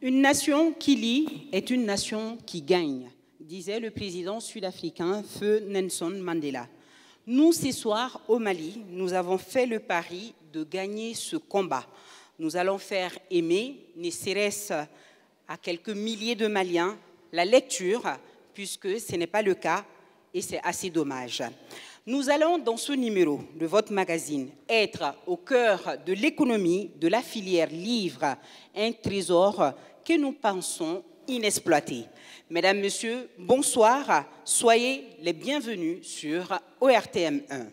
Une nation qui lit est une nation qui gagne, disait le président sud-africain Feu Nelson Mandela. Nous, ce soir, au Mali, nous avons fait le pari de gagner ce combat. Nous allons faire aimer, ne serait-ce à quelques milliers de Maliens, la lecture, puisque ce n'est pas le cas et c'est assez dommage. Nous allons, dans ce numéro de votre magazine, être au cœur de l'économie de la filière livre, un trésor que nous pensons inexploité. Mesdames, Messieurs, bonsoir. Soyez les bienvenus sur ORTM 1.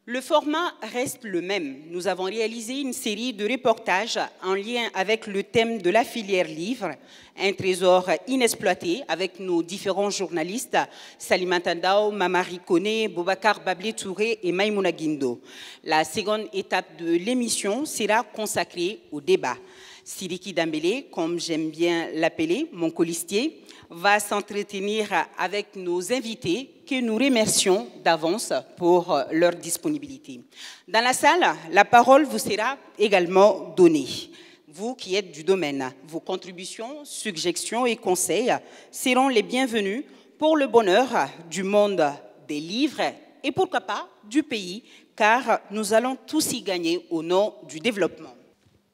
Le format reste le même. Nous avons réalisé une série de reportages en lien avec le thème de la filière livre, un trésor inexploité, avec nos différents journalistes, Salimata Ndao, Mamari Kone, Boubacar Bablé Touré et Maïmouna Guindo. La seconde étape de l'émission sera consacrée au débat. Sidiki Dambélé, comme j'aime bien l'appeler, mon colistier, va s'entretenir avec nos invités que nous remercions d'avance pour leur disponibilité. Dans la salle, la parole vous sera également donnée. Vous qui êtes du domaine, vos contributions, suggestions et conseils seront les bienvenus pour le bonheur du monde des livres et pourquoi pas du pays, car nous allons tous y gagner au nom du développement.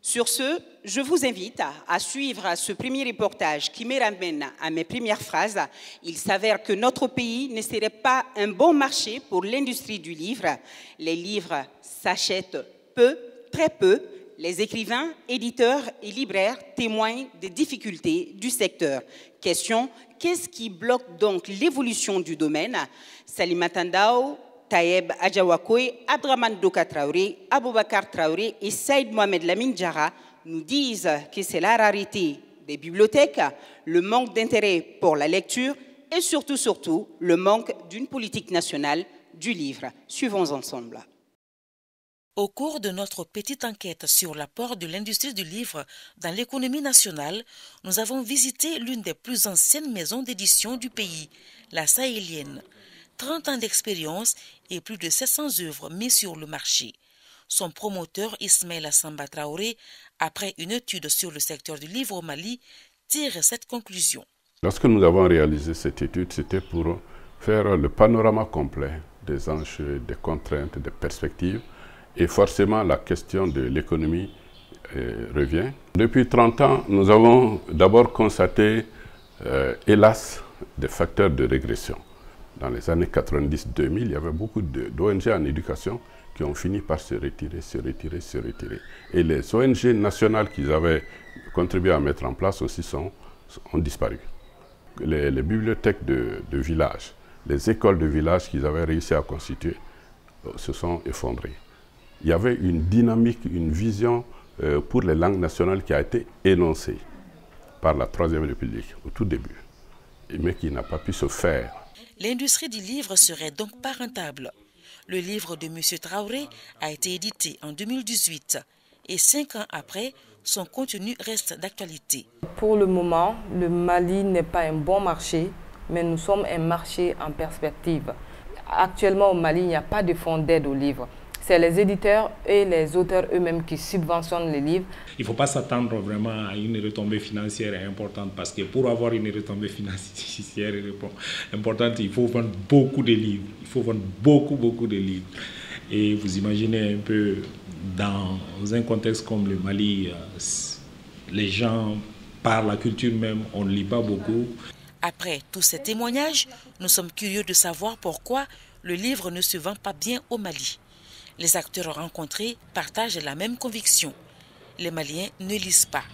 Sur ce, je vous invite à suivre ce premier reportage qui me ramène à mes premières phrases. Il s'avère que notre pays ne serait pas un bon marché pour l'industrie du livre. Les livres s'achètent peu, très peu. Les écrivains, éditeurs et libraires témoignent des difficultés du secteur. Question, qu'est-ce qui bloque donc l'évolution du domaine? Salimata Ndao, Taïeb Adjawakoy, Abdraman Doka Traoré, Aboubakar Traoré et Saïd Mohamed Lamine Diarra nous disent que c'est la rareté des bibliothèques, le manque d'intérêt pour la lecture et surtout, le manque d'une politique nationale du livre. Suivons ensemble. Au cours de notre petite enquête sur l'apport de l'industrie du livre dans l'économie nationale, nous avons visité l'une des plus anciennes maisons d'édition du pays, la Sahélienne. 30 ans d'expérience et plus de 700 œuvres mises sur le marché. Son promoteur, Ismaël Samba Traoré, après une étude sur le secteur du livre au Mali, tire cette conclusion. Lorsque nous avons réalisé cette étude, c'était pour faire le panorama complet des enjeux, des contraintes, des perspectives. Et forcément, la question de l'économie revient. Depuis 30 ans, nous avons d'abord constaté, hélas, des facteurs de régression. Dans les années 90-2000, il y avait beaucoup d'ONG en éducation qui ont fini par se retirer. Et les ONG nationales qu'ils avaient contribué à mettre en place aussi ont disparu. Les bibliothèques de village, les écoles de village qu'ils avaient réussi à constituer se sont effondrées. Il y avait une dynamique, une vision pour les langues nationales qui a été énoncée par la Troisième République au tout début, mais qui n'a pas pu se faire. L'industrie du livre serait donc pas rentable. Le livre de M. Traoré a été édité en 2018 et 5 ans après, son contenu reste d'actualité. Pour le moment, le Mali n'est pas un bon marché, mais nous sommes un marché en perspective. Actuellement au Mali, il n'y a pas de fonds d'aide aux livres. C'est les éditeurs et les auteurs eux-mêmes qui subventionnent les livres. Il ne faut pas s'attendre vraiment à une retombée financière importante parce que pour avoir une retombée financière importante, il faut vendre beaucoup de livres. Il faut vendre beaucoup de livres. Et vous imaginez un peu, dans un contexte comme le Mali, les gens, par la culture même, on ne lit pas beaucoup. Après tous ces témoignages, nous sommes curieux de savoir pourquoi le livre ne se vend pas bien au Mali. Les acteurs rencontrés partagent la même conviction. Les Maliens ne lisent pas.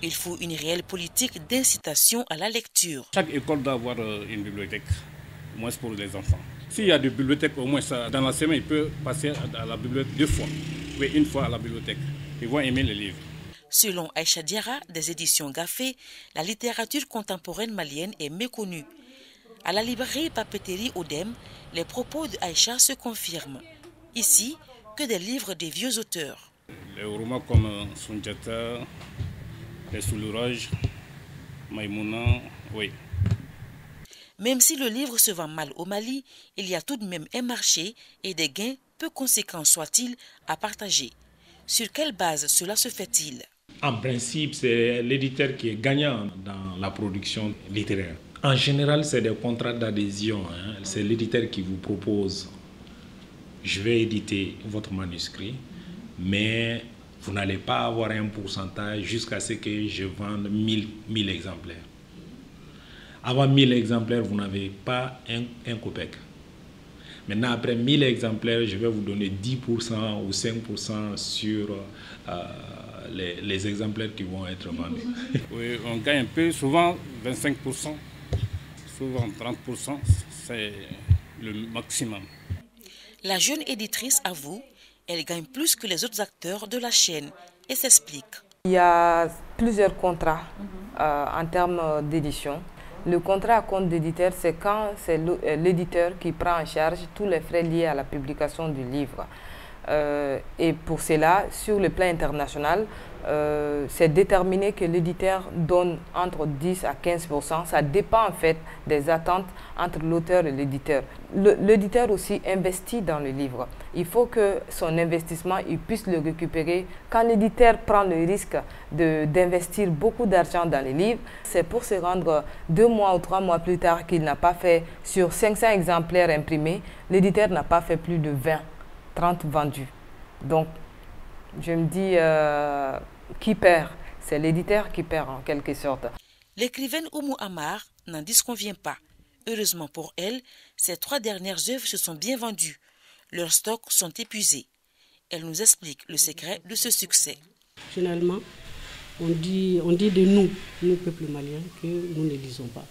Il faut une réelle politique d'incitation à la lecture. Chaque école doit avoir une bibliothèque, au moins pour les enfants. S'il y a des bibliothèques, au moins dans la semaine, il peut passer à la bibliothèque 2 fois, ou 1 fois à la bibliothèque. Ils vont aimer les livres. Selon Aïcha Diarra des éditions Gaffé, la littérature contemporaine malienne est méconnue. À la librairie Papeterie Odem, les propos de Aïcha se confirment. Ici, que des livres des vieux auteurs. Les romans comme Sunjata, Les Soulurages, Maïmouna, oui. Même si le livre se vend mal au Mali, il y a tout de même un marché et des gains, peu conséquents soient-ils, à partager. Sur quelle base cela se fait-il? En principe, c'est l'éditeur qui est gagnant dans la production littéraire. En général, c'est des contrats d'adhésion. C'est l'éditeur qui vous propose: je vais éditer votre manuscrit, mais vous n'allez pas avoir un pourcentage jusqu'à ce que je vende 1000 exemplaires. Avant 1000 exemplaires, vous n'avez pas un copec. Maintenant, après 1000 exemplaires, je vais vous donner 10% ou 5% sur les exemplaires qui vont être vendus. Oui, on gagne un peu, souvent 25%, souvent 30%, c'est le maximum. La jeune éditrice avoue, elle gagne plus que les autres acteurs de la chaîne et s'explique. Il y a plusieurs contrats en termes d'édition. Le contrat à compte d'éditeur, c'est quand c'est l'éditeur qui prend en charge tous les frais liés à la publication du livre. Et pour cela, sur le plan international, c'est déterminé que l'éditeur donne entre 10 à 15%. Ça dépend en fait des attentes entre l'auteur et l'éditeur. L'éditeur aussi investit dans le livre. Il faut que son investissement, il puisse le récupérer. Quand l'éditeur prend le risque d'investir beaucoup d'argent dans les livres, c'est pour se rendre 2 mois ou 3 mois plus tard qu'il n'a pas fait, sur 500 exemplaires imprimés, l'éditeur n'a pas fait plus de 20, 30 vendus. Donc, je me dis, qui perd? C'est l'éditeur qui perd en quelque sorte. L'écrivaine Oumou Amar n'en disconvient pas. Heureusement pour elle, ces 3 dernières œuvres se sont bien vendues. Leurs stocks sont épuisés. Elle nous explique le secret de ce succès. Généralement, on dit de nous peuple malien, que nous ne lisons pas.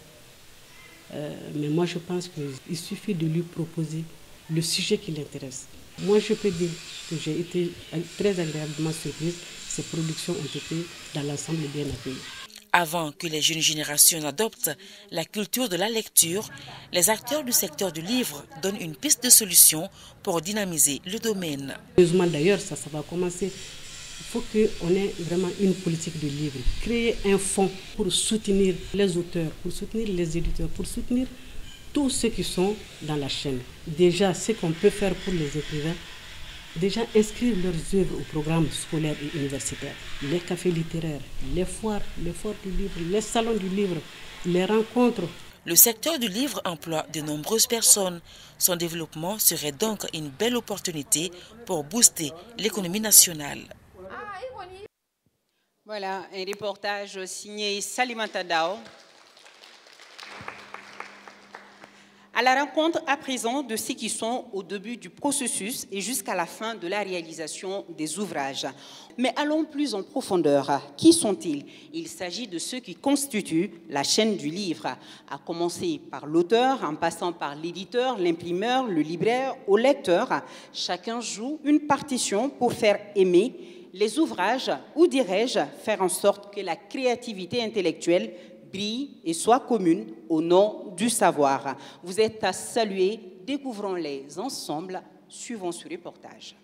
Mais moi, je pense qu'il suffit de lui proposer le sujet qui l'intéresse. Moi, je peux dire que j'ai été très agréablement surprise. Ces productions ont été dans l'ensemble bien accueillies. Avant que les jeunes générations adoptent la culture de la lecture, les acteurs du secteur du livre donnent une piste de solution pour dynamiser le domaine. Heureusement d'ailleurs, ça va commencer. Il faut qu'on ait vraiment une politique de livre. Créer un fonds pour soutenir les auteurs, pour soutenir les éditeurs, pour soutenir tous ceux qui sont dans la chaîne. Déjà, ce qu'on peut faire pour les écrivains, déjà inscrire leurs œuvres au programme scolaire et universitaire. Les cafés littéraires, les foires du livre, les salons du livre, les rencontres. Le secteur du livre emploie de nombreuses personnes. Son développement serait donc une belle opportunité pour booster l'économie nationale. Voilà, un reportage signé Salimata Dao. À la rencontre à présent de ceux qui sont au début du processus et jusqu'à la fin de la réalisation des ouvrages. Mais allons plus en profondeur. Qui sont-ils? Il s'agit de ceux qui constituent la chaîne du livre, à commencer par l'auteur, en passant par l'éditeur, l'imprimeur, le libraire, au lecteur. Chacun joue une partition pour faire aimer les ouvrages, ou dirais-je, faire en sorte que la créativité intellectuelle brille et soit commune au nom du savoir. Vous êtes à saluer, découvrons-les ensemble, suivons ce reportage.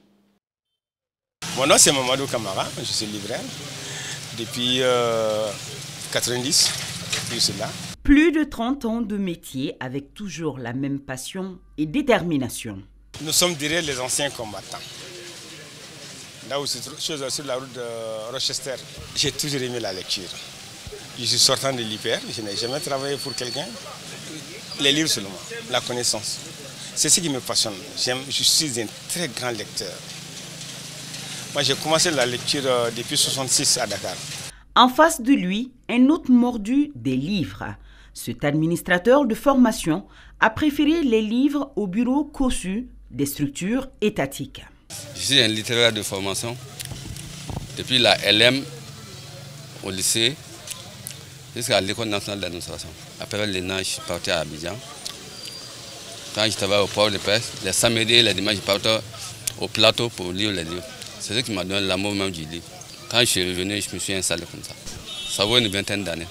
Mon nom c'est Mamadou Kamara, je suis libraire depuis 90, plus cela. Plus de 30 ans de métier avec toujours la même passion et détermination. Nous sommes derrière les anciens combattants. Là où c'est sur la route de Rochester, j'ai toujours aimé la lecture. Je suis sortant de l'hyper, je n'ai jamais travaillé pour quelqu'un. Les livres seulement, la connaissance. C'est ce qui me passionne. Je suis un très grand lecteur. Moi, j'ai commencé la lecture depuis 1966 à Dakar. En face de lui, un autre mordu des livres. Cet administrateur de formation a préféré les livres au bureau cossu des structures étatiques. Je suis un littéraire de formation. Depuis la LM au lycée jusqu'à l'école nationale d'administration. Après l'ENA, je suis parti à Abidjan. Quand je travaillais au port de presse, les samedis et les dimanches, je partais au plateau pour lire les livres. C'est ce qui m'a donné l'amour même du livre. Quand je suis revenu, je me suis installé comme ça. Ça vaut une vingtaine d'années.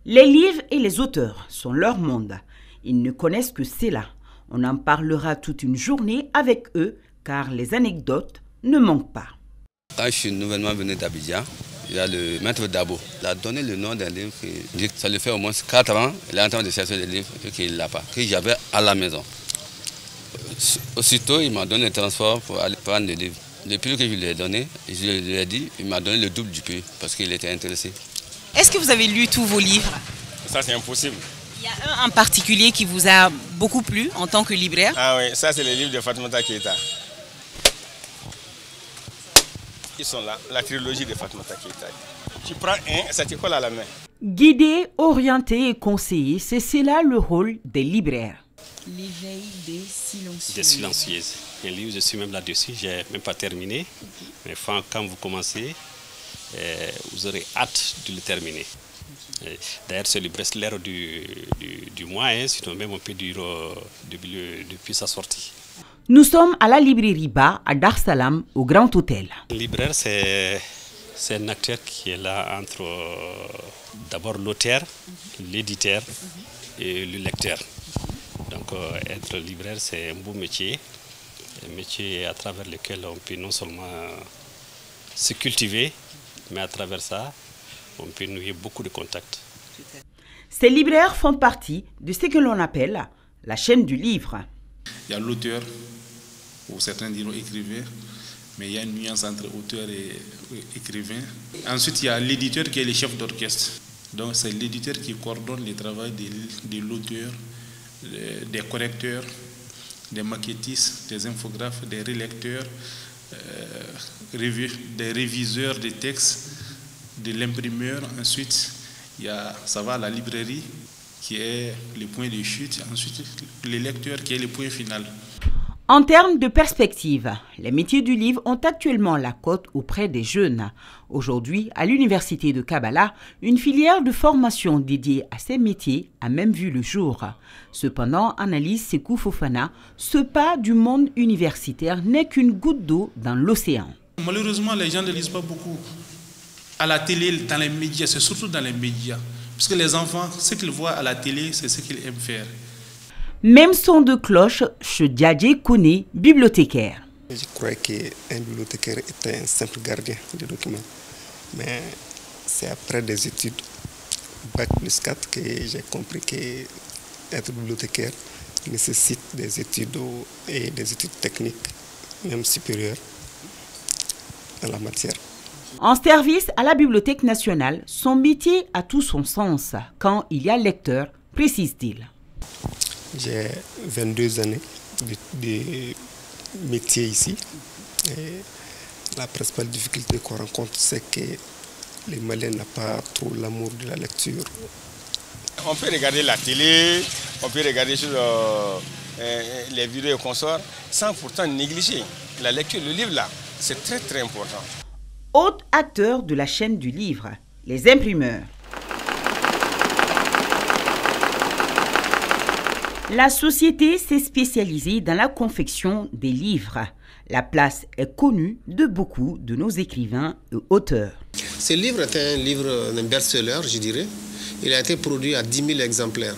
Les livres et les auteurs sont leur monde. Ils ne connaissent que cela. On en parlera toute une journée avec eux, car les anecdotes ne manquent pas. Quand je suis nouvellement venu d'Abidjan, il y a le maître Dabo. Il a donné le nom d'un livre qui dit que ça lui fait au moins 4 ans. Il est en train de chercher le livre et qu'il ne l'a pas, que j'avais à la maison. Aussitôt, il m'a donné le transport pour aller prendre le livre. Le prix que je lui ai donné, je lui ai dit, il m'a donné le double du prix parce qu'il était intéressé. Est-ce que vous avez lu tous vos livres? Ça, c'est impossible. Il y a un en particulier qui vous a beaucoup plu en tant que libraire? Ah oui, ça, c'est le livre de Fatoumata Keïta. Ils sont là, la trilogie de Fatoumata Keïta. Tu prends un, ça te colle à la main. Guider, orienter et conseiller, c'est cela le rôle des libraires. L'éveil des silencieuses. Des silencieuses. Un livre, je suis même là-dessus, je n'ai même pas terminé. Mais quand vous commencez, vous aurez hâte de le terminer. D'ailleurs, c'est le best-seller du mois, hein, sinon même on peut dire depuis sa sortie. Nous sommes à la librairie Ba, à Dar Salam, au Grand Hôtel. Le libraire, c'est un acteur qui est là entre d'abord l'auteur, l'éditeur et le lecteur. Donc être libraire, c'est un beau métier, un métier à travers lequel on peut non seulement se cultiver, mais à travers ça, on peut nouer beaucoup de contacts. Ces libraires font partie de ce que l'on appelle la chaîne du livre. Il y a l'auteur, ou certains diront écrivain, mais il y a une nuance entre auteur et écrivain. Ensuite, il y a l'éditeur qui est le chef d'orchestre. Donc c'est l'éditeur qui coordonne le travail de l'auteur, des correcteurs, des maquettistes, des infographes, des relecteurs, des réviseurs des textes, de l'imprimeur. Ensuite, ça va à la librairie qui est le point de chute. Ensuite, le lecteur qui est le point final. En termes de perspective, les métiers du livre ont actuellement la cote auprès des jeunes. Aujourd'hui, à l'université de Kabbalah, une filière de formation dédiée à ces métiers a même vu le jour. Cependant, analyse Sekou Fofana, ce pas du monde universitaire n'est qu'une goutte d'eau dans l'océan. Malheureusement, les gens ne lisent pas beaucoup. À la télé, dans les médias, c'est surtout dans les médias. Parce que les enfants, ce qu'ils voient à la télé, c'est ce qu'ils aiment faire. Même son de cloche chez Diadje Kone, bibliothécaire. Je croyais qu'un bibliothécaire était un simple gardien de documents. Mais c'est après des études Bac plus 4 que j'ai compris qu'être bibliothécaire nécessite des études et des études techniques, même supérieures, dans la matière. En service à la Bibliothèque nationale, son métier a tout son sens quand il y a lecteur, précise-t-il. J'ai 22 années de métier ici. Et la principale difficulté qu'on rencontre, c'est que les Maliens n'ont pas trop l'amour de la lecture. On peut regarder la télé, on peut regarder sur les vidéos et consorts, sans pourtant négliger la lecture. Le livre là, c'est très très important. Autre acteur de la chaîne du livre, les imprimeurs. La société s'est spécialisée dans la confection des livres. La place est connue de beaucoup de nos écrivains et auteurs. Ce livre est un livre, un best-seller, je dirais. Il a été produit à 10 000 exemplaires.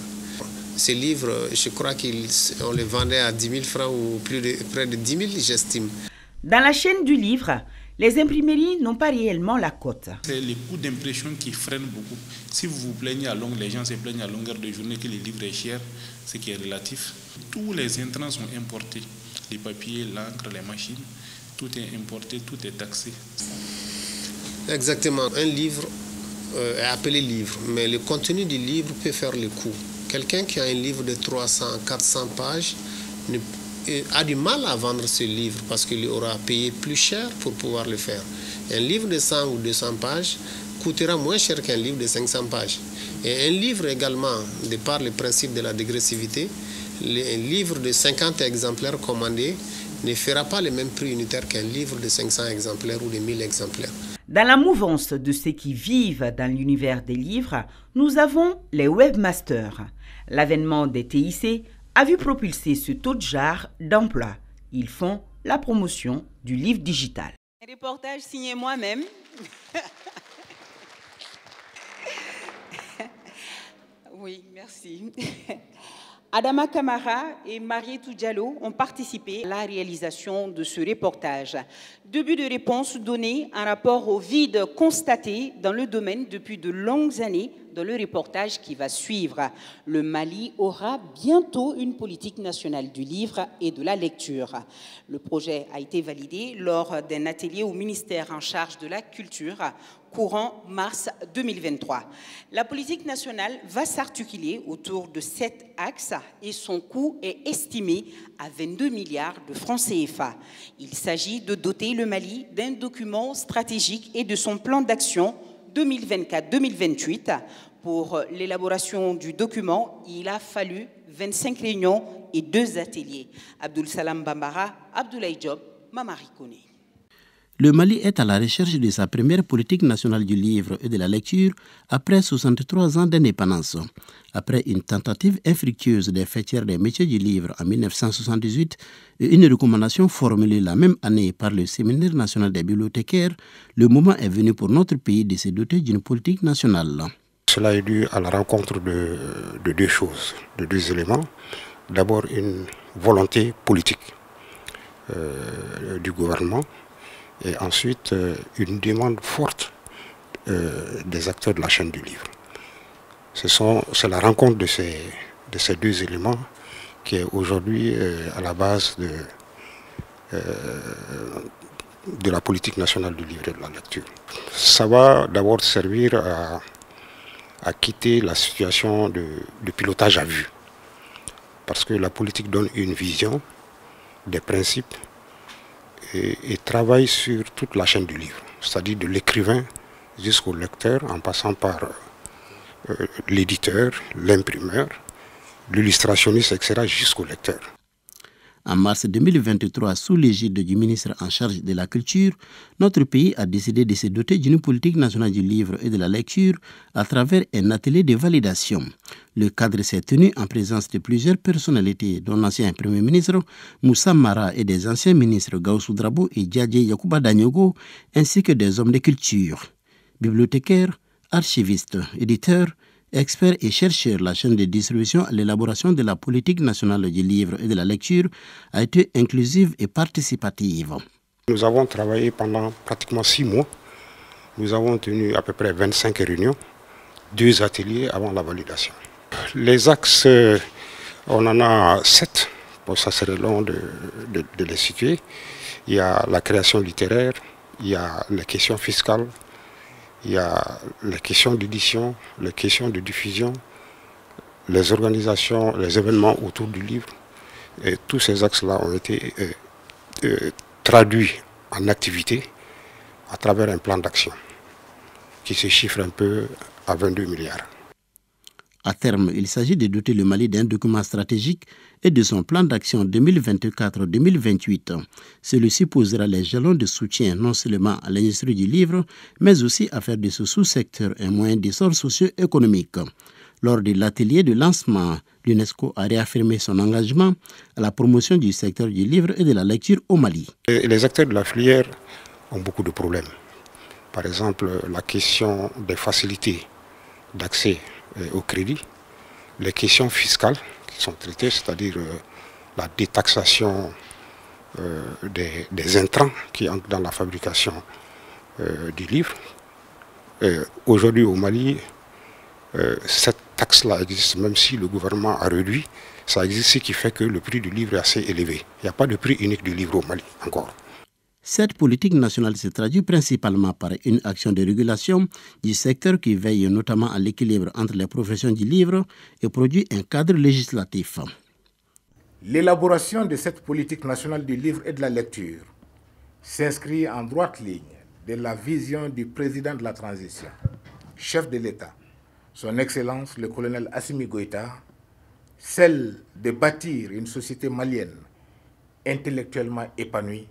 Ce livre, je crois qu'on le vendait à 10 000 francs ou près de 10 000, j'estime. Dans la chaîne du livre, les imprimeries n'ont pas réellement la cote. C'est les coûts d'impression qui freinent beaucoup. Si vous vous plaignez à longue, les gens se plaignent à longueur de journée que le livre est cher, ce qui est relatif. Tous les intrants sont importés. Les papiers, l'encre, les machines, tout est importé, tout est taxé. Exactement. Un livre est appelé livre, mais le contenu du livre peut faire le coup. Quelqu'un qui a un livre de 300, 400 pages a du mal à vendre ce livre parce qu'il aura payé plus cher pour pouvoir le faire. Un livre de 100 ou 200 pages coûtera moins cher qu'un livre de 500 pages. Et un livre également, de par le principe de la dégressivité, un livre de 50 exemplaires commandés ne fera pas le même prix unitaire qu'un livre de 500 exemplaires ou de 1000 exemplaires. Dans la mouvance de ceux qui vivent dans l'univers des livres, nous avons les webmasters. L'avènement des TIC a vu propulser ce taux de genre d'emploi. Ils font la promotion du livre digital. Un reportage signé moi-même. Oui, merci. Adama Kamara et Marietou Diallo ont participé à la réalisation de ce reportage. Deux buts de réponse donnés en rapport au vide constaté dans le domaine depuis de longues années dans le reportage qui va suivre. Le Mali aura bientôt une politique nationale du livre et de la lecture. Le projet a été validé lors d'un atelier au ministère en charge de la culture courant mars 2023. La politique nationale va s'articuler autour de 7 axes et son coût est estimé à 22 milliards de francs CFA. Il s'agit de doter le Mali d'un document stratégique et de son plan d'action 2024-2028. Pour l'élaboration du document, il a fallu 25 réunions et 2 ateliers. Abdul Salam Bambara, Abdoulaye Diop, Mamari Kone. Le Mali est à la recherche de sa première politique nationale du livre et de la lecture après 63 ans d'indépendance. Après une tentative infructueuse des fêtières des métiers du livre en 1978 et une recommandation formulée la même année par le Séminaire national des bibliothécaires, le moment est venu pour notre pays de se doter d'une politique nationale. Cela est dû à la rencontre de deux choses, de 2 éléments. D'abord une volonté politique du gouvernement, et ensuite une demande forte des acteurs de la chaîne du livre. C'est la rencontre de ces 2 éléments qui est aujourd'hui à la base de la politique nationale du livre et de la lecture. Ça va d'abord servir à quitter la situation de pilotage à vue, parce que la politique donne une vision, des principes, et travaille sur toute la chaîne du livre, c'est-à-dire de l'écrivain jusqu'au lecteur, en passant par l'éditeur, l'imprimeur, l'illustrationniste, etc., jusqu'au lecteur. En mars 2023, sous l'égide du ministre en charge de la culture, notre pays a décidé de se doter d'une politique nationale du livre et de la lecture à travers un atelier de validation. Le cadre s'est tenu en présence de plusieurs personnalités, dont l'ancien Premier ministre Moussa Mara et des anciens ministres Gaussou Drabo et Djadje Yacouba Danyogo, ainsi que des hommes de culture. Bibliothécaires, archivistes, éditeurs, experts et chercheurs, la chaîne de distribution à l'élaboration de la politique nationale du livre et de la lecture a été inclusive et participative. Nous avons travaillé pendant pratiquement 6 mois. Nous avons tenu à peu près 25 réunions, 2 ateliers avant la validation. Les axes, on en a 7, bon, ça serait long de les situer. Il y a la création littéraire, il y a les questions fiscales, il y a les questions d'édition, les questions de diffusion, les organisations, les événements autour du livre. Et tous ces axes-là ont été traduits en activité à travers un plan d'action qui se chiffre un peu à 22 milliards. À terme, il s'agit de doter le Mali d'un document stratégique et de son plan d'action 2024-2028. Celui-ci posera les jalons de soutien non seulement à l'industrie du livre, mais aussi à faire de ce sous-secteur un moyen d'essor socio-économique. Lors de l'atelier de lancement, l'UNESCO a réaffirmé son engagement à la promotion du secteur du livre et de la lecture au Mali. Les acteurs de la filière ont beaucoup de problèmes. Par exemple, la question des facilités d'accès au crédit, les questions fiscales qui sont traitées, c'est-à-dire la détaxation des intrants qui entrent dans la fabrication du livre. Aujourd'hui au Mali, cette taxe-là existe, même si le gouvernement a réduit, ça existe, ce qui fait que le prix du livre est assez élevé. Il n'y a pas de prix unique du livre au Mali encore. Cette politique nationale se traduit principalement par une action de régulation du secteur qui veille notamment à l'équilibre entre les professions du livre et produit un cadre législatif. L'élaboration de cette politique nationale du livre et de la lecture s'inscrit en droite ligne de la vision du président de la transition, chef de l'État, son Excellence le colonel Assimi Goïta, celle de bâtir une société malienne intellectuellement épanouie,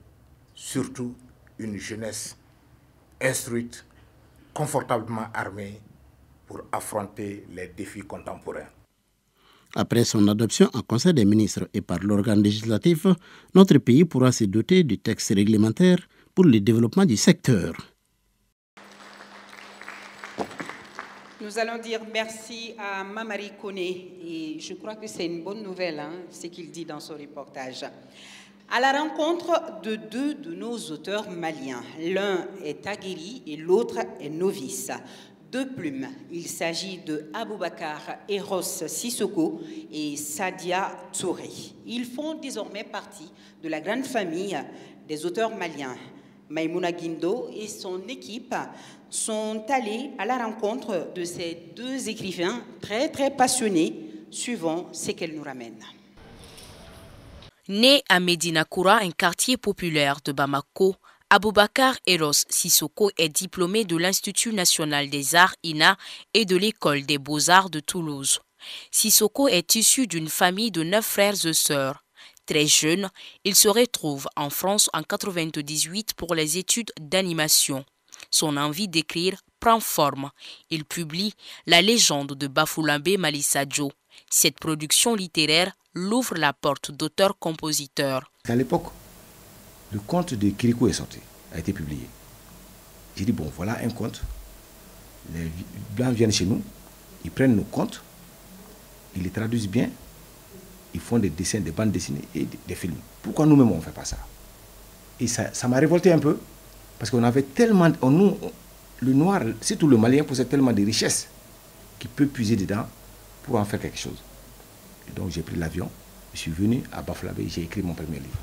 surtout une jeunesse instruite, confortablement armée pour affronter les défis contemporains. Après son adoption en Conseil des ministres et par l'organe législatif, notre pays pourra se doter du texte réglementaire pour le développement du secteur. Nous allons dire merci à Mamari Koné et je crois que c'est une bonne nouvelle, ce qu'il dit dans son reportage. À la rencontre de deux de nos auteurs maliens, l'un est aguerri et l'autre est novice. Deux plumes, il s'agit de Aboubakar Eros Sissoko et Sadia Touré. Ils font désormais partie de la grande famille des auteurs maliens. Maïmouna Guindo et son équipe sont allés à la rencontre de ces deux écrivains très passionnés, suivant ce qu'elles nous ramènent. Né à Medina Koura, un quartier populaire de Bamako, Aboubakar Eros Sissoko est diplômé de l'Institut national des arts INA et de l'École des beaux-arts de Toulouse. Sissoko est issu d'une famille de 9 frères et sœurs. Très jeune, il se retrouve en France en 1998 pour les études d'animation. Son envie d'écrire prend forme. Il publie La légende de Bafoulambe Malisadjo. Cette production littéraire l'ouvre la porte d'auteur-compositeur. À l'époque, le conte de Kirikou est sorti, a été publié. J'ai dit, bon, voilà un conte. Les Blancs viennent chez nous, ils prennent nos contes, ils les traduisent bien, ils font des dessins, des bandes dessinées et des films. Pourquoi nous-mêmes on ne fait pas ça? Et ça m'a révolté un peu, parce qu'on avait tellement... le noir, surtout le malien, possède tellement de richesses qu'il peut puiser dedans pour en faire quelque chose. Et donc j'ai pris l'avion, je suis venu à Bafoulambe et j'ai écrit mon premier livre.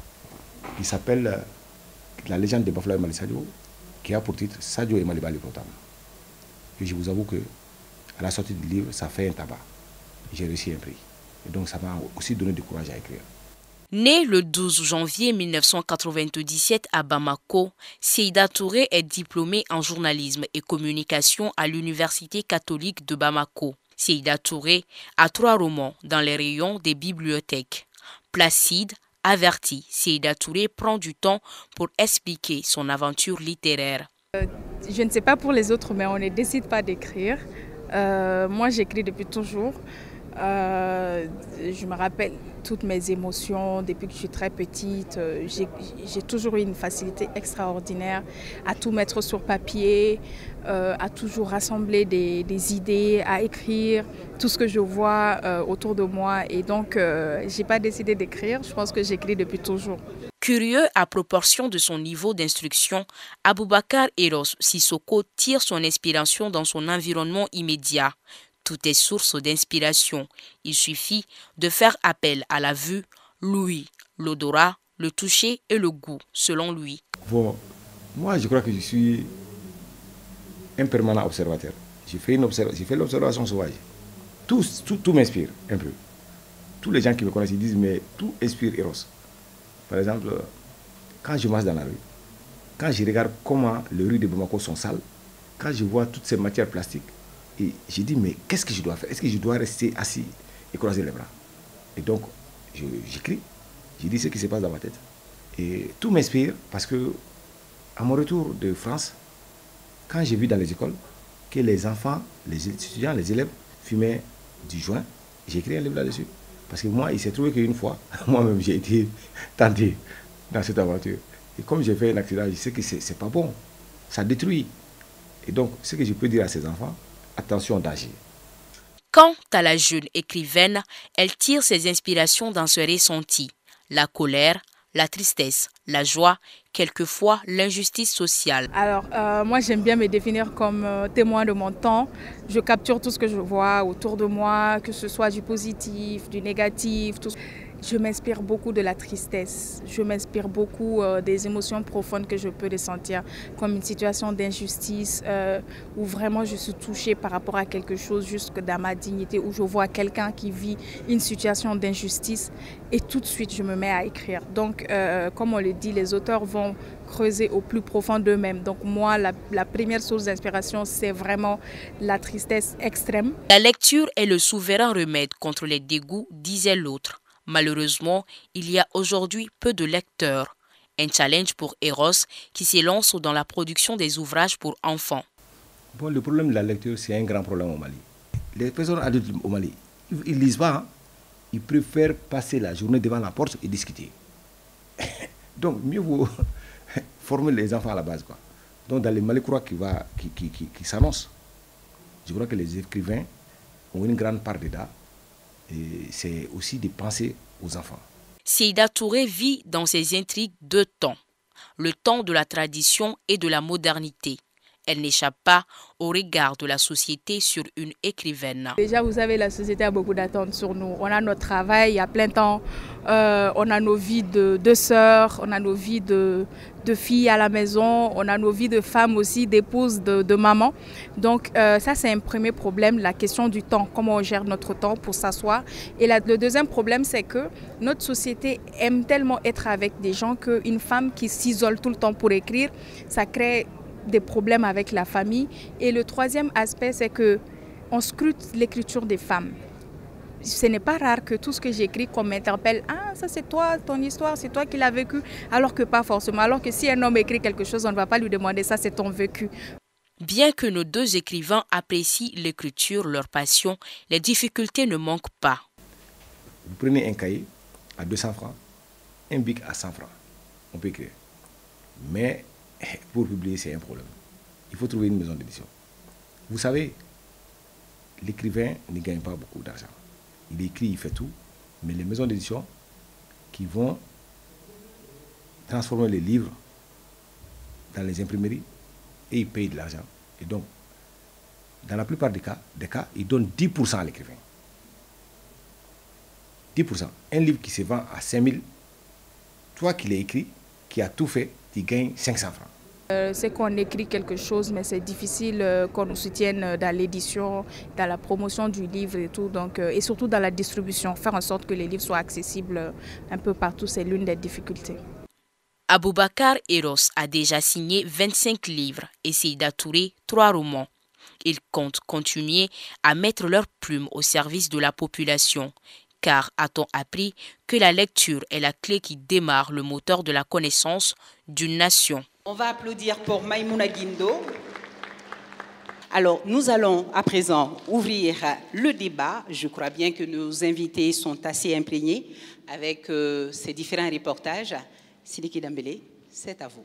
Il s'appelle La légende de Bafoulambe Malisadjo, qui a pour titre Sadio et Maliba l'Hippopotame. Et je vous avoue que à la sortie du livre, ça fait un tabac. J'ai réussi un prix. Et donc ça m'a aussi donné du courage à écrire. Né le 12 janvier 1997 à Bamako, Seïda Touré est diplômée en journalisme et communication à l'Université catholique de Bamako. Seïda Touré a 3 romans dans les rayons des bibliothèques. Placide, averti, Seïda Touré prend du temps pour expliquer son aventure littéraire. Je ne sais pas pour les autres, mais on ne décide pas d'écrire. Moi, j'écris depuis toujours. Je me rappelle toutes mes émotions depuis que je suis très petite. J'ai toujours eu une facilité extraordinaire à tout mettre sur papier, à toujours rassembler des idées, à écrire tout ce que je vois autour de moi. Et donc, je n'ai pas décidé d'écrire. Je pense que j'écris depuis toujours. Curieux à proportion de son niveau d'instruction, Aboubakar Eros Sissoko tire son inspiration dans son environnement immédiat. Tout est source d'inspiration. Il suffit de faire appel à la vue, l'ouïe, l'odorat, le toucher et le goût, selon lui. Bon, moi, je crois que je suis un permanent observateur. J'ai fait l'observation sauvage. Tout m'inspire un peu. Tous les gens qui me connaissent, ils disent, mais tout inspire Eros. Par exemple, quand je marche dans la rue, quand je regarde comment les rues de Bamako sont sales, quand je vois toutes ces matières plastiques, et j'ai dit, mais qu'est-ce que je dois faire? Est-ce que je dois rester assis et croiser les bras? Et donc, j'écris, je dis ce qui se passe dans ma tête. Et tout m'inspire parce que, à mon retour de France, quand j'ai vu dans les écoles que les enfants, les étudiants, les élèves fumaient du joint, j'ai écrit un livre là-dessus. Parce que moi, il s'est trouvé qu'une fois, moi-même, j'ai été tenté dans cette aventure. Et comme j'ai fait un accident, je sais que c'est pas bon. Ça détruit. Et donc, ce que je peux dire à ces enfants, attention au danger. Quant à la jeune écrivaine, elle tire ses inspirations dans ce ressenti. La colère, la tristesse, la joie, quelquefois l'injustice sociale. Alors, moi j'aime bien me définir comme témoin de mon temps. Je capture tout ce que je vois autour de moi, que ce soit du positif, du négatif, tout. Je m'inspire beaucoup de la tristesse, je m'inspire beaucoup des émotions profondes que je peux ressentir, comme une situation d'injustice où vraiment je suis touchée par rapport à quelque chose jusque dans ma dignité, où je vois quelqu'un qui vit une situation d'injustice et tout de suite je me mets à écrire. Donc comme on le dit, les auteurs vont creuser au plus profond d'eux-mêmes. Donc moi, la première source d'inspiration, c'est vraiment la tristesse extrême. La lecture est le souverain remède contre les dégoûts, disait l'autre. Malheureusement, il y a aujourd'hui peu de lecteurs. Un challenge pour Eros qui s'élance dans la production des ouvrages pour enfants. Bon, le problème de la lecture, c'est un grand problème au Mali. Les personnes adultes au Mali, ils ne lisent pas. Hein? Ils préfèrent passer la journée devant la porte et discuter. Donc, mieux vaut former les enfants à la base, quoi. Donc dans les Malicoura qui s'annoncent, je crois que les écrivains ont une grande part dedans. Et c'est aussi de penser aux enfants. Seyda Touré vit dans ses intrigues deux temps. Le temps de la tradition et de la modernité. Elle n'échappe pas au regard de la société sur une écrivaine. Déjà, vous savez, la société a beaucoup d'attentes sur nous. On a notre travail à plein temps, on a nos vies de sœurs, on a nos vies de filles à la maison, on a nos vies de femmes aussi, d'épouses, de mamans. Donc ça, c'est un premier problème, la question du temps, comment on gère notre temps pour s'asseoir. Et le deuxième problème, c'est que notre société aime tellement être avec des gens qu'une femme qui s'isole tout le temps pour écrire, ça crée des problèmes avec la famille. Et le troisième aspect, c'est qu'on scrute l'écriture des femmes. Ce n'est pas rare que tout ce que j'écris qu'on m'interpelle, ah ça c'est toi, ton histoire, c'est toi qui l'as vécu, alors que pas forcément. Alors que si un homme écrit quelque chose, on ne va pas lui demander ça, c'est ton vécu. Bien que nos deux écrivains apprécient l'écriture, leur passion, les difficultés ne manquent pas. Vous prenez un cahier à 200 francs, un bic à 100 francs, on peut écrire. Mais pour publier, c'est un problème. Il faut trouver une maison d'édition. Vous savez, l'écrivain ne gagne pas beaucoup d'argent. Il écrit, il fait tout, mais les maisons d'édition qui vont transformer les livres dans les imprimeries et ils payent de l'argent. Et donc, dans la plupart des cas, ils donnent 10% à l'écrivain. 10%. Un livre qui se vend à 5 000, toi qui l'as écrit, qui a tout fait, tu gagnes 500 francs. C'est qu'on écrit quelque chose, mais c'est difficile qu'on nous soutienne dans l'édition, dans la promotion du livre et tout, donc, et surtout dans la distribution. Faire en sorte que les livres soient accessibles un peu partout, c'est l'une des difficultés. Aboubacar Eros a déjà signé 25 livres et Seyda Touré 3 romans. Ils comptent continuer à mettre leur plume au service de la population. Car a-t-on appris que la lecture est la clé qui démarre le moteur de la connaissance d'une nation. On va applaudir pour Maïmouna Guindo. Alors, nous allons à présent ouvrir le débat. Je crois bien que nos invités sont assez imprégnés avec ces différents reportages. Sidiki Dambélé, c'est à vous.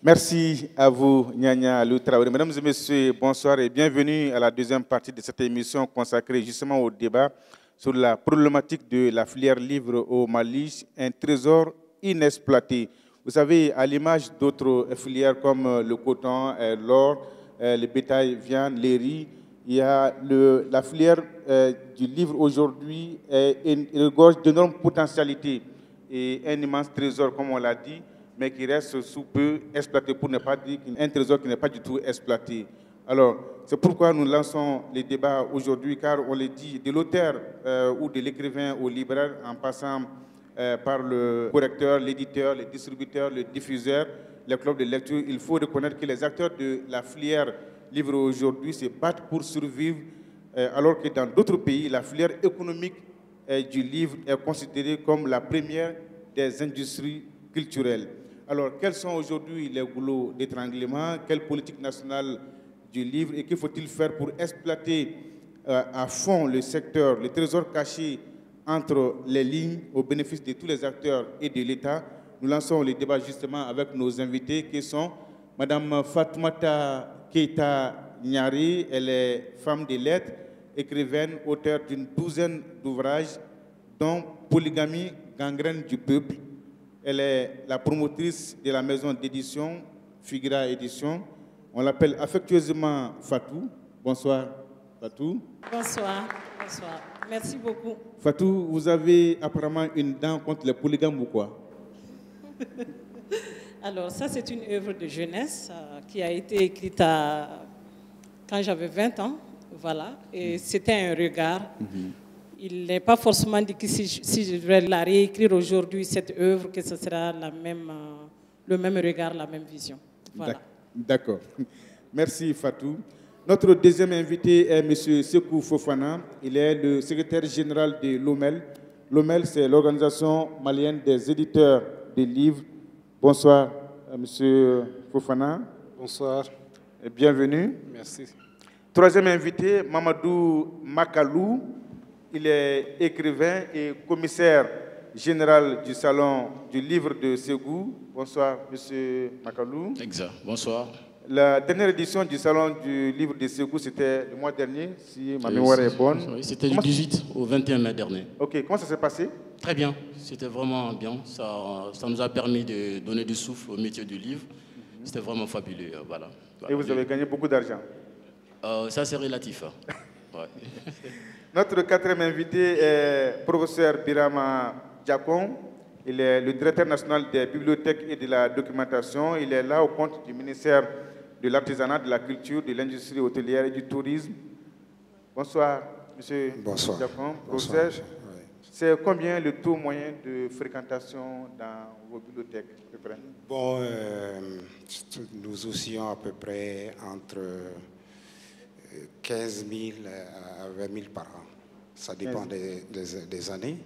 Merci à vous, Nyanya Lou Traoré. Mesdames et messieurs, bonsoir et bienvenue à la deuxième partie de cette émission consacrée justement au débat sur la problématique de la filière livre au Mali, un trésor inexploité. Vous savez, à l'image d'autres filières comme le coton, l'or, le bétail, viande, les riz, il y a la filière du livre aujourd'hui regorge d'énormes potentialités et un immense trésor, comme on l'a dit, mais qui reste sous peu exploité, pour ne pas dire un trésor qui n'est pas du tout exploité. Alors, c'est pourquoi nous lançons les débats aujourd'hui, car on le dit, de l'auteur ou de l'écrivain au libraire, en passant par le correcteur, l'éditeur, le distributeur, le diffuseur, les clubs de lecture, il faut reconnaître que les acteurs de la filière livre aujourd'hui se battent pour survivre, alors que dans d'autres pays, la filière économique du livre est considérée comme la première des industries culturelles. Alors, quels sont aujourd'hui les goulots d'étranglement? Quelle politique nationale du livre et que faut-il faire pour exploiter à fond le secteur, le trésor caché entre les lignes au bénéfice de tous les acteurs et de l'État? Nous lançons le débat justement avec nos invités qui sont Madame Fatoumata Keita Nyari, elle est femme de lettres, écrivaine, auteure d'une douzaine d'ouvrages, dont Polygamie, gangrène du peuple. Elle est la promotrice de la maison d'édition Figura Édition. On l'appelle affectueusement Fatou. Bonsoir, Fatou. Bonsoir, bonsoir. Merci beaucoup. Fatou, vous avez apparemment une dent contre les polygames ou quoi? Alors, ça, c'est une œuvre de jeunesse qui a été écrite quand j'avais 20 ans. Voilà. Et c'était un regard. Il n'est pas forcément dit que si je devrais la réécrire aujourd'hui, cette œuvre, que ce sera le même regard, la même vision. Voilà. D'accord. Merci Fatou. Notre deuxième invité est M. Sekou Fofana. Il est le secrétaire général de l'OMEL. L'OMEL, c'est l'Organisation malienne des éditeurs de livres. Bonsoir, M. Fofana. Bonsoir. Et bienvenue. Merci. Troisième invité, Mamadou Makalou. Il est écrivain et commissaire général du Salon du livre de Ségou. Bonsoir, M. Makalou. Exact, bonsoir. La dernière édition du Salon du livre de Ségou, c'était le mois dernier, si ma mémoire est bonne. Oui, c'était du 18 au 21 mai dernier. Ok, comment ça s'est passé? Très bien, c'était vraiment bien. Ça nous a permis de donner du souffle au métier du livre. C'était vraiment fabuleux. Voilà. Et vous avez gagné beaucoup d'argent? Ça, c'est relatif. Ouais. Notre quatrième invité est professeur Birama Diakon. Il est le directeur national des bibliothèques et de la documentation. Il est là au compte du ministère de l'Artisanat, de la Culture, de l'Industrie hôtelière et du Tourisme. Bonsoir, monsieur Diakon. Professeur, c'est combien le taux moyen de fréquentation dans vos bibliothèques à peu près? Bon, nous oscillons à peu près entre 15 000 à 20 000 par an. Ça dépend des années.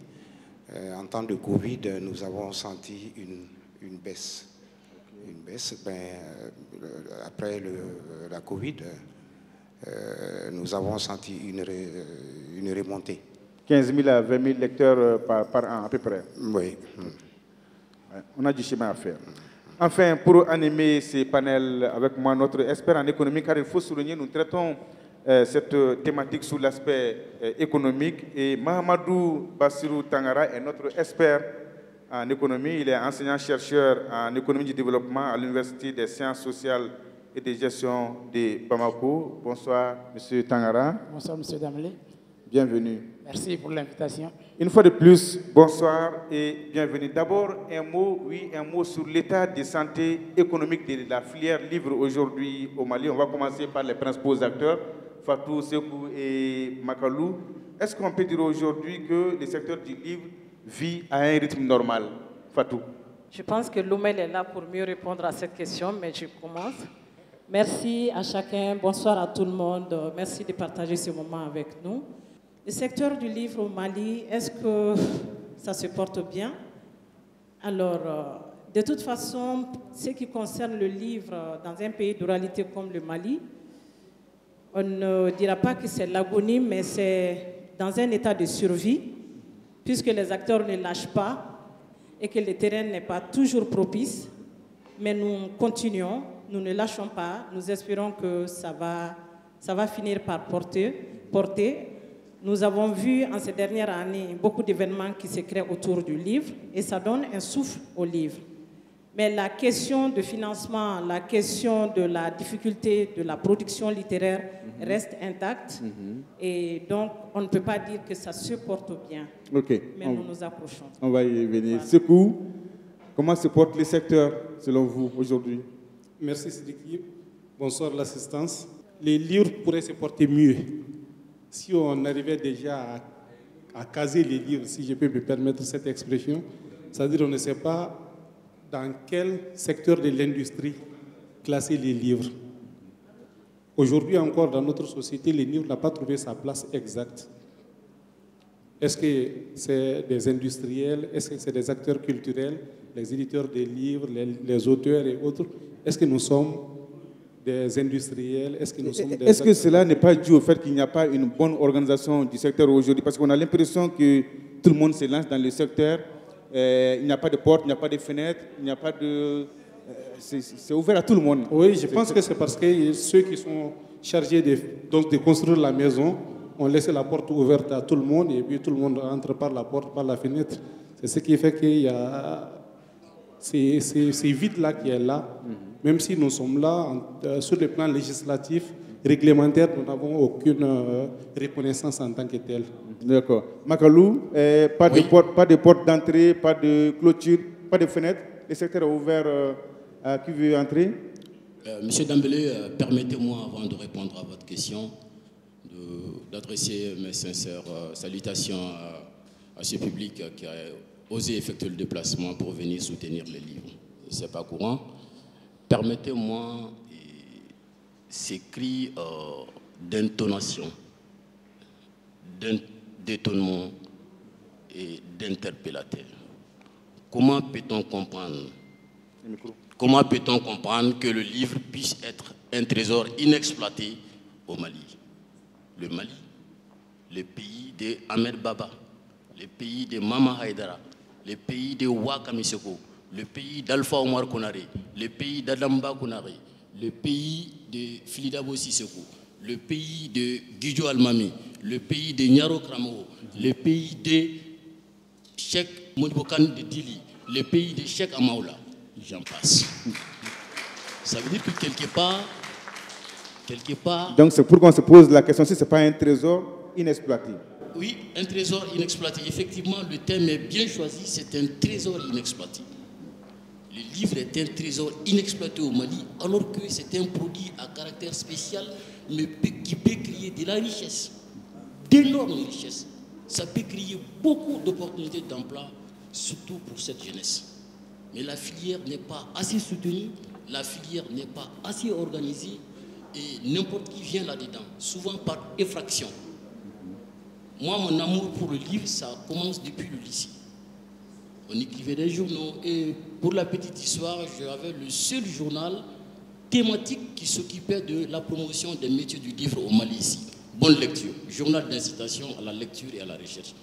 En temps de Covid, nous avons senti une baisse. Une baisse. Après la Covid, nous avons senti une remontée. 15 000 à 20 000 lecteurs par an à peu près. Oui. On a du chemin à faire. Enfin, pour animer ces panels avec moi, notre expert en économie, car il faut souligner, nous traitons cette thématique sous l'aspect économique. Et Mahamadou Bassirou Tangara est notre expert en économie. Il est enseignant-chercheur en économie du développement à l'Université des sciences sociales et de gestion de Bamako. Bonsoir, M. Tangara. Bonsoir, M. Damlé. Bienvenue. Merci pour l'invitation. Une fois de plus, bonsoir et bienvenue. D'abord, un mot sur l'état de santé économique de la filière livre aujourd'hui au Mali. On va commencer par les principaux acteurs, Fatou, Sekou et Makalou. Est-ce qu'on peut dire aujourd'hui que le secteur du livre vit à un rythme normal? Fatou. Je pense que Loumel est là pour mieux répondre à cette question, mais je commence. Merci à chacun, bonsoir à tout le monde. Merci de partager ce moment avec nous. Le secteur du livre au Mali, est-ce que ça se porte bien? Alors, de toute façon, ce qui concerne le livre dans un pays d'oralité comme le Mali, on ne dira pas que c'est l'agonie, mais c'est dans un état de survie, puisque les acteurs ne lâchent pas et que le terrain n'est pas toujours propice. Mais nous continuons, nous ne lâchons pas, nous espérons que ça va finir par porter. Nous avons vu en ces dernières années beaucoup d'événements qui se créent autour du livre et ça donne un souffle au livre. Mais la question de financement, la question de la difficulté de la production littéraire reste intacte. Et donc, on ne peut pas dire que ça se porte bien. Okay. Mais nous nous approchons. On va y venir. Voilà. Sekou, comment se porte le secteur selon vous aujourd'hui? Merci Sidiki. Bonsoir l'assistance. Les livres pourraient se porter mieux si on arrivait déjà à caser les livres, si je peux me permettre cette expression. C'est-à-dire on ne sait pas dans quel secteur de l'industrie classer les livres. Aujourd'hui encore, dans notre société, le livre n'a pas trouvé sa place exacte. Est-ce que c'est des industriels? Est-ce que c'est des acteurs culturels, les éditeurs des livres, les auteurs et autres? Est-ce que nous sommes des industriels? Est-ce que nous sommes des Est-ce que cela n'est pas dû au fait qu'il n'y a pas une bonne organisation du secteur aujourd'hui? Parce qu'on a l'impression que tout le monde se lance dans le secteur. Il n'y a pas de porte, il n'y a pas de fenêtre, il n'y a pas de... c'est ouvert à tout le monde. Oui, je pense que c'est parce que ceux qui sont chargés de construire la maison ont laissé la porte ouverte à tout le monde et puis tout le monde entre par la porte, par la fenêtre. C'est ce qui fait qu'il y a ces vides-là qui est là. Même si nous sommes là, sur le plan législatif, réglementaire, nous n'avons aucune reconnaissance en tant que tel. D'accord. Makalou, pas de porte d'entrée, pas de clôture, pas de fenêtre. Le secteur est ouvert à qui veut entrer. Monsieur Dambélé, permettez-moi, avant de répondre à votre question, d'adresser mes sincères salutations à ce public qui a osé effectuer le déplacement pour venir soutenir les livres. Ce n'est pas courant. Permettez-moi ces cris d'intonation, d'étonnement et d'interpellateur. Comment peut-on comprendre que le livre puisse être un trésor inexploité au Mali? Le Mali, le pays de Ahmed Baba, le pays de Mama Haïdara, le pays de Wakame Seko, le pays d'Alpha Omar Konaré, le pays d'Adamba Konaré, le pays de Filidabo Sisseko, le pays de Guido Almami, le pays de Nyaro Kramo, le pays de Cheikh Modibokan de Dili, le pays de Cheikh Amaoula, j'en passe. Ça veut dire que quelque part... Donc c'est pourquoi on se pose la question si ce n'est pas un trésor inexploité. Oui, un trésor inexploité. Effectivement, le thème est bien choisi, c'est un trésor inexploité. Le livre est un trésor inexploité au Mali, alors que c'est un produit à caractère spécial, mais qui peut créer de la richesse, d'énormes richesses. Ça peut créer beaucoup d'opportunités d'emploi, surtout pour cette jeunesse. Mais la filière n'est pas assez soutenue, la filière n'est pas assez organisée, et n'importe qui vient là-dedans, souvent par effraction. Moi, mon amour pour le livre, ça commence depuis le lycée. On écrivait des journaux et pour la petite histoire, j'avais le seul journal thématique qui s'occupait de la promotion des métiers du livre au Mali ici. Bonne lecture, journal d'incitation à la lecture et à la recherche.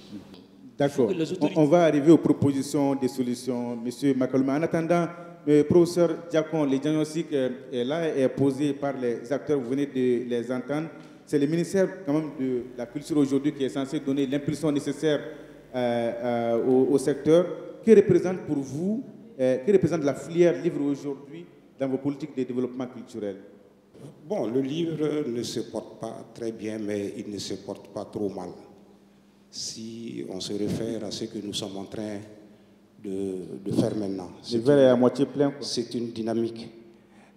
D'accord. On va arriver aux propositions des solutions, M. Makaluma. En attendant, le professeur Diacon, les diagnostics est posé par les acteurs, vous venez de les entendre. C'est le ministère quand même de la Culture aujourd'hui qui est censé donner l'impulsion nécessaire au secteur. Que représente pour vous, que représente la filière livre aujourd'hui dans vos politiques de développement culturel? Bon, le livre ne se porte pas très bien, mais il ne se porte pas trop mal. Si on se réfère à ce que nous sommes en train de faire maintenant. Le verre est à moitié plein. C'est une dynamique.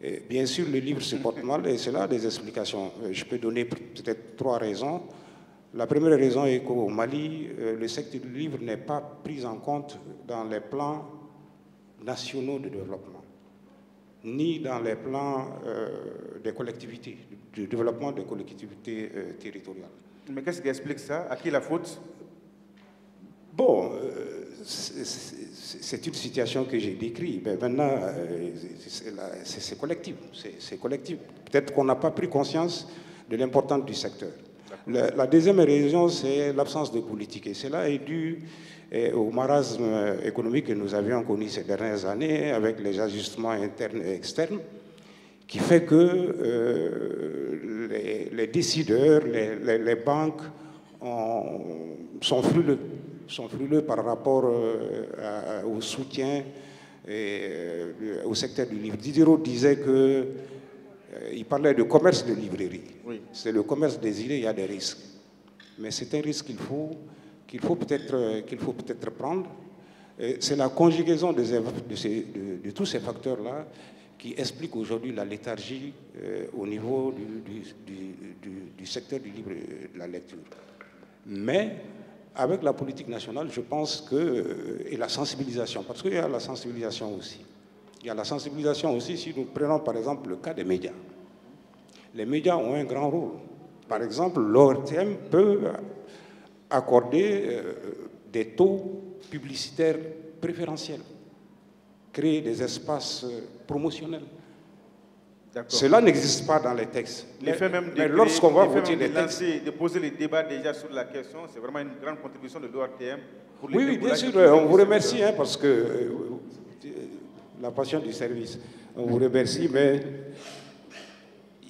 Et bien sûr, le livre se porte mal et c'est là des explications. Je peux donner peut-être 3 raisons. La première raison est qu'au Mali, le secteur du livre n'est pas pris en compte dans les plans nationaux de développement, ni dans les plans des collectivités, du développement des collectivités territoriales. Mais qu'est-ce qui explique ça? À qui la faute? Bon, c'est une situation que j'ai décrite. Mais maintenant, c'est collectif. C'est collectif. Peut-être qu'on n'a pas pris conscience de l'importance du secteur. La deuxième raison, c'est l'absence de politique. Et cela est dû au marasme économique que nous avions connu ces dernières années, avec les ajustements internes et externes, qui fait que les décideurs, les banques sont frileux par rapport au soutien au secteur du livre. Diderot disait qu'il parlait de commerce de librairie. Oui. C'est le commerce des idées, il y a des risques. Mais c'est un risque qu'il faut peut-être prendre. C'est la conjugaison de tous ces facteurs-là qui explique aujourd'hui la léthargie au niveau du secteur du livre et de la lecture. Mais avec la politique nationale, je pense que, et la sensibilisation, parce qu'il y a la sensibilisation aussi. Il y a la sensibilisation aussi si nous prenons par exemple le cas des médias. Les médias ont un grand rôle. Par exemple, l'ORTM peut accorder des taux publicitaires préférentiels, créer des espaces promotionnels. Cela n'existe pas dans les textes. Mais lorsqu'on va voter les textes... De poser les débats déjà sur la question, c'est vraiment une grande contribution de l'ORTM. Oui, bien sûr, on vous remercie parce que la passion du service, on vous remercie, mais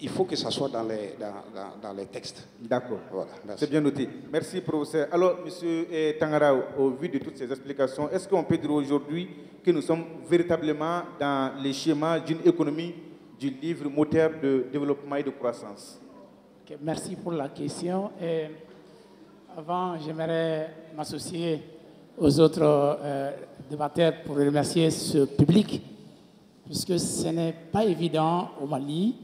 il faut que ça soit dans les textes. D'accord, voilà, c'est bien noté. Merci, professeur. Alors, M. Tangara, au vu de toutes ces explications, est-ce qu'on peut dire aujourd'hui que nous sommes véritablement dans les schémas d'une économie du livre moteur de développement et de croissance? Okay, merci pour la question. Et avant, j'aimerais m'associer aux autres débatteurs pour remercier ce public, puisque ce n'est pas évident au Mali,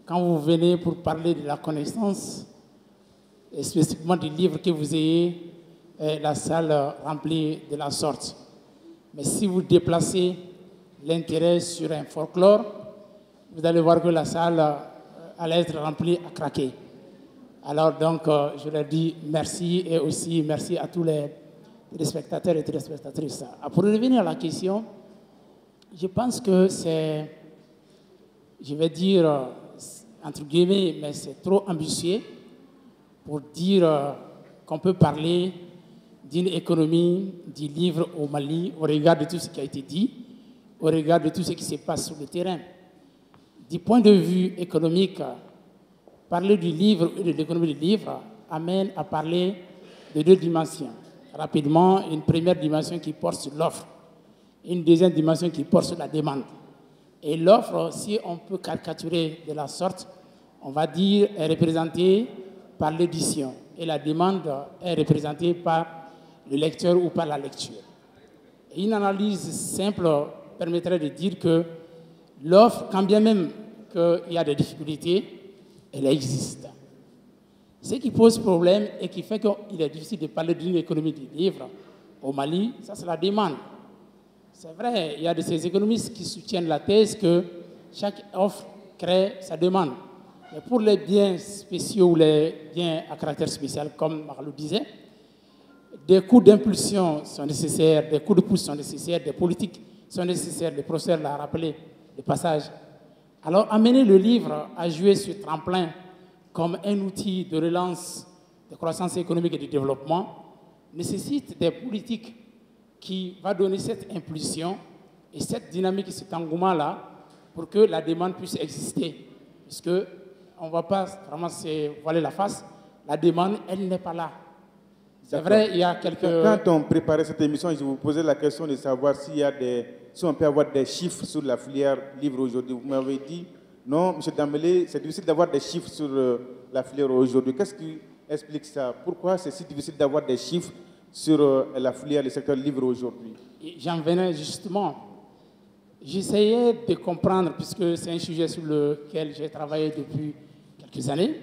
quand vous venez pour parler de la connaissance, et spécifiquement du livre, que vous ayez la salle remplie de la sorte. Mais si vous déplacez l'intérêt sur un folklore, vous allez voir que la salle allait être remplie à craquer. Alors donc, je leur dis merci et aussi merci à tous les téléspectateurs et téléspectatrices. Pour revenir à la question, je pense que c'est, je vais dire, entre guillemets, mais c'est trop ambitieux pour dire qu'on peut parler d'une économie du livre au Mali, au regard de tout ce qui a été dit, au regard de tout ce qui se passe sur le terrain. Du point de vue économique, parler du livre et de l'économie du livre amène à parler de deux dimensions. Rapidement, une première dimension qui porte sur l'offre, une deuxième dimension qui porte sur la demande. Et l'offre, si on peut caricaturer de la sorte, on va dire, est représentée par l'édition et la demande est représentée par le lecteur ou par la lecture. Et une analyse simple permettrait de dire que l'offre, quand bien même qu'il y a des difficultés, elle existe. Ce qui pose problème et qui fait qu'il est difficile de parler d'une économie du livre au Mali, ça c'est la demande. C'est vrai, il y a de ces économistes qui soutiennent la thèse que chaque offre crée sa demande. Mais pour les biens spéciaux ou les biens à caractère spécial, comme Marlou disait, des coups d'impulsion sont nécessaires, des coups de pouce sont nécessaires, des politiques sont nécessaires. Le professeur l'a rappelé, le passage. Alors, amener le livre à jouer ce tremplin comme un outil de relance, de croissance économique et de développement nécessite des politiques qui vont donner cette impulsion et cette dynamique, cet engouement-là, pour que la demande puisse exister. Parce qu'on ne va pas vraiment se voiler la face, la demande, elle n'est pas là. C'est vrai, il y a quelques... Quand on préparait cette émission, je vous posais la question de savoir si on peut avoir des chiffres sur la filière livre aujourd'hui. Vous m'avez dit, non, M. Dambélé, c'est difficile d'avoir des chiffres sur la filière aujourd'hui. Qu'est-ce qui explique ça? Pourquoi c'est si difficile d'avoir des chiffres sur la filière, le secteur livre aujourd'hui? J'en venais justement. J'essayais de comprendre, puisque c'est un sujet sur lequel j'ai travaillé depuis quelques années.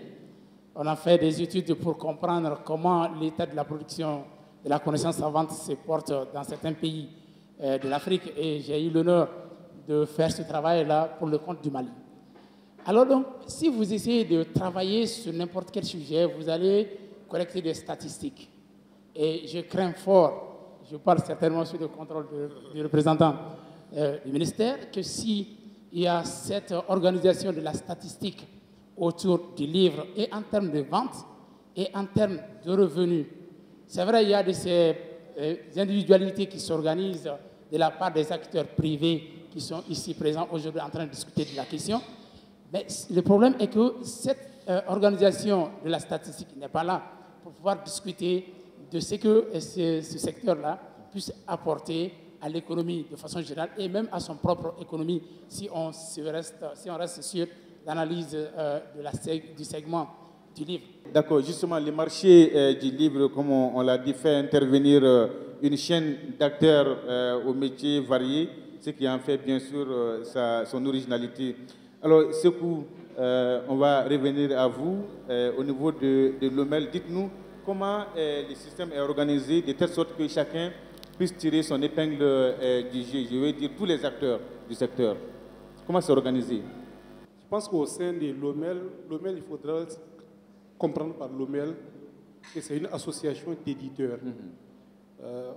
On a fait des études pour comprendre comment l'état de la production de la connaissance savante se porte dans certains pays de l'Afrique. Et j'ai eu l'honneur de faire ce travail-là pour le compte du Mali. Alors donc, si vous essayez de travailler sur n'importe quel sujet, vous allez collecter des statistiques. Et je crains fort, je parle certainement sous le contrôle du représentant du ministère, que s'il y a cette organisation de la statistique autour du livre et en termes de vente et en termes de revenus, c'est vrai, il y a de ces individualités qui s'organisent de la part des acteurs privés qui sont ici présents aujourd'hui en train de discuter de la question. Mais le problème est que cette organisation de la statistique n'est pas là pour pouvoir discuter de ce que ce secteur-là puisse apporter à l'économie de façon générale et même à son propre économie si on reste sur l'analyse du segment du livre. D'accord, justement, le marché du livre, comme on l'a dit, fait intervenir une chaîne d'acteurs aux métiers variés, ce qui en fait bien sûr son originalité. Alors, Sekou, on va revenir à vous au niveau de l'OMEL. Dites-nous comment le système est organisé de telle sorte que chacun puisse tirer son épingle du jeu, je veux dire tous les acteurs du secteur. Comment c'est organisé? Je pense qu'au sein de l'OMEL, il faudra comprendre par l'OMEL que c'est une association d'éditeurs.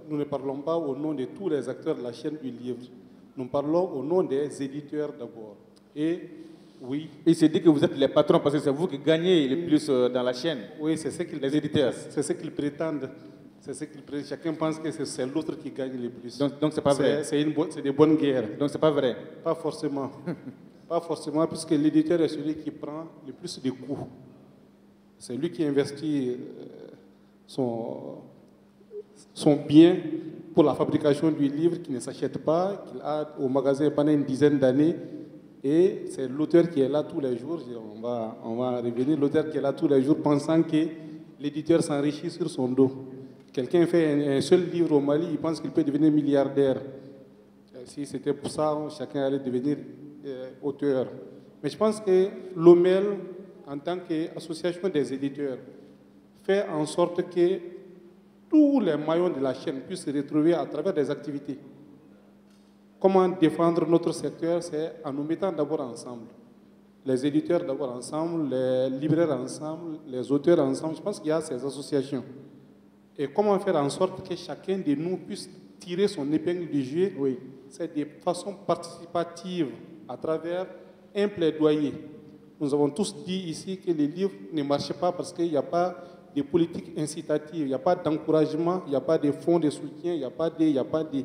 Nous ne parlons pas au nom de tous les acteurs de la chaîne du livre. Nous parlons au nom des éditeurs d'abord. Et oui. Il s'est dit que vous êtes les patrons parce que c'est vous qui gagnez le plus dans la chaîne. Oui, c'est ce qu'ils les éditeurs. C'est ce qu'ils prétendent. C'est ce qu'ils prétendent. Chacun pense que c'est l'autre qui gagne le plus. Donc c'est pas vrai. C'est des bonnes guerres. Donc c'est pas vrai. Pas forcément. Pas forcément, puisque l'éditeur est celui qui prend le plus de coûts. C'est lui qui investit son bien pour la fabrication du livre qui ne s'achète pas, qu'il a au magasin pendant une dizaine d'années. Et c'est l'auteur qui est là tous les jours, on va revenir, l'auteur qui est là tous les jours pensant que l'éditeur s'enrichit sur son dos. Quelqu'un fait un seul livre au Mali, il pense qu'il peut devenir milliardaire. Si c'était pour ça, chacun allait devenir auteur. Mais je pense que l'OMEL, en tant qu'association des éditeurs, fait en sorte que tous les maillons de la chaîne puissent se retrouver à travers des activités. Comment défendre notre secteur? C'est en nous mettant d'abord ensemble. Les éditeurs d'abord ensemble, les libraires ensemble, les auteurs ensemble. Je pense qu'il y a ces associations. Et comment faire en sorte que chacun de nous puisse tirer son épingle du jeu? Oui. C'est de façon participative à travers un plaidoyer. Nous avons tous dit ici que les livres ne marchaient pas parce qu'il n'y a pas de politiques incitatives, il n'y a pas d'encouragement, il n'y a pas de fonds de soutien, il n'y a pas de...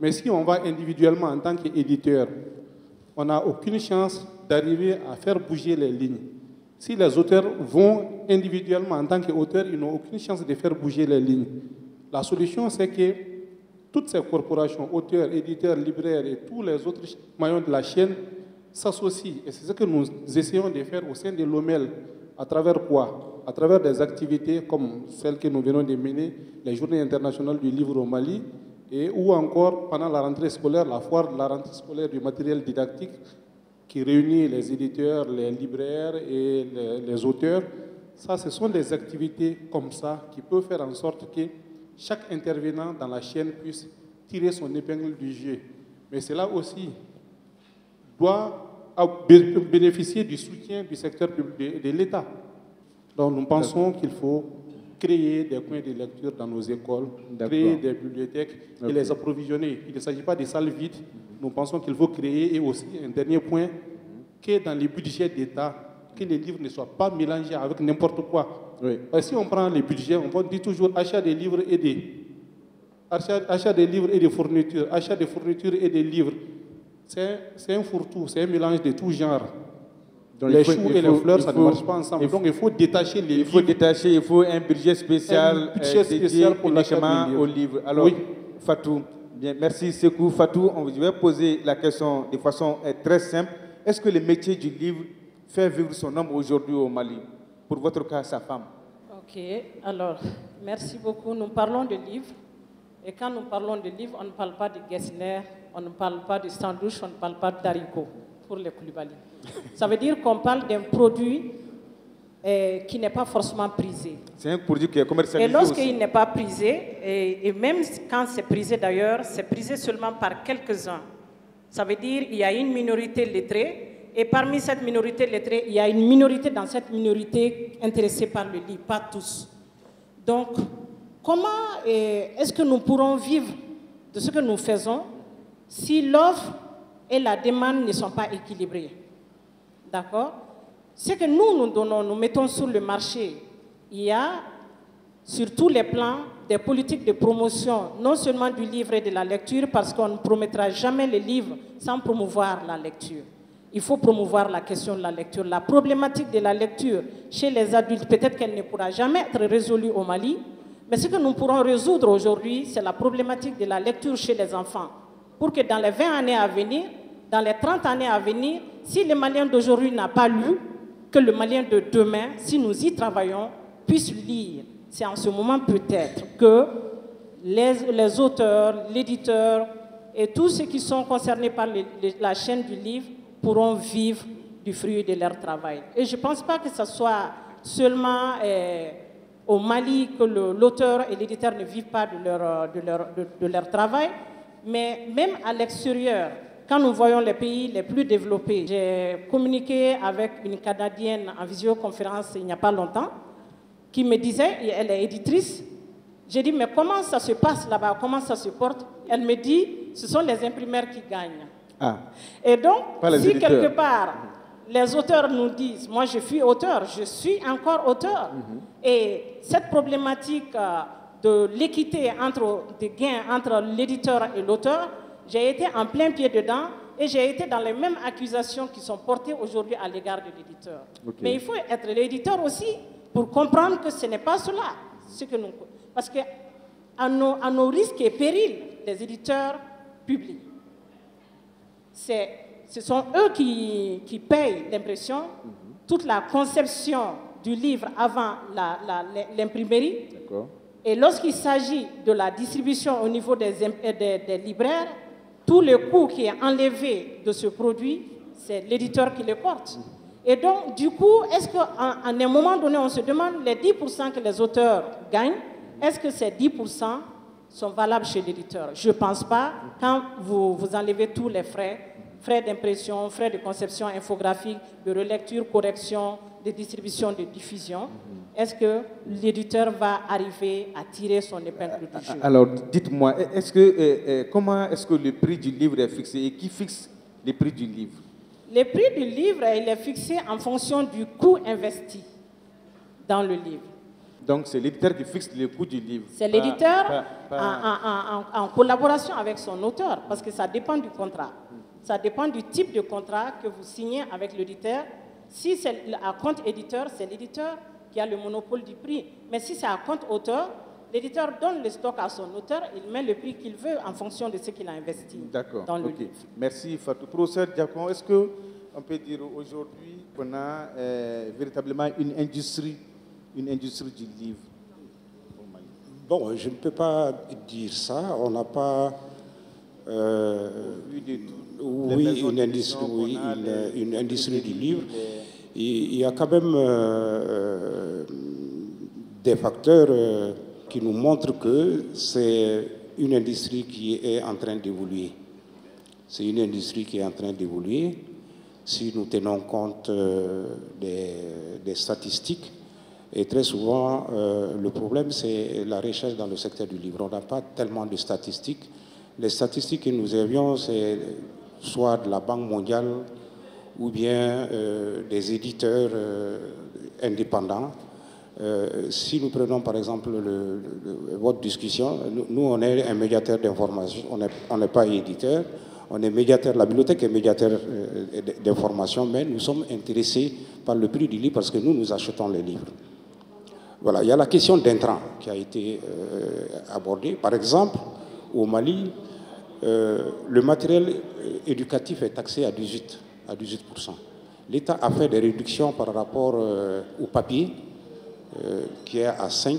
Mais si on va individuellement en tant qu'éditeur, on n'a aucune chance d'arriver à faire bouger les lignes. Si les auteurs vont individuellement en tant qu'auteurs, ils n'ont aucune chance de faire bouger les lignes. La solution, c'est que toutes ces corporations, auteurs, éditeurs, libraires et tous les autres maillons de la chaîne s'associent. Et c'est ce que nous essayons de faire au sein de l'OMEL. À travers quoi? À travers des activités comme celles que nous venons de mener, les Journées internationales du livre au Mali, et ou encore pendant la rentrée scolaire, la foire de la rentrée scolaire du matériel didactique qui réunit les éditeurs, les libraires et les auteurs. Ça, ce sont des activités comme ça qui peuvent faire en sorte que chaque intervenant dans la chaîne puisse tirer son épingle du jeu. Mais cela aussi doit bénéficier du soutien du secteur public de l'État. Donc nous pensons qu'il faut créer des coins de lecture dans nos écoles, créer des bibliothèques et les approvisionner. Il ne s'agit pas de salles vides. Nous pensons qu'il faut créer, et aussi un dernier point, que dans les budgets d'État, que les livres ne soient pas mélangés avec n'importe quoi. Oui. Si on prend les budgets, on dit toujours achat des livres et des fournitures, achat des fournitures et des livres. C'est un fourre-tout, c'est un mélange de tout genre. Donc les choux et les fleurs, ça ne marche pas ensemble. Donc il faut détacher les livres. Il faut un budget spécial, dédié pour l'achat aux livres. Alors, oui. Fatou, bien, merci Sekou. Fatou, on vous va poser la question de façon très simple. Est-ce que le métier du livre fait vivre son homme aujourd'hui au Mali? Pour votre cas, sa femme. Ok, alors, merci beaucoup. Nous parlons de livres. Et quand nous parlons de livres, on ne parle pas de Gessner, on ne parle pas de sandwich, on ne parle pas d'haricots pour les Koulibaly. Ça veut dire qu'on parle d'un produit qui n'est pas forcément prisé. C'est un produit qui est commercialisé. Et lorsqu'il n'est pas prisé, et même quand c'est prisé d'ailleurs, c'est prisé seulement par quelques-uns. Ça veut dire qu'il y a une minorité lettrée, et parmi cette minorité lettrée, il y a une minorité dans cette minorité intéressée par le livre, pas tous. Donc, comment est-ce que nous pourrons vivre de ce que nous faisons si l'offre et la demande ne sont pas équilibrées? D'accord? Ce que nous donnons, nous mettons sur le marché, il y a sur tous les plans des politiques de promotion, non seulement du livre et de la lecture, parce qu'on ne promettra jamais les livres sans promouvoir la lecture. Il faut promouvoir la question de la lecture. La problématique de la lecture chez les adultes, peut-être qu'elle ne pourra jamais être résolue au Mali, mais ce que nous pourrons résoudre aujourd'hui, c'est la problématique de la lecture chez les enfants. Pour que dans les 20 années à venir, dans les 30 années à venir, si le Malien d'aujourd'hui n'a pas lu, que le Malien de demain, si nous y travaillons, puisse lire. C'est en ce moment peut-être que les auteurs, l'éditeur et tous ceux qui sont concernés par la chaîne du livre pourront vivre du fruit de leur travail. Et je ne pense pas que ce soit seulement au Mali que l'auteur et l'éditeur ne vivent pas de leur travail, mais même à l'extérieur. Quand nous voyons les pays les plus développés, j'ai communiqué avec une Canadienne en visioconférence il n'y a pas longtemps, qui me disait, elle est éditrice, j'ai dit, mais comment ça se passe là-bas, comment ça se porte? Elle me dit, ce sont les imprimeurs qui gagnent. Ah. Et donc, si quelque part, les auteurs nous disent, moi je suis auteur, je suis encore auteur, et cette problématique de l'équité des gains entre l'éditeur et l'auteur, j'ai été en plein pied dedans et j'ai été dans les mêmes accusations qui sont portées aujourd'hui à l'égard de l'éditeur. Okay. Mais il faut être l'éditeur aussi pour comprendre que ce n'est pas cela. Parce qu'à nos risques et périls, les éditeurs publient. Ce sont eux qui payent l'impression, toute la conception du livre avant l'imprimerie. Et lorsqu'il s'agit de la distribution au niveau des libraires, tout le coût qui est enlevé de ce produit, c'est l'éditeur qui le porte. Et donc, du coup, est-ce qu'à un moment donné, on se demande les 10% que les auteurs gagnent, est-ce que ces 10% sont valables chez l'éditeur? Je ne pense pas. Quand vous enlevez tous les frais d'impression, frais de conception infographique, de relecture, correction, de distribution, de diffusion, est-ce que l'éditeur va arriver à tirer son épingle du jeu? Alors, dites-moi, comment est-ce que le prix du livre est fixé et qui fixe le prix du livre? Le prix du livre, il est fixé en fonction du coût investi dans le livre. Donc c'est l'éditeur qui fixe le coût du livre. C'est l'éditeur en collaboration avec son auteur, parce que ça dépend du contrat. Ça dépend du type de contrat que vous signez avec l'éditeur. Si c'est à compte éditeur, c'est l'éditeur qui a le monopole du prix. Mais si c'est à compte auteur, l'éditeur donne le stock à son auteur, il met le prix qu'il veut en fonction de ce qu'il a investi dans le livre. Merci Fatou. Professeur Diacon, est-ce qu'on peut dire aujourd'hui qu'on a véritablement une industrie du livre? Bon, je ne peux pas dire ça. On n'a pas... oui, une industrie du livre. Il y a quand même des facteurs qui nous montrent que c'est une industrie qui est en train d'évoluer. C'est une industrie qui est en train d'évoluer. Si nous tenons compte des statistiques, et très souvent, le problème, c'est la recherche dans le secteur du livre. On n'a pas tellement de statistiques. Les statistiques que nous avions, c'est soit de la Banque mondiale ou bien des éditeurs indépendants. Si nous prenons par exemple votre discussion, nous on est un médiateur d'information, on n'est pas éditeur, on est médiateur, la bibliothèque est médiateur d'information, mais nous sommes intéressés par le prix du livre parce que nous achetons les livres. Voilà, il y a la question d'intrants qui a été abordée. Par exemple, au Mali, le matériel éducatif est taxé à 18%. L'État a fait des réductions par rapport au papier, qui est à 5%.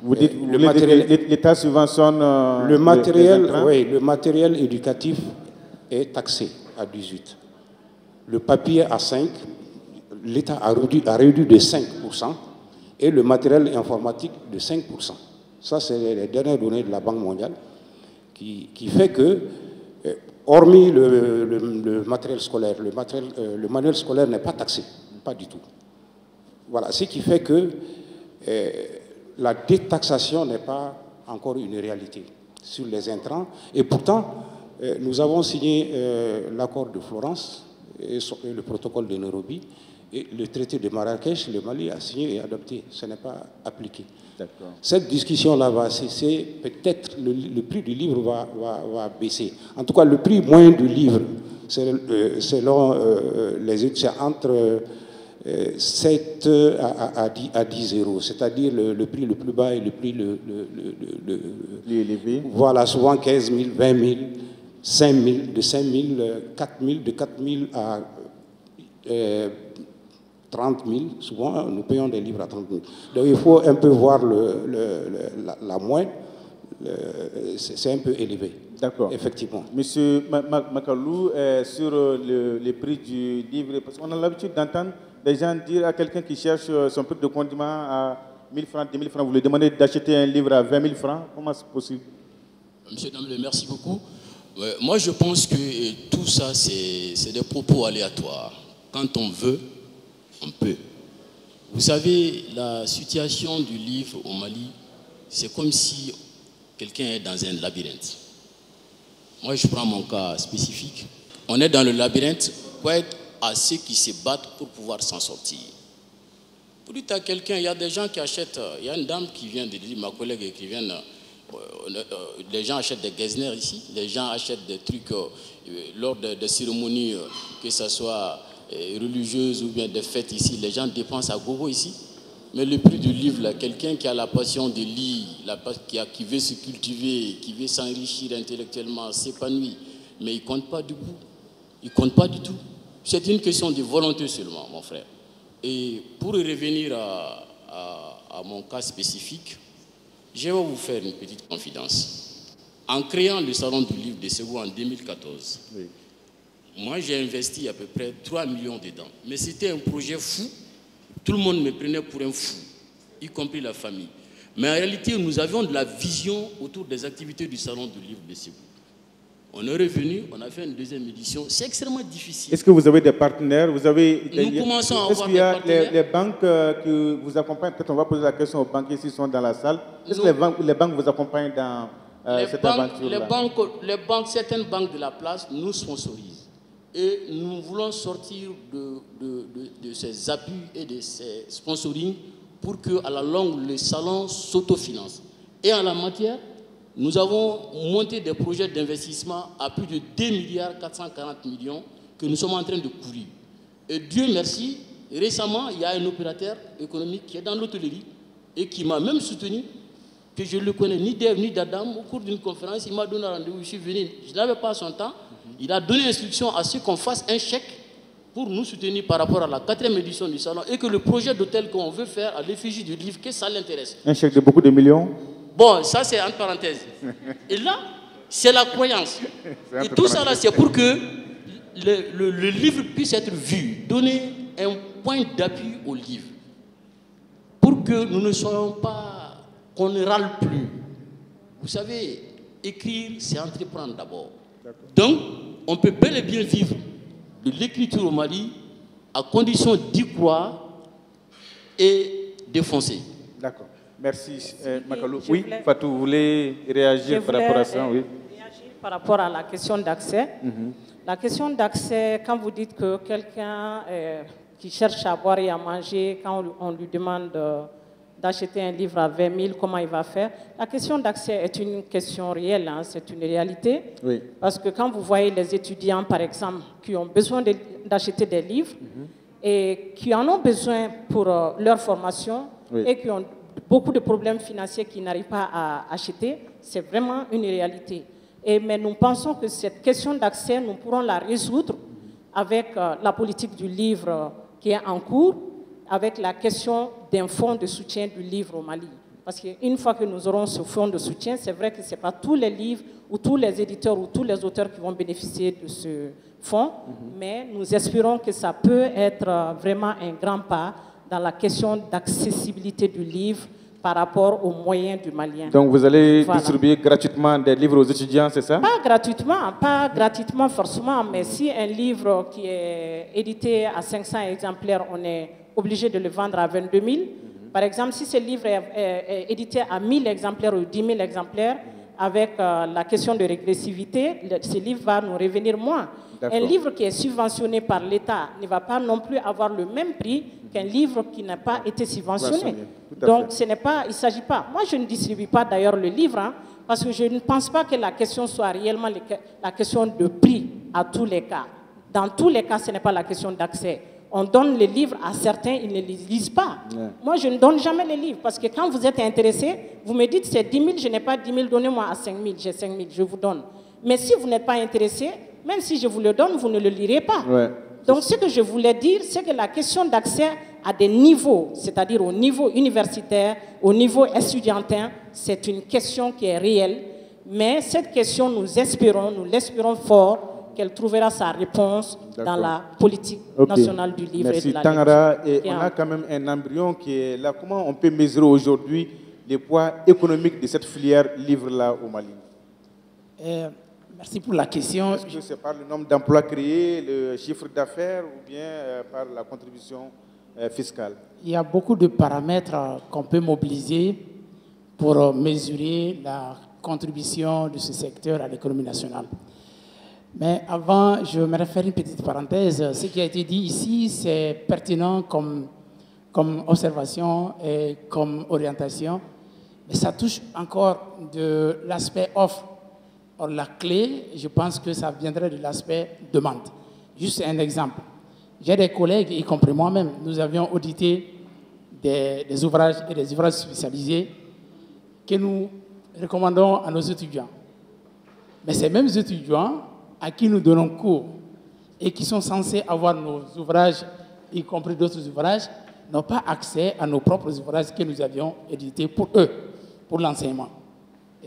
Vous dites que l'État subventionne le matériel, oui, le matériel éducatif est taxé à 18%. Le papier à 5%, l'État a réduit de 5%, et le matériel informatique de 5%. Ça, c'est les dernières données de la Banque mondiale, qui fait que, hormis le matériel scolaire, le manuel scolaire n'est pas taxé, pas du tout. Voilà, ce qui fait que la détaxation n'est pas encore une réalité sur les intrants. Et pourtant, nous avons signé l'accord de Florence et le protocole de Nairobi, et le traité de Marrakech, le Mali a signé et adopté. Ce n'est pas appliqué. Cette discussion-là va cesser. Peut-être le prix du livre va baisser. En tout cas, le prix moyen du livre, selon les études, c'est entre 7 à 10 euros. C'est-à-dire le prix le plus bas et le prix élevé. Voilà, souvent 15 000, 20 000, 5 000, de 5 000, 4 000, de 4 000 à 30 000, souvent nous payons des livres à 30 000. Donc il faut un peu voir la moyenne, c'est un peu élevé. D'accord. Effectivement. Monsieur Makalou, sur le prix du livre, parce qu'on a l'habitude d'entendre des gens dire à quelqu'un qui cherche son prix de condiment à 1 000 francs, 10 000 francs, vous lui demandez d'acheter un livre à 20 000 francs, comment c'est possible? Monsieur Damle, merci beaucoup. Moi, je pense que tout ça, c'est des propos aléatoires. Quand on veut, on peut. Vous savez, la situation du livre au Mali, c'est comme si quelqu'un est dans un labyrinthe. Moi, je prends mon cas spécifique. On est dans le labyrinthe, quoi être à ceux qui se battent pour pouvoir s'en sortir. Pour dire à quelqu'un, il y a des gens qui achètent, il y a une dame qui vient de dire, ma collègue écrivaine, les gens achètent des Getzner ici, les gens achètent des trucs lors des cérémonies, que ce soit religieuses ou bien des fêtes ici, les gens dépensent à gogo ici. Mais le prix du livre, quelqu'un qui a la passion de lire, qui veut se cultiver, qui veut s'enrichir intellectuellement, s'épanouir, mais il ne compte pas du coup. Il ne compte pas du tout. C'est une question de volonté seulement, mon frère. Et pour revenir à mon cas spécifique, je vais vous faire une petite confidence. En créant le salon du livre de Ségou en 2014, oui, moi j'ai investi à peu près 3 millions dedans. Mais c'était un projet fou. Tout le monde me prenait pour un fou, y compris la famille. Mais en réalité, nous avions de la vision autour des activités du salon du livre de Ségou. On est revenu, on a fait une deuxième édition. C'est extrêmement difficile. Est-ce que vous avez des partenaires? Nous commençons à avoir des partenaires. Les banques qui vous accompagnent, peut-être on va poser la question aux banquiers s'ils sont dans la salle. Est-ce que les banques vous accompagnent dans cette aventure-là? Certaines banques de la place nous sponsorisent. Et nous voulons sortir de ces appuis et de ces sponsorings pour qu'à la longue, le salon s'autofinance. Et en la matière, nous avons monté des projets d'investissement à plus de 2 milliards 440 millions que nous sommes en train de couvrir. Et Dieu merci, récemment, il y a un opérateur économique qui est dans l'hôtellerie et qui m'a même soutenu, que je ne le connais ni d'Ève ni d'Adam. Au cours d'une conférence, il m'a donné un rendez-vous, je suis venu, je n'avais pas son temps. Il a donné instruction à ce qu'on fasse un chèque pour nous soutenir par rapport à la 4e édition du salon et que le projet d'hôtel qu'on veut faire à l'effigie du livre, que ça l'intéresse. Un chèque de beaucoup de millions? Bon, ça c'est entre parenthèses. Et là, c'est la croyance. Et tout ça là, c'est pour que le livre puisse être vu, donner un point d'appui au livre. Pour que nous ne soyons pas, qu'on ne râle plus. Vous savez, écrire, c'est entreprendre d'abord. Donc, on peut bel et bien vivre de l'écriture au Mali à condition d'y croire et de foncer. D'accord. Merci, Makalou. Oui, Fatou, vous voulez réagir par rapport à ça? Oui. Réagir par rapport à la question d'accès. La question d'accès, quand vous dites que quelqu'un qui cherche à boire et à manger, quand on lui demande d'acheter un livre à 20 000, comment il va faire? La question d'accès est une question réelle, hein, c'est une réalité. Oui. Parce que quand vous voyez les étudiants, par exemple, qui ont besoin d'acheter des livres et qui en ont besoin pour leur formation et qui ont beaucoup de problèmes financiers qui n'arrivent pas à acheter, c'est vraiment une réalité. Mais nous pensons que cette question d'accès, nous pourrons la résoudre avec la politique du livre qui est en cours, avec la question d'un fonds de soutien du livre au Mali. Parce qu'une fois que nous aurons ce fonds de soutien, c'est vrai que ce n'est pas tous les livres ou tous les éditeurs ou tous les auteurs qui vont bénéficier de ce fonds, mais nous espérons que ça peut être vraiment un grand pas dans la question d'accessibilité du livre par rapport aux moyens du Malien. Donc vous allez distribuer gratuitement des livres aux étudiants, c'est ça? Pas gratuitement forcément, mais si un livre qui est édité à 500 exemplaires, on est obligé de le vendre à 22 000. Par exemple, si ce livre est édité à 1000 exemplaires ou 10 000 exemplaires, avec la question de régressivité, ce livre va nous revenir moins. Un livre qui est subventionné par l'État ne va pas non plus avoir le même prix qu'un livre qui n'a pas été subventionné. Donc, il ne s'agit pas. Moi, je ne distribue pas d'ailleurs le livre, hein, parce que je ne pense pas que la question soit réellement la question de prix à tous les cas. Dans tous les cas, ce n'est pas la question d'accès. On donne les livres à certains, ils ne les lisent pas. Moi, je ne donne jamais les livres, parce que quand vous êtes intéressé, vous me dites c'est 10 000, je n'ai pas 10 000, donnez-moi à 5 000, j'ai 5 000, je vous donne. Mais si vous n'êtes pas intéressé, même si je vous le donne, vous ne le lirez pas. Donc, ce que je voulais dire, c'est que la question d'accès à des niveaux, c'est-à-dire au niveau universitaire, au niveau étudiantin, c'est une question qui est réelle. Mais cette question, nous l'espérons fort, qu'elle trouvera sa réponse dans la politique nationale du livre et de la Tangara, et on a quand même un embryon qui est là. Comment on peut mesurer aujourd'hui le poids économique de cette filière livre-là au Mali? Merci pour la question. Est-ce que c'est par le nombre d'emplois créés, le chiffre d'affaires ou bien par la contribution fiscale? Il y a beaucoup de paramètres qu'on peut mobiliser pour mesurer la contribution de ce secteur à l'économie nationale. Mais avant, je me réfère à une petite parenthèse. Ce qui a été dit ici, c'est pertinent comme observation et comme orientation. Mais ça touche encore de l'aspect offre. Or, la clé, je pense que ça viendrait de l'aspect demande. Juste un exemple. J'ai des collègues, y compris moi-même, nous avions audité des ouvrages et des ouvrages spécialisés que nous recommandons à nos étudiants. Mais ces mêmes étudiants à qui nous donnons cours et qui sont censés avoir nos ouvrages, y compris d'autres ouvrages, n'ont pas accès à nos propres ouvrages que nous avions édités pour eux, pour l'enseignement.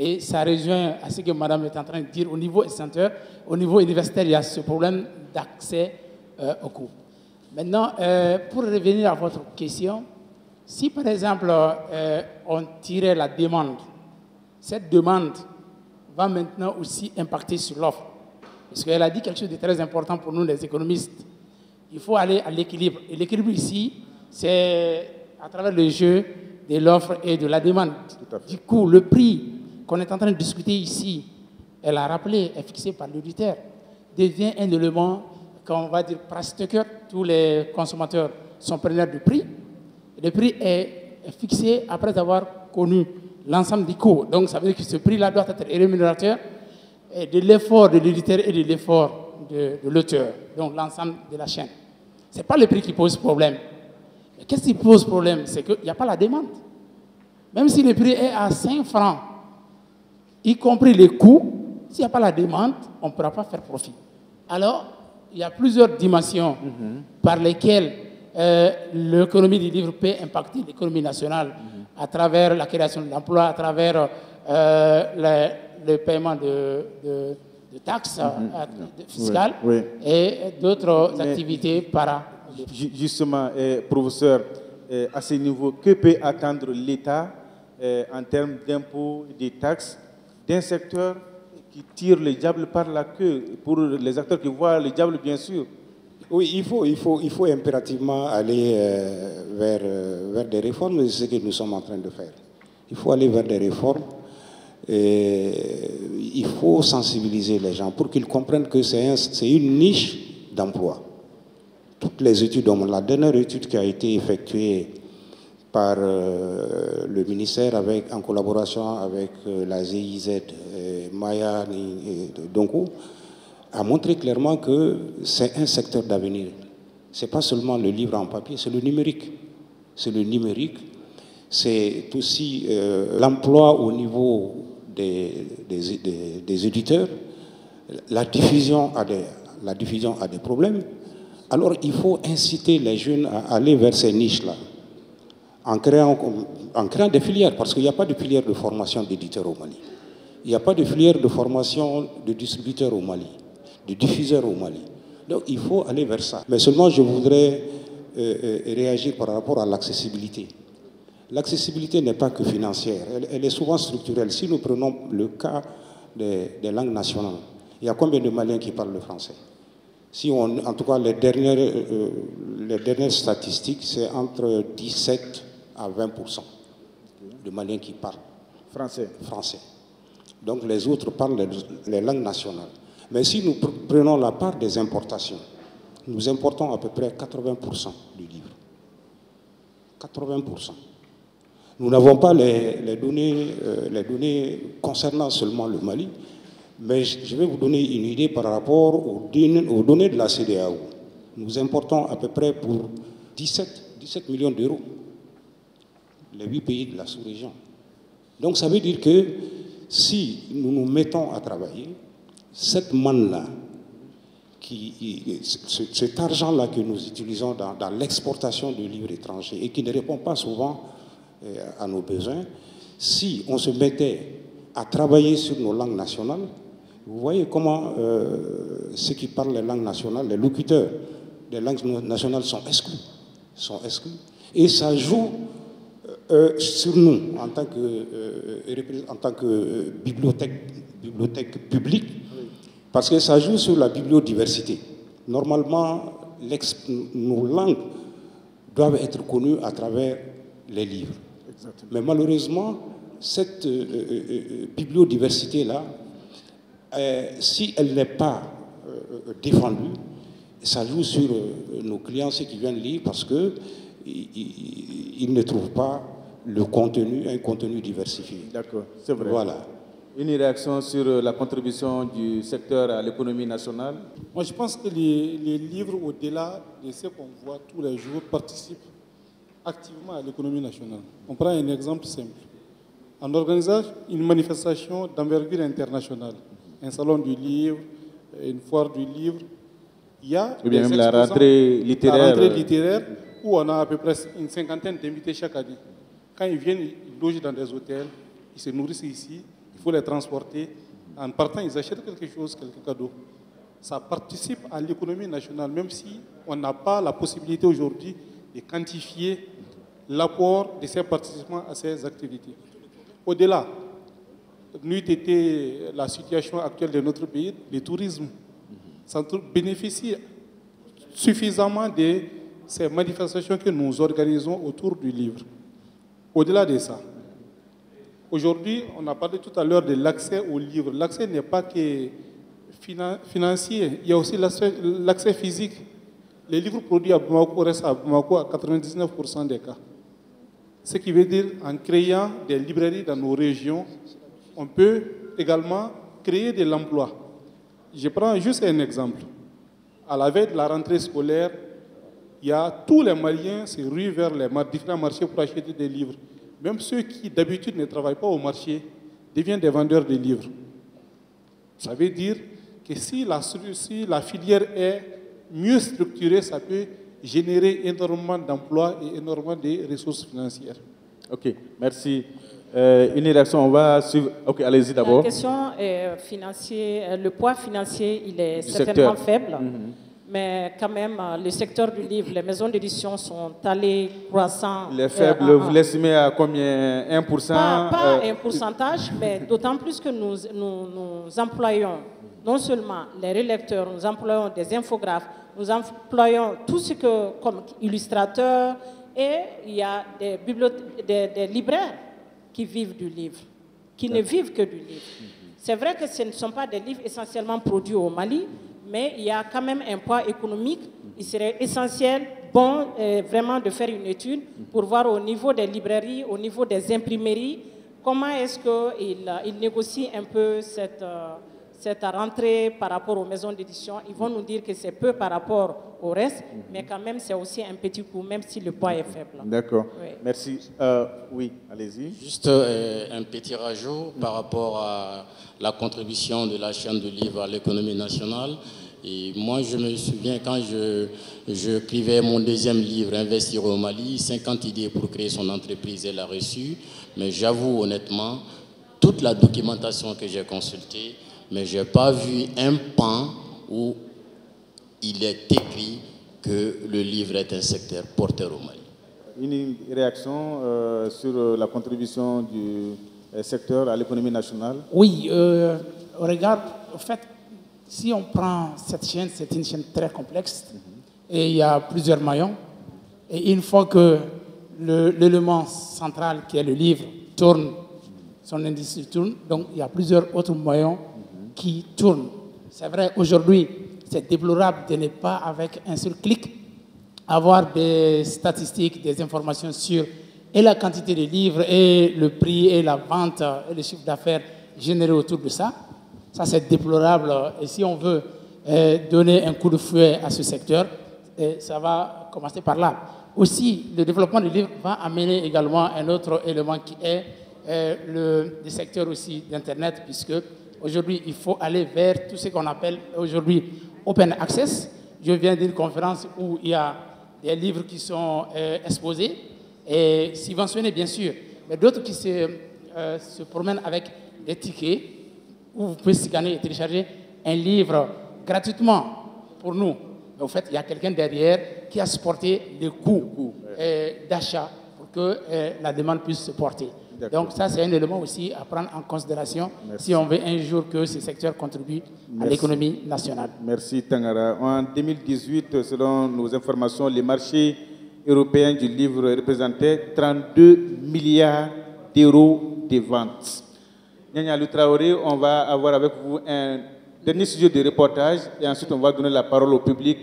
Et ça rejoint à ce que Madame est en train de dire au niveau étudiantin, au niveau universitaire, il y a ce problème d'accès aux cours. Maintenant, pour revenir à votre question, si par exemple on tirait la demande, cette demande va maintenant aussi impacter sur l'offre. Parce qu'elle a dit quelque chose de très important pour nous, les économistes. Il faut aller à l'équilibre. Et l'équilibre ici, c'est à travers le jeu de l'offre et de la demande. Du coup, le prix qu'on est en train de discuter ici, elle a rappelé, est fixé par l'auditeur, devient un élément qu'on va dire price taker. Tous les consommateurs sont preneurs du prix. Le prix est est fixé après avoir connu l'ensemble des coûts. Donc ça veut dire que ce prix-là doit être rémunérateur de l'effort de l'éditeur et de l'effort de l'auteur, donc l'ensemble de la chaîne. Ce n'est pas le prix qui pose problème. Qu'est-ce qui pose problème? C'est qu'il n'y a pas la demande. Même si le prix est à 5 francs, y compris les coûts, s'il n'y a pas la demande, on ne pourra pas faire profit. Alors, il y a plusieurs dimensions par lesquelles l'économie du livre peut impacter l'économie nationale à travers la création de l'emploi, à travers le paiement de taxes fiscales et d'autres activités para. Justement, professeur, à ce niveau, que peut attendre l'État en termes d'impôts, des taxes, d'un secteur qui tire le diable par la queue, pour les acteurs qui voient le diable, bien sûr? Oui, il faut impérativement aller vers des réformes, c'est ce que nous sommes en train de faire. Il faut aller vers des réformes. Et il faut sensibiliser les gens pour qu'ils comprennent que c'est une niche d'emploi. Toutes les études, la dernière étude qui a été effectuée par le ministère en collaboration avec la GIZ, Maya et Donko, a montré clairement que c'est un secteur d'avenir. Ce n'est pas seulement le livre en papier, c'est le numérique. C'est le numérique, c'est aussi l'emploi au niveau des éditeurs. La diffusion a des problèmes. Alors il faut inciter les jeunes à aller vers ces niches-là, en créant des filières, parce qu'il n'y a pas de filière de formation d'éditeurs au Mali. Il n'y a pas de filière de formation de distributeurs au Mali, de diffuseurs au Mali. Donc il faut aller vers ça. Mais seulement je voudrais réagir par rapport à l'accessibilité. L'accessibilité n'est pas que financière, elle est souvent structurelle. Si nous prenons le cas des langues nationales, il y a combien de Maliens qui parlent le français? En tout cas, les dernières statistiques, c'est entre 17 à 20% de Maliens qui parlent français. Donc les autres parlent les langues nationales. Mais si nous prenons la part des importations, nous importons à peu près 80% du livre. 80%. Nous n'avons pas les données concernant seulement le Mali, mais je vais vous donner une idée par rapport aux données de la CEDEAO. Nous importons à peu près pour 17 millions d'euros, les 8 pays de la sous-région. Donc ça veut dire que si nous nous mettons à travailler, cette manne-là, cet argent-là que nous utilisons dans l'exportation de livres étrangers et qui ne répond pas souvent à nos besoins, si on se mettait à travailler sur nos langues nationales, vous voyez comment ceux qui parlent les langues nationales, les locuteurs des langues nationales sont exclus. Et ça joue sur nous en tant que bibliothèque publique, parce que ça joue sur la bibliodiversité. Normalement, nos langues doivent être connues à travers les livres. Exactement. Mais malheureusement, cette bibliodiversité-là, si elle n'est pas défendue, ça joue sur nos clients, ceux qui viennent lire, parce qu'ils ne trouvent pas un contenu diversifié. D'accord, c'est vrai. Voilà. Une réaction sur la contribution du secteur à l'économie nationale? Moi, je pense que les livres, au-delà de ce qu'on voit tous les jours, participent activement à l'économie nationale. On prend un exemple simple. En organisant une manifestation d'envergure internationale, un salon du livre, une foire du livre, il y a même la rentrée littéraire où on a à peu près une cinquantaine d'invités chaque année. Quand ils viennent, ils logent dans des hôtels, ils se nourrissent ici, il faut les transporter. En partant, ils achètent quelque chose, quelques cadeaux. Ça participe à l'économie nationale, même si on n'a pas la possibilité aujourd'hui de quantifier l'apport de ces participants à ces activités. Au-delà, n'eût été la situation actuelle de notre pays, le tourisme bénéficie suffisamment de ces manifestations que nous organisons autour du livre. Au-delà de ça, aujourd'hui, on a parlé tout à l'heure de l'accès au livre. L'accès n'est pas que financier, il y a aussi l'accès physique. Les livres produits à Bamako restent à Bamako à 99% des cas. Ce qui veut dire en créant des librairies dans nos régions, on peut également créer de l'emploi. Je prends juste un exemple. À la veille de la rentrée scolaire, il y a tous les Maliens se ruent vers les différents marchés pour acheter des livres. Même ceux qui d'habitude ne travaillent pas au marché deviennent des vendeurs de livres. Ça veut dire que si la filière est mieux structurée, ça peut générer énormément d'emplois et énormément de ressources financières. Ok, merci. Une réaction, on va suivre. Ok, allez-y d'abord. La question financière, le poids financier, il est certainement faible. Mais quand même, le secteur du livre, les maisons d'édition sont allées croissant. Les faibles, vous l'estimez à combien? 1%? Pas un pourcentage, mais d'autant plus que nous employons non seulement les relecteurs, nous employons des infographes, nous employons tout ce que, comme illustrateurs, et il y a des libraires qui vivent du livre, qui ne vivent que du livre. C'est vrai que ce ne sont pas des livres essentiellement produits au Mali, mais il y a quand même un poids économique. Il serait essentiel, vraiment de faire une étude pour voir au niveau des librairies, au niveau des imprimeries, comment est-ce qu'ils négocient un peu cette rentrée par rapport aux maisons d'édition. Ils vont nous dire que c'est peu par rapport au reste, mais quand même c'est aussi un petit coup, même si le poids est faible. D'accord, oui. Merci. Oui, allez-y. Juste un petit rajout par rapport à la contribution de la chaîne de livres à l'économie nationale. Et moi, je me souviens quand je écrivais mon deuxième livre, Investir au Mali, 50 idées pour créer son entreprise, elle a reçu. Mais j'avoue honnêtement, toute la documentation que j'ai consultée, mais je n'ai pas vu un pan où il est écrit que le livre est un secteur porteur au Mali. Une réaction sur la contribution du secteur à l'économie nationale? Oui, regarde, en fait, si on prend cette chaîne, c'est une chaîne très complexe et il y a plusieurs maillons. Et une fois que l'élément central qui est le livre tourne, son industrie tourne, donc il y a plusieurs autres maillons qui tournent. C'est vrai, aujourd'hui, c'est déplorable de ne pas, avec un seul clic, avoir des statistiques, des informations sur et la quantité de livres et le prix et la vente et le chiffre d'affaires généré autour de ça. Ça, c'est déplorable. Et si on veut donner un coup de fouet à ce secteur, ça va commencer par là. Aussi, le développement du livre va amener également un autre élément qui est le secteur aussi d'Internet, puisque aujourd'hui, il faut aller vers tout ce qu'on appelle aujourd'hui Open Access. Je viens d'une conférence où il y a des livres qui sont exposés et subventionnés, bien sûr, mais d'autres qui se promènent avec des tickets où vous pouvez scanner et télécharger un livre gratuitement pour nous. Mais en fait, il y a quelqu'un derrière qui a supporté les coûts d'achat pour que la demande puisse se porter. Donc ça, c'est un élément aussi à prendre en considération si on veut un jour que ce secteur contribue à l'économie nationale. Merci Tangara. En 2018, selon nos informations, les marchés européens du livre représentaient 32 milliards d'euros de ventes. Nyanya Lutraoré, on va avoir avec vous un dernier sujet de reportage et ensuite on va donner la parole au public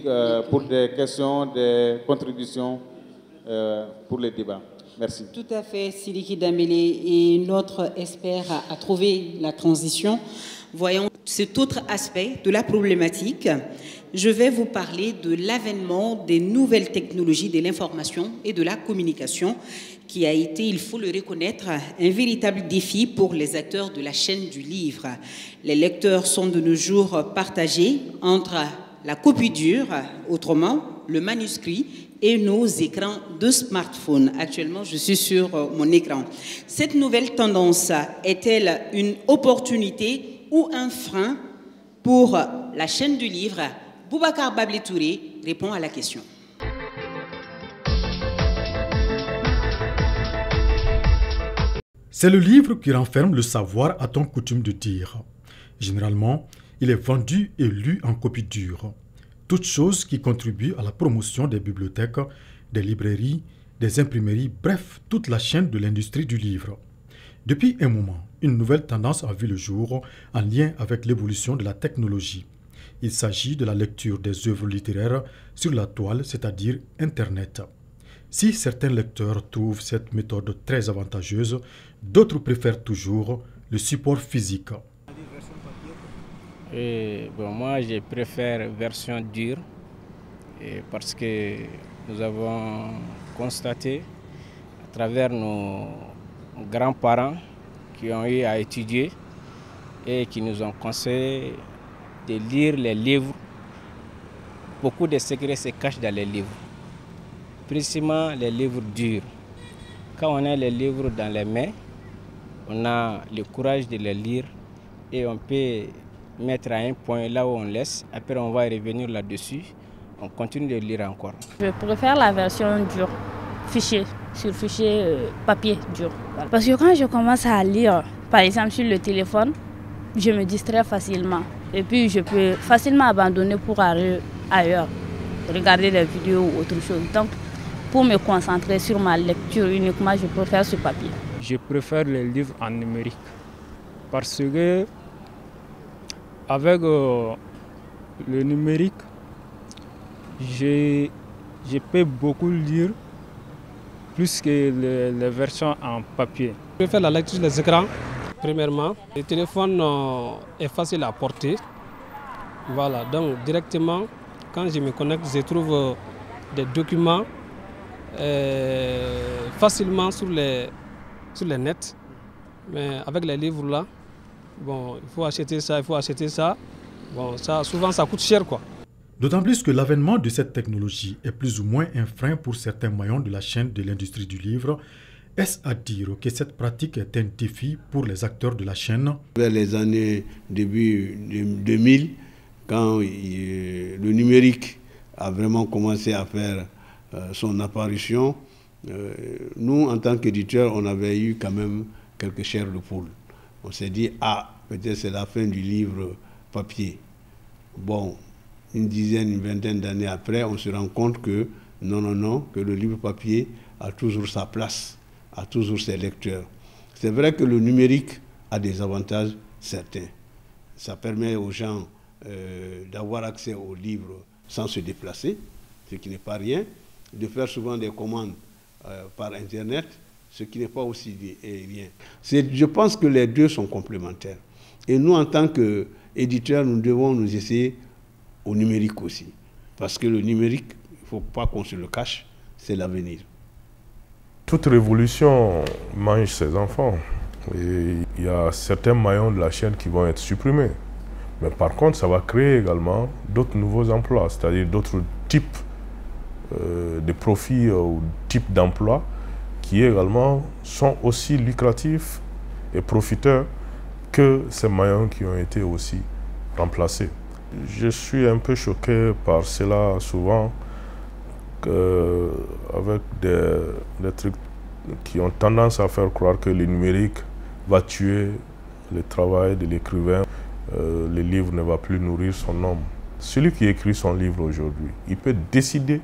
pour des questions, des contributions pour les débats. Merci. Tout à fait, Sidiki Dambélé. Et notre expert a trouvé la transition. Voyons cet autre aspect de la problématique. Je vais vous parler de l'avènement des nouvelles technologies de l'information et de la communication qui a été, il faut le reconnaître, un véritable défi pour les acteurs de la chaîne du livre. Les lecteurs sont de nos jours partagés entre la copie dure, autrement le manuscrit, et nos écrans de smartphone. Actuellement, je suis sur mon écran. Cette nouvelle tendance est-elle une opportunité ou un frein pour la chaîne du livre? Boubacar Bablé Touré répond à la question. C'est le livre qui renferme le savoir, a-t-on coutume de dire. Généralement, il est vendu et lu en copie dure. Toute chose qui contribue à la promotion des bibliothèques, des librairies, des imprimeries, bref, toute la chaîne de l'industrie du livre. Depuis un moment, une nouvelle tendance a vu le jour en lien avec l'évolution de la technologie. Il s'agit de la lecture des œuvres littéraires sur la toile, c'est-à-dire Internet. Si certains lecteurs trouvent cette méthode très avantageuse, d'autres préfèrent toujours le support physique. Moi, je préfère version dure parce que nous avons constaté à travers nos grands-parents qui ont eu à étudier et qui nous ont conseillé de lire les livres. Beaucoup de secrets se cachent dans les livres, précisément les livres durs. Quand on a les livres dans les mains, on a le courage de les lire et on peut mettre à un point là où on laisse. Après, on va revenir là-dessus. On continue de lire encore. Je préfère la version dure, fichier, sur fichier papier dur. Parce que quand je commence à lire, par exemple sur le téléphone, je me distrais facilement. Et puis je peux facilement abandonner pour aller ailleurs, regarder des vidéos ou autre chose. Donc pour me concentrer sur ma lecture uniquement, je préfère ce papier. Je préfère les livres en numérique parce que avec le numérique, je peux beaucoup lire plus que les versions en papier. Je préfère la lecture des écrans, premièrement. Le téléphone est facile à porter. Voilà, donc directement, quand je me connecte, je trouve des documents facilement sur les nets. Mais avec les livres là, bon, il faut acheter ça, il faut acheter ça. Bon, ça, souvent ça coûte cher, quoi. D'autant plus que l'avènement de cette technologie est plus ou moins un frein pour certains maillons de la chaîne de l'industrie du livre. Est-ce à dire que cette pratique est un défi pour les acteurs de la chaîne? Vers les années début 2000, quand le numérique a vraiment commencé à faire son apparition, nous, en tant qu'éditeurs, on avait eu quand même quelques chairs de poule. On s'est dit, peut-être c'est la fin du livre papier. Bon, une dizaine, une vingtaine d'années après, on se rend compte que non, que le livre papier a toujours sa place, a toujours ses lecteurs. C'est vrai que le numérique a des avantages certains. Ça permet aux gens d'avoir accès aux livres sans se déplacer, ce qui n'est pas rien, de faire souvent des commandes par Internet, ce qui n'est pas aussi rien. Je pense que les deux sont complémentaires. Et nous, en tant qu'éditeurs, nous devons nous essayer au numérique aussi. Parce que le numérique, il ne faut pas qu'on se le cache, c'est l'avenir. Toute révolution mange ses enfants. Et il y a certains maillons de la chaîne qui vont être supprimés. Mais par contre, ça va créer également d'autres nouveaux emplois, c'est-à-dire d'autres types de profits ou types d'emplois qui également sont aussi lucratifs et profiteurs que ces maillons qui ont été aussi remplacés. Je suis un peu choqué par cela souvent, avec des trucs qui ont tendance à faire croire que le numérique va tuer le travail de l'écrivain. Le livre ne va plus nourrir son homme. Celui qui écrit son livre aujourd'hui, il peut décider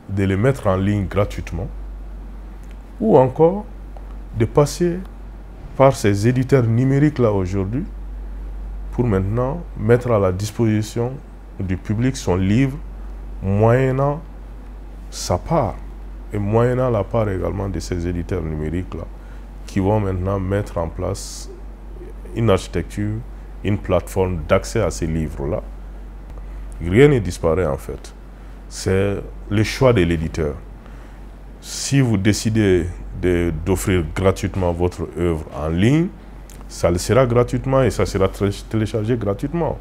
de le mettre en ligne gratuitement ou encore de passer par ces éditeurs numériques là aujourd'hui pour maintenant mettre à la disposition du public son livre moyennant sa part et moyennant la part également de ces éditeurs numériques là qui vont maintenant mettre en place une architecture, une plateforme d'accès à ces livres-là. Rien ne disparaît en fait. C'est le choix de l'éditeur. Si vous décidez d'offrir gratuitement votre œuvre en ligne, ça le sera gratuitement et ça sera téléchargé gratuitement.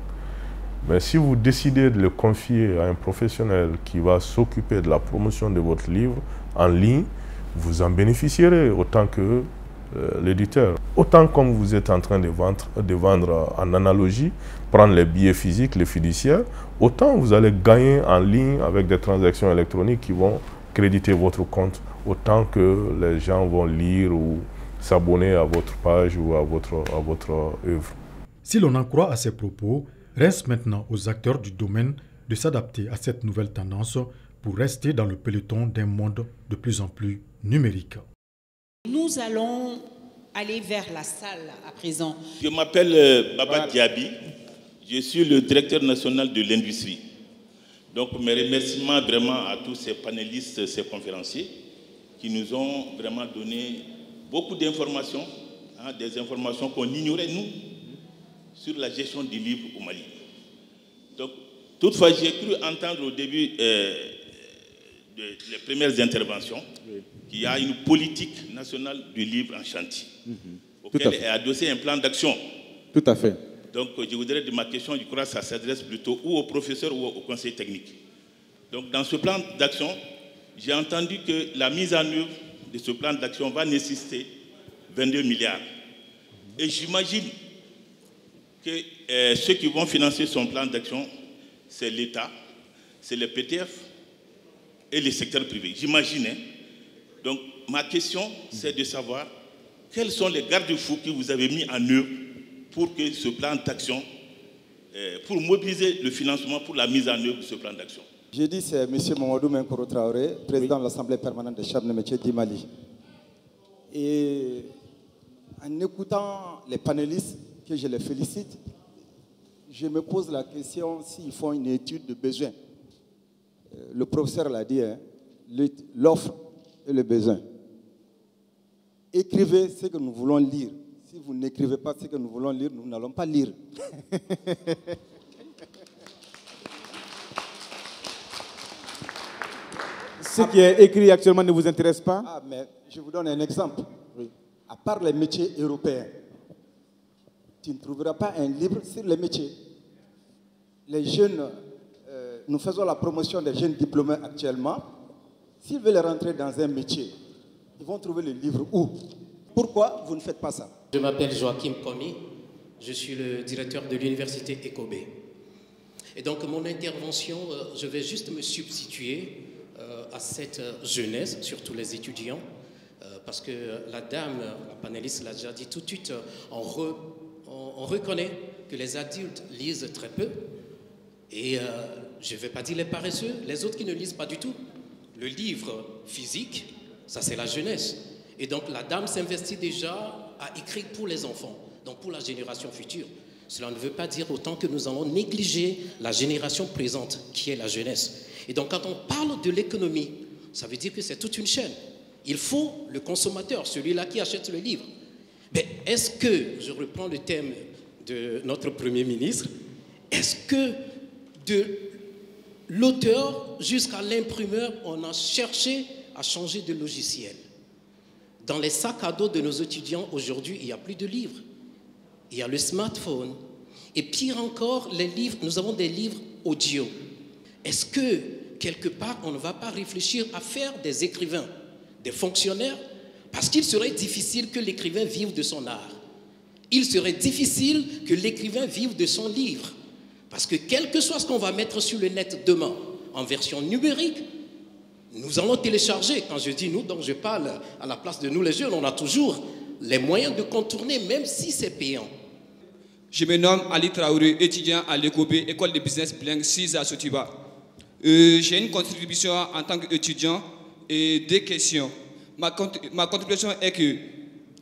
Mais si vous décidez de le confier à un professionnel qui va s'occuper de la promotion de votre livre en ligne, vous en bénéficierez autant que l'éditeur. Autant comme vous êtes en train de vendre en analogie, prendre les billets physiques, les fiduciaires, autant vous allez gagner en ligne avec des transactions électroniques qui vont créditer votre compte, autant que les gens vont lire ou s'abonner à votre page ou à votre œuvre. Si l'on en croit à ces propos, reste maintenant aux acteurs du domaine de s'adapter à cette nouvelle tendance pour rester dans le peloton d'un monde de plus en plus numérique. Nous allons aller vers la salle à présent. Je m'appelle Baba Diaby, je suis le directeur national de l'industrie. Donc mes remerciements vraiment à tous ces panélistes, ces conférenciers. qui nous ont vraiment donné beaucoup d'informations, hein, des informations qu'on ignorait, nous, sur la gestion du livre au Mali. Donc, toutefois, j'ai cru entendre au début des premières interventions qu'il y a une politique nationale du livre en chantier, auquel est adossé un plan d'action. Tout à fait. Donc, je voudrais, de ma question, je crois que ça s'adresse plutôt ou aux professeurs ou au conseil technique. Donc, dans ce plan d'action, j'ai entendu que la mise en œuvre de ce plan d'action va nécessiter 22 milliards. Et j'imagine que ceux qui vont financer son plan d'action, c'est l'État, c'est le PTF et le secteur privé. J'imagine. Hein. Donc, ma question, c'est de savoir quels sont les garde-fous que vous avez mis en œuvre pour que ce plan d'action, pour mobiliser le financement pour la mise en œuvre de ce plan d'action. J'ai dit, c'est M. Mamadou Menkoro Traoré, président de l'Assemblée permanente des chefs de métier du Mali. Et en écoutant les panélistes, que je les félicite, je me pose la question s'ils font une étude de besoin. Le professeur l'a dit, hein, l'offre et le besoin. Écrivez ce que nous voulons lire. Si vous n'écrivez pas ce que nous voulons lire, nous n'allons pas lire. Ce qui est écrit actuellement ne vous intéresse pas? Ah, mais je vous donne un exemple. Oui. À part les métiers européens, tu ne trouveras pas un livre sur les métiers. Les jeunes, nous faisons la promotion des jeunes diplômés actuellement. S'ils veulent rentrer dans un métier, ils vont trouver le livre où? Pourquoi vous ne faites pas ça? Je m'appelle Joachim Komi, je suis le directeur de l'université ECOB. Et donc mon intervention, je vais juste me substituer à cette jeunesse, surtout les étudiants, parce que la dame, la panéliste l'a déjà dit tout de suite, on reconnaît que les adultes lisent très peu, et je ne vais pas dire les paresseux, les autres qui ne lisent pas du tout. Le livre physique, ça c'est la jeunesse. Et donc la dame s'investit déjà à écrire pour les enfants, donc pour la génération future. Cela ne veut pas dire autant que nous allons négliger la génération présente, qui est la jeunesse. Et donc quand on parle de l'économie, ça veut dire que c'est toute une chaîne. Il faut le consommateur, celui-là qui achète le livre. Mais est-ce que, je reprends le thème de notre Premier ministre, est-ce que de l'auteur jusqu'à l'imprimeur, on a cherché à changer de logiciel? Dans les sacs à dos de nos étudiants aujourd'hui, il n'y a plus de livres. Il y a le smartphone. Et pire encore, les livres, nous avons des livres audio. Est-ce que, quelque part, on ne va pas réfléchir à faire des écrivains, des fonctionnaires? Parce qu'il serait difficile que l'écrivain vive de son art. Il serait difficile que l'écrivain vive de son livre. Parce que quel que soit ce qu'on va mettre sur le net demain, en version numérique, nous allons télécharger. Quand je dis nous, donc je parle à la place de nous les jeunes, on a toujours les moyens de contourner, même si c'est payant. Je me nomme Ali Traoré, étudiant à l'ECOB, École de Business Bilingue 6 à Sotiba. J'ai une contribution en tant qu'étudiant et des questions. Ma contribution est que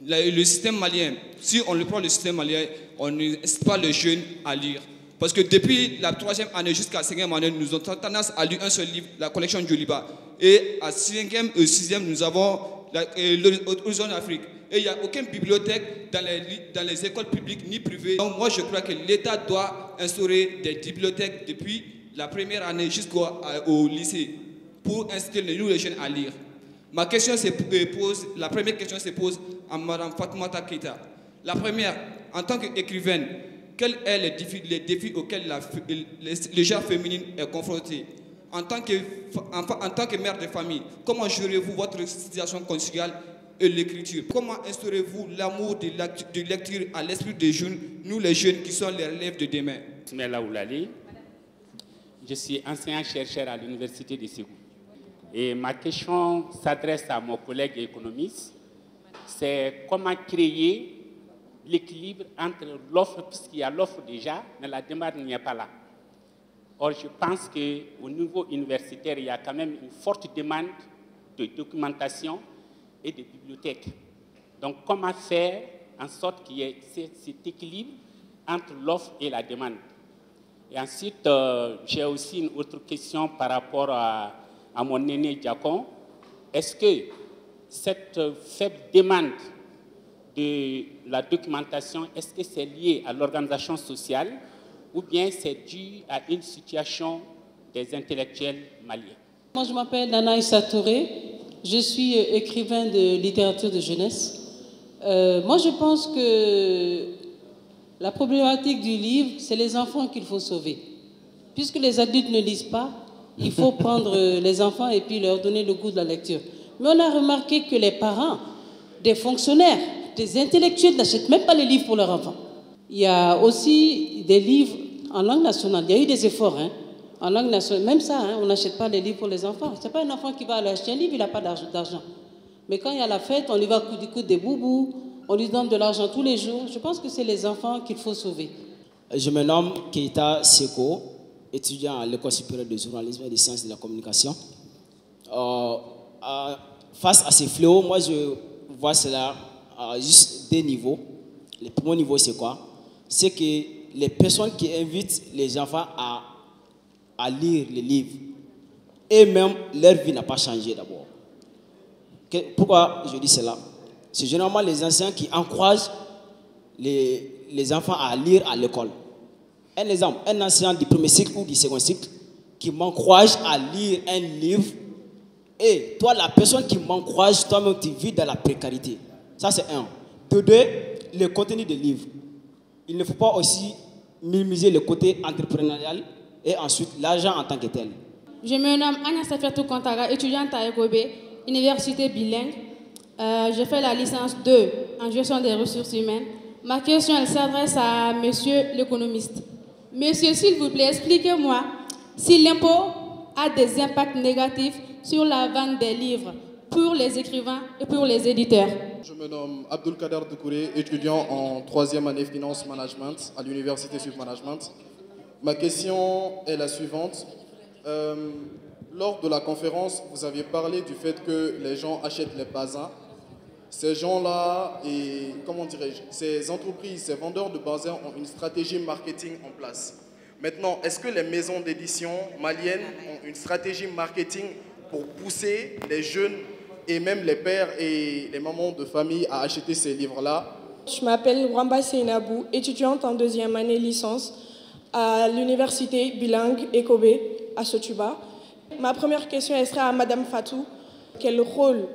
le système malien, si on le prend le système malien, on n'incite pas les jeunes à lire. Parce que depuis la 3e année jusqu'à la 5e année, nous avons tendance à lire un seul livre, la collection Djoliba. Et à 5e et 6e, nous avons l'Horizon Afrique. Et il n'y a aucune bibliothèque dans les écoles publiques ni privées. Donc moi, je crois que l'État doit instaurer des bibliothèques depuis la première année jusqu'au lycée pour inciter les jeunes à lire. La première question se pose à Mme Fatoumata Keïta. La première, en tant qu'écrivaine, quels sont les défis auxquels le genre féminin est confronté? En tant que mère de famille, comment gérez-vous votre situation conjugale et l'écriture? Comment instaurez-vous l'amour de lecture à l'esprit des jeunes, nous les jeunes qui sont les relèves de demain? Je suis enseignant-chercheur à l'université de Ségou. Et ma question s'adresse à mon collègue économiste. C'est comment créer l'équilibre entre l'offre, puisqu'il y a l'offre déjà, mais la demande n'y est pas là. Or, je pense qu'au niveau universitaire, il y a quand même une forte demande de documentation et de bibliothèques. Donc, comment faire en sorte qu'il y ait cet équilibre entre l'offre et la demande? Et ensuite, j'ai aussi une autre question par rapport à mon aîné Diacon. Est-ce que cette faible demande de la documentation, est-ce que c'est lié à l'organisation sociale ou bien c'est dû à une situation des intellectuels maliens? Moi, je m'appelle Nana Issa Touré, je suis écrivain de littérature de jeunesse. Moi, je pense que la problématique du livre, c'est les enfants qu'il faut sauver. Puisque les adultes ne lisent pas, il faut prendre les enfants et puis leur donner le goût de la lecture. Mais on a remarqué que les parents, des fonctionnaires, des intellectuels n'achètent même pas les livres pour leurs enfants. Il y a aussi des livres en langue nationale. Il y a eu des efforts en langue nationale. Même ça, on n'achète pas les livres pour les enfants. Ce n'est pas un enfant qui va aller acheter un livre, il n'a pas d'argent. Mais quand il y a la fête, on lui va coudre des boubous, on lui donne de l'argent tous les jours. Je pense que c'est les enfants qu'il faut sauver. Je me nomme Keita Seko, étudiant à l'École supérieure de journalisme et des sciences de la communication. Face à ces fléaux, moi je vois cela à juste deux niveaux. Le premier niveau, c'est quoi? C'est que les personnes qui invitent les enfants à lire les livres, et même leur vie n'a pas changé d'abord. Pourquoi je dis cela? C'est généralement les enseignants qui encouragent les enfants à lire à l'école. Un exemple, un enseignant du premier cycle ou du second cycle qui m'encourage à lire un livre, et toi, la personne qui m'encourage, toi-même, tu vis dans la précarité. Ça, c'est un. De deux, le contenu des livres. Il ne faut pas aussi minimiser le côté entrepreneurial et ensuite l'argent en tant que tel. Je me nomme Anya Safiatou Kontara, étudiante à Ekobe, université bilingue. Je fais la licence 2 en gestion des ressources humaines. Ma question, elle s'adresse à monsieur l'économiste. Monsieur, s'il vous plaît, expliquez-moi si l'impôt a des impacts négatifs sur la vente des livres pour les écrivains et pour les éditeurs. Je me nomme Abdul Kader Doukouré, étudiant en 3e année Finance Management à l'Université Sud Management. Ma question est la suivante. Lors de la conférence, vous aviez parlé du fait que les gens achètent les bazins. Ces gens-là, et comment dirais-je, ces entreprises, ces vendeurs de bazins ont une stratégie marketing en place. Maintenant, est-ce que les maisons d'édition maliennes ont une stratégie marketing pour pousser les jeunes et même les pères et les mamans de famille à acheter ces livres-là? Je m'appelle Wamba Seynabou, étudiante en 2e année licence à l'université bilingue Ekobe à Sotuba. Ma première question sera à Madame Fatou. Quel rôle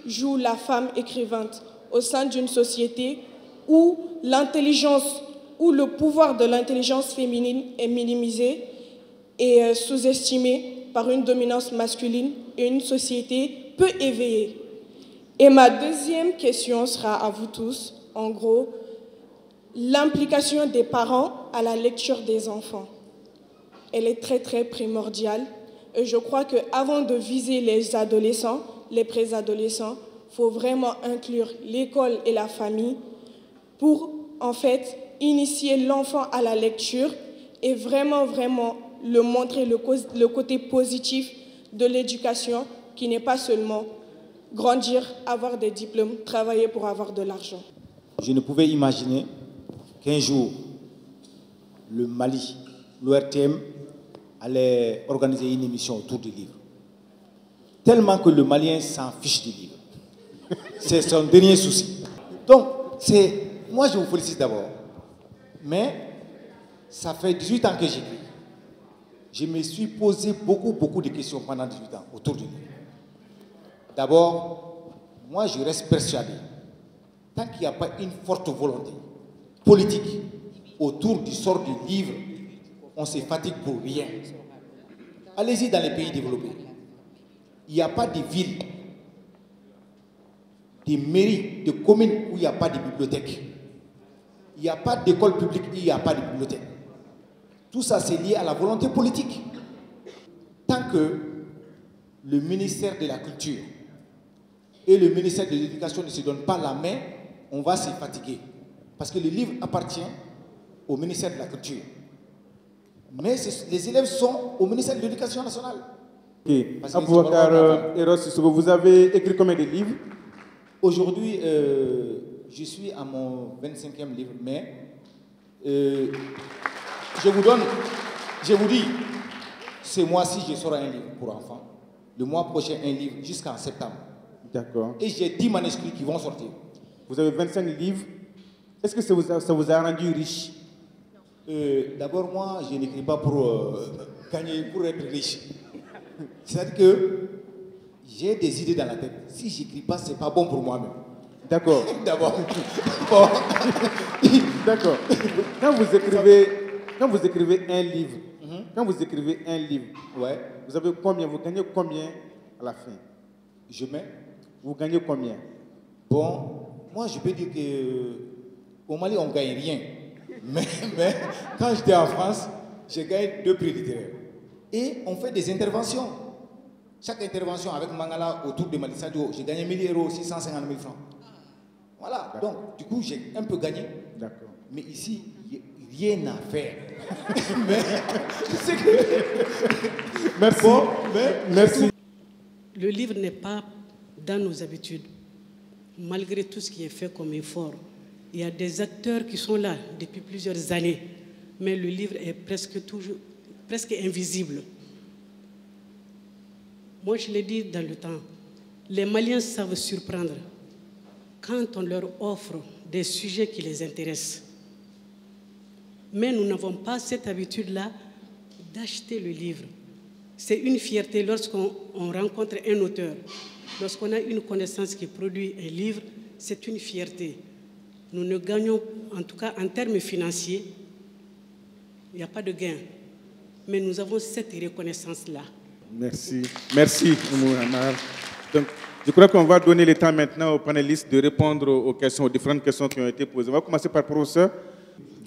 joue la femme écrivainte au sein d'une société où l'intelligence, où le pouvoir de l'intelligence féminine est minimisé et sous-estimé par une dominance masculine et une société peu éveillée? Et ma deuxième question sera à vous tous, en gros, l'implication des parents à la lecture des enfants. Elle est très très primordiale et je crois qu'avant de viser les adolescents, les préadolescents, il faut vraiment inclure l'école et la famille pour en fait initier l'enfant à la lecture et vraiment le montrer le côté positif de l'éducation qui n'est pas seulement grandir, avoir des diplômes, travailler pour avoir de l'argent. Je ne pouvais imaginer qu'un jour, le Mali, l'ORTM, allait organiser une émission autour du livre. Tellement que le Malien s'en fiche du livre. C'est son dernier souci. Donc, moi je vous félicite d'abord. Mais ça fait 18 ans que j'écris. Je me suis posé beaucoup de questions pendant 18 ans autour du livre. D'abord, moi je reste persuadé, tant qu'il n'y a pas une forte volonté politique autour du sort du livre, on se fatigue pour rien. Allez-y dans les pays développés. Il n'y a pas de villes, de mairies, de communes où il n'y a pas de bibliothèque. Il n'y a pas d'école publique où il n'y a pas de bibliothèque. Tout ça, c'est lié à la volonté politique. Tant que le ministère de la Culture et le ministère de l'Éducation ne se donnent pas la main, on va se fatiguer. Parce que le livre appartient au ministère de la Culture. Mais les élèves sont au ministère de l'Éducation nationale. Okay. Aboubacar Eros Sissoko, vous avez écrit combien de livres? Aujourd'hui, je suis à mon 25e livre, mais je vous dis, ce mois-ci, je sors un livre pour enfants. Le mois prochain, un livre jusqu'en septembre. D'accord. Et j'ai 10 manuscrits qui vont sortir. Vous avez 25 livres. Est-ce que ça vous a rendu riche? D'abord, moi, je n'écris pas pour gagner, pour être riche. C'est-à-dire que j'ai des idées dans la tête. Si je n'écris pas, ce n'est pas bon pour moi-même. D'accord. D'abord. Bon. D'accord. Quand vous écrivez un livre, ouais. Vous gagnez combien à la fin? Vous gagnez combien? Bon, moi je peux dire qu'au Mali on ne gagne rien. Mais quand j'étais en France, j'ai gagné 2 prix littéraires. Et on fait des interventions. Chaque intervention avec Mangala autour de Mali Sadio, j'ai gagné 1000 €, 650 000 francs. Voilà, donc du coup j'ai un peu gagné. D'accord. Mais ici, rien à faire. Merci. Bon, merci. Le livre n'est pas dans nos habitudes. Malgré tout ce qui est fait comme effort, il y a des acteurs qui sont là depuis plusieurs années, mais le livre est presque invisible. Moi, je l'ai dit dans le temps, les Maliens savent surprendre quand on leur offre des sujets qui les intéressent. Mais nous n'avons pas cette habitude-là d'acheter le livre. C'est une fierté lorsqu'on rencontre un auteur. Lorsqu'on a une connaissance qui produit un livre, c'est une fierté. Nous ne gagnons, en tout cas en termes financiers, il n'y a pas de gain. Mais nous avons cette reconnaissance-là. Merci. Merci, Mouhamad. Donc, je crois qu'on va donner le temps maintenant aux panélistes de répondre aux différentes questions qui ont été posées. On va commencer par le professeur.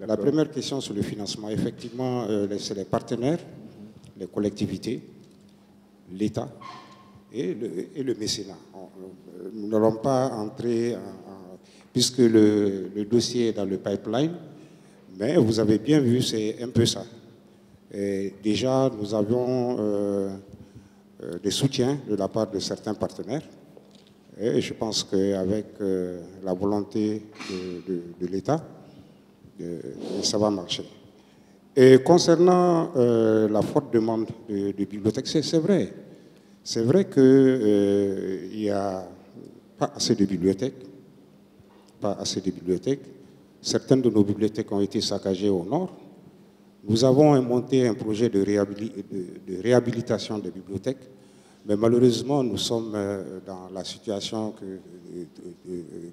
La première question sur le financement, effectivement, c'est les partenaires, les collectivités, l'État et le mécénat. Nous n'allons pas entrer, puisque le dossier est dans le pipeline, mais vous avez bien vu, c'est un peu ça. Et déjà, nous avions des soutiens de la part de certains partenaires. Et je pense qu'avec la volonté de l'État, ça va marcher. Et concernant la forte demande de bibliothèques, c'est vrai. C'est vrai qu'il n'y a pas assez de bibliothèques. Pas assez de bibliothèques. Certaines de nos bibliothèques ont été saccagées au nord. Nous avons monté un projet de réhabilitation des bibliothèques, mais malheureusement, nous sommes dans la situation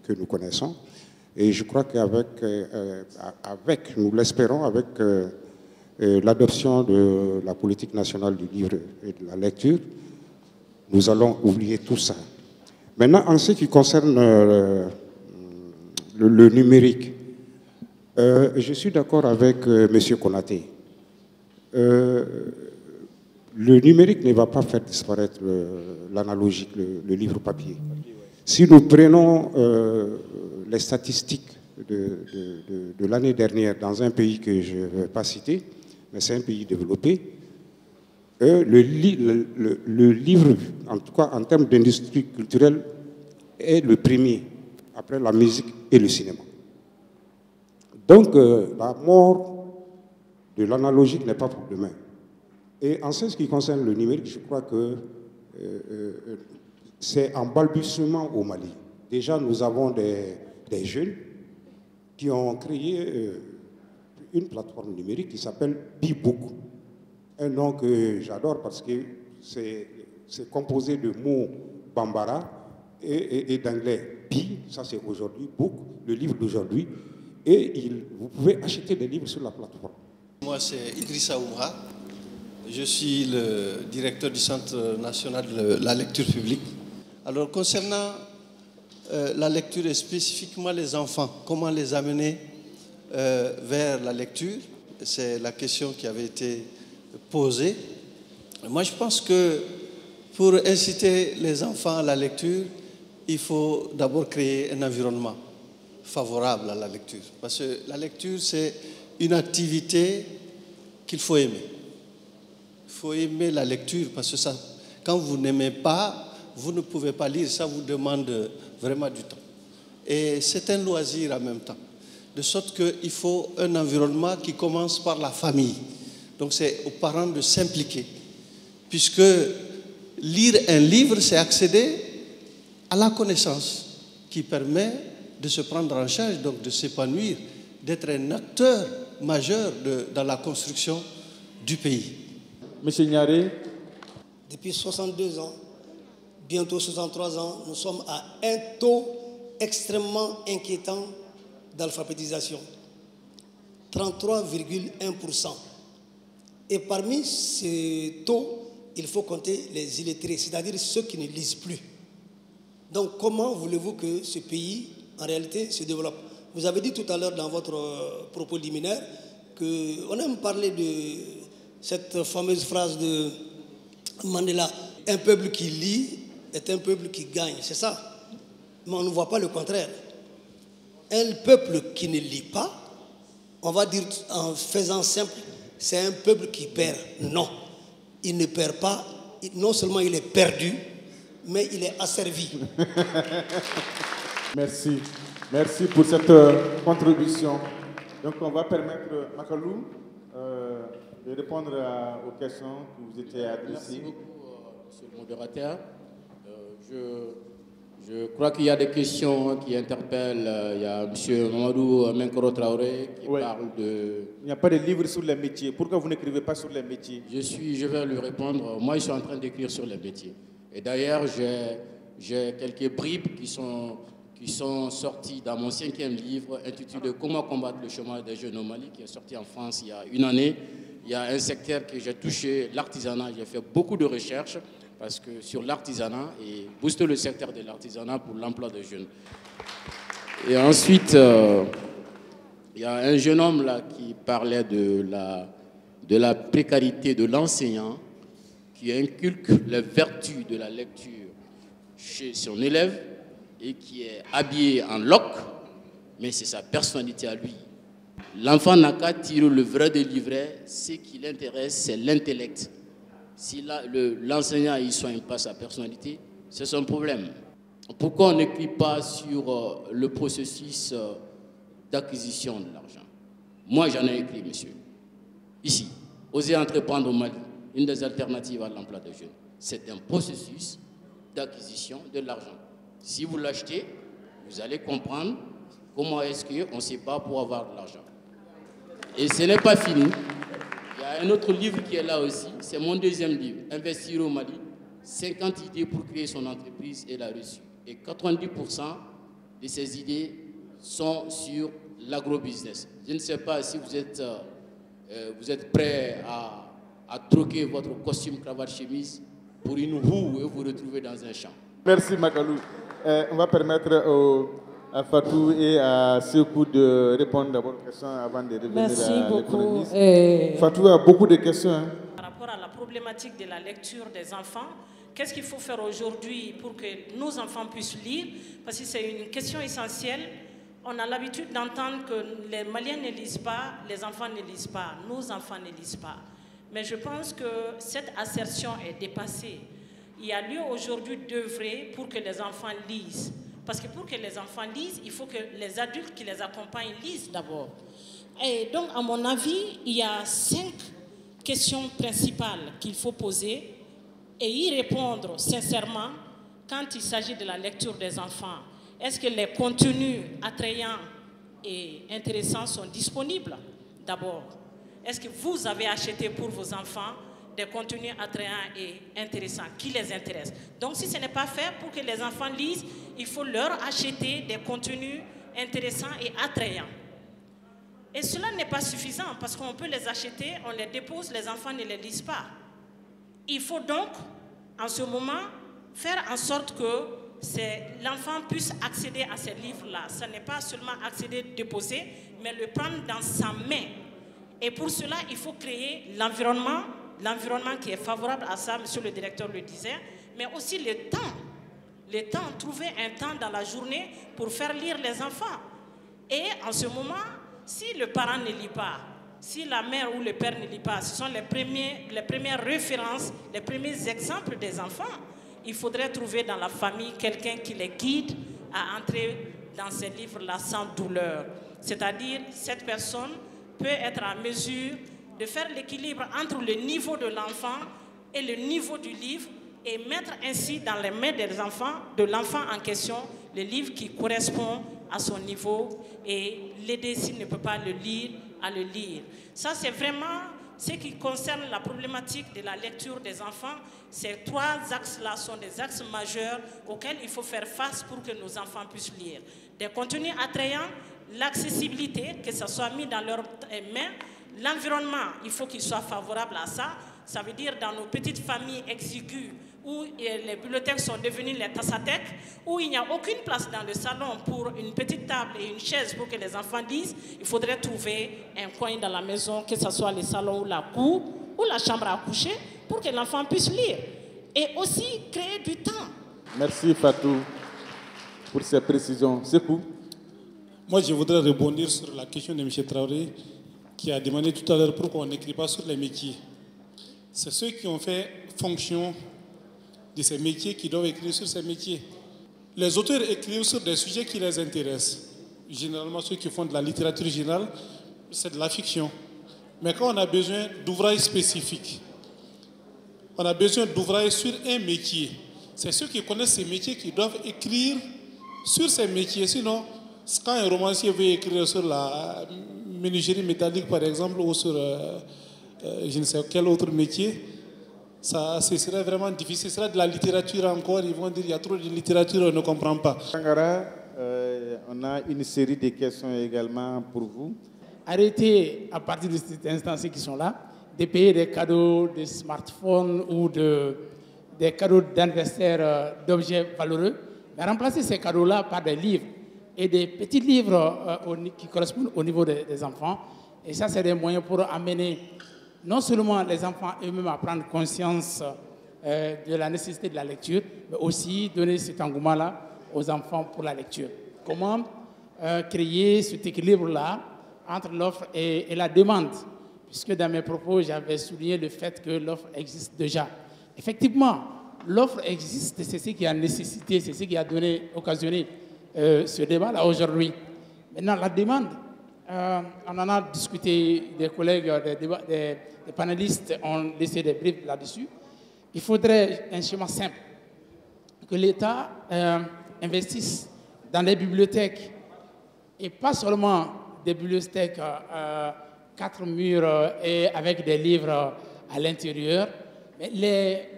que nous connaissons. Et je crois qu'avec, nous l'espérons, avec l'adoption de la politique nationale du livre et de la lecture, nous allons oublier tout ça. Maintenant, en ce qui concerne le numérique, je suis d'accord avec M. Konaté. Le numérique ne va pas faire disparaître l'analogique, le livre papier. Si nous prenons les statistiques de l'année dernière dans un pays que je ne vais pas citer, mais c'est un pays développé, le livre, en tout cas en termes d'industrie culturelle, est le premier, après la musique et le cinéma. Donc, la mort de l'analogique n'est pas pour demain. Et en ce qui concerne le numérique, je crois que c'est en balbutiement au Mali. Déjà, nous avons des jeunes qui ont créé une plateforme numérique qui s'appelle Bibook. Un nom que j'adore parce que c'est composé de mots bambara et d'anglais. Bi, ça c'est aujourd'hui, book, le livre d'aujourd'hui. Et vous pouvez acheter des livres sur la plateforme. Moi, c'est Idrissa Oumra. Je suis le directeur du Centre national de la lecture publique. Alors, concernant la lecture et spécifiquement les enfants, comment les amener vers la lecture, c'est la question qui avait été posée. Moi, je pense que pour inciter les enfants à la lecture, il faut d'abord créer un environnement favorable à la lecture. Parce que la lecture, c'est une activité qu'il faut aimer. Il faut aimer la lecture parce que ça, quand vous n'aimez pas, vous ne pouvez pas lire. Ça vous demande vraiment du temps. Et c'est un loisir en même temps. De sorte qu'il faut un environnement qui commence par la famille. Donc c'est aux parents de s'impliquer. Puisque lire un livre, c'est accéder à la connaissance qui permet de se prendre en charge, donc de s'épanouir, d'être un acteur majeur dans la construction du pays. Monsieur Niaré. Depuis 62 ans, bientôt 63 ans, nous sommes à un taux extrêmement inquiétant d'alphabétisation. 33,1%. Et parmi ces taux, il faut compter les illettrés, c'est-à-dire ceux qui ne lisent plus. Donc comment voulez-vous que ce pays, en réalité, se développe? Vous avez dit tout à l'heure dans votre propos liminaire qu'on aime parler de cette fameuse phrase de Mandela, un peuple qui lit est un peuple qui gagne, c'est ça. Mais on ne voit pas le contraire. Un peuple qui ne lit pas, on va dire en faisant simple, c'est un peuple qui perd. Non, il ne perd pas, non seulement il est perdu, mais il est asservi. Merci. Merci pour cette contribution. Donc on va permettre Makalou de répondre aux questions que vous étiez adressées. Merci beaucoup, monsieur le modérateur. Je crois qu'il y a des questions qui interpellent. Il y a M. Mamadou Menkoro Traoré qui parle de... Il n'y a pas de livre sur les métiers. Pourquoi vous n'écrivez pas sur les métiers? Je vais lui répondre. Moi, je suis en train d'écrire sur les métiers. Et d'ailleurs, j'ai quelques bribes qui sont sorties dans mon 5e livre intitulé « Comment combattre le chômage des jeunes au Mali » qui est sorti en France il y a une année. Il y a un secteur que j'ai touché, l'artisanat. J'ai fait beaucoup de recherches parce que sur l'artisanat et booster le secteur de l'artisanat pour l'emploi des jeunes. Et ensuite, il y a un jeune homme là qui parlait de la précarité de l'enseignant qui inculque les vertus de la lecture chez son élève et qui est habillé en loque, mais c'est sa personnalité à lui. L'enfant n'a qu'à tirer le vrai des livrets, ce qui l'intéresse, c'est l'intellect. Si l'enseignant ne soigne pas sa personnalité, c'est son problème. Pourquoi on n'écrit pas sur le processus d'acquisition de l'argent? Moi, j'en ai écrit, monsieur. Ici, oser entreprendre au Mali, une des alternatives à l'emploi des jeunes. C'est un processus d'acquisition de l'argent. Si vous l'achetez, vous allez comprendre comment est-ce qu'on se bat pour avoir de l'argent. Et ce n'est pas fini. Il y a un autre livre qui est là aussi. C'est mon 2e livre, Investir au Mali. 50 idées pour créer son entreprise et la reçue. Et 90% de ces idées sont sur l'agrobusiness. Je ne sais pas si vous êtes prêt à troquer votre costume, cravate, chemise pour une roue et vous retrouver dans un champ. Merci Makalou. On va permettre à Fatou et à Sekou de répondre à votre question avant de revenir à l'économiste. Fatou a beaucoup de questions. Hein. Par rapport à la problématique de la lecture des enfants, qu'est-ce qu'il faut faire aujourd'hui pour que nos enfants puissent lire? Parce que c'est une question essentielle. On a l'habitude d'entendre que les Maliens ne lisent pas, les enfants ne lisent pas, nos enfants ne lisent pas. Mais je pense que cette assertion est dépassée. Il y a lieu aujourd'hui d'œuvrer pour que les enfants lisent. Parce que pour que les enfants lisent, il faut que les adultes qui les accompagnent lisent d'abord. Et donc, à mon avis, il y a 5 questions principales qu'il faut poser et y répondre sincèrement quand il s'agit de la lecture des enfants. Est-ce que les contenus attrayants et intéressants sont disponibles d'abord? Est-ce que vous avez acheté pour vos enfants des contenus attrayants et intéressants qui les intéressent? Donc si ce n'est pas fait pour que les enfants lisent, il faut leur acheter des contenus intéressants et attrayants. Et cela n'est pas suffisant parce qu'on peut les acheter, on les dépose, les enfants ne les lisent pas. Il faut donc, en ce moment, faire en sorte que l'enfant puisse accéder à ces livres-là. Ce n'est pas seulement accéder, déposer, mais le prendre dans sa main. Et pour cela, il faut créer l'environnement qui est favorable à ça, monsieur le directeur le disait, mais aussi le temps, trouver un temps dans la journée pour faire lire les enfants. Et en ce moment, si le parent ne lit pas, si la mère ou le père ne lit pas, ce sont les premières références, les premiers exemples des enfants. Il faudrait trouver dans la famille quelqu'un qui les guide à entrer dans ces livres-là sans douleur. C'est-à-dire, cette personne peut être en mesure de faire l'équilibre entre le niveau de l'enfant et le niveau du livre et mettre ainsi dans les mains des enfants, de l'enfant en question, le livre qui correspond à son niveau et l'aider s'il ne peut pas le lire, à le lire. Ça, c'est vraiment ce qui concerne la problématique de la lecture des enfants. Ces trois axes-là sont des axes majeurs auxquels il faut faire face pour que nos enfants puissent lire. Des contenus attrayants, l'accessibilité, que ça soit mis dans leurs mains, l'environnement, il faut qu'il soit favorable à ça. Ça veut dire dans nos petites familles exiguës où les bibliothèques sont devenues les tassathèques, où il n'y a aucune place dans le salon pour une petite table et une chaise pour que les enfants lisent, il faudrait trouver un coin dans la maison, que ce soit le salon ou la cour ou la chambre à coucher, pour que l'enfant puisse lire. Et aussi créer du temps. Merci Fatou pour ces précisions. Sekou. Moi, je voudrais rebondir sur la question de M. Traoré qui a demandé tout à l'heure pourquoi on n'écrit pas sur les métiers. C'est ceux qui ont fait fonction de ces métiers qui doivent écrire sur ces métiers. Les auteurs écrivent sur des sujets qui les intéressent. Généralement, ceux qui font de la littérature générale, c'est de la fiction. Mais quand on a besoin d'ouvrages spécifiques, on a besoin d'ouvrages sur un métier, c'est ceux qui connaissent ces métiers qui doivent écrire sur ces métiers. Sinon, quand un romancier veut écrire sur la menuiserie métallique, par exemple, ou sur je ne sais quel autre métier, ça, ce serait vraiment difficile. Ce serait de la littérature encore. Ils vont dire qu'il y a trop de littérature, on ne comprend pas. Tangara, on a une série de questions également pour vous. Arrêtez, à partir de cet instant, ceux qui sont là, de payer des cadeaux de smartphones ou des cadeaux d'anniversaire d'objets valeureux, mais remplacer ces cadeaux-là par des livres et des petits livres qui correspondent au niveau des enfants. Et ça, c'est des moyens pour amener non seulement les enfants eux-mêmes à prendre conscience de la nécessité de la lecture, mais aussi donner cet engouement-là aux enfants pour la lecture. Comment créer cet équilibre-là entre l'offre et la demande? Puisque dans mes propos, j'avais souligné le fait que l'offre existe déjà. Effectivement, l'offre existe, c'est ce qui a nécessité, c'est ce qui a occasionné ce débat-là aujourd'hui. Maintenant, la demande, on en a discuté, des collègues, des panélistes ont laissé des briefs là-dessus. Il faudrait un schéma simple, que l'État investisse dans les bibliothèques, et pas seulement des bibliothèques 4 murs et avec des livres à l'intérieur, mais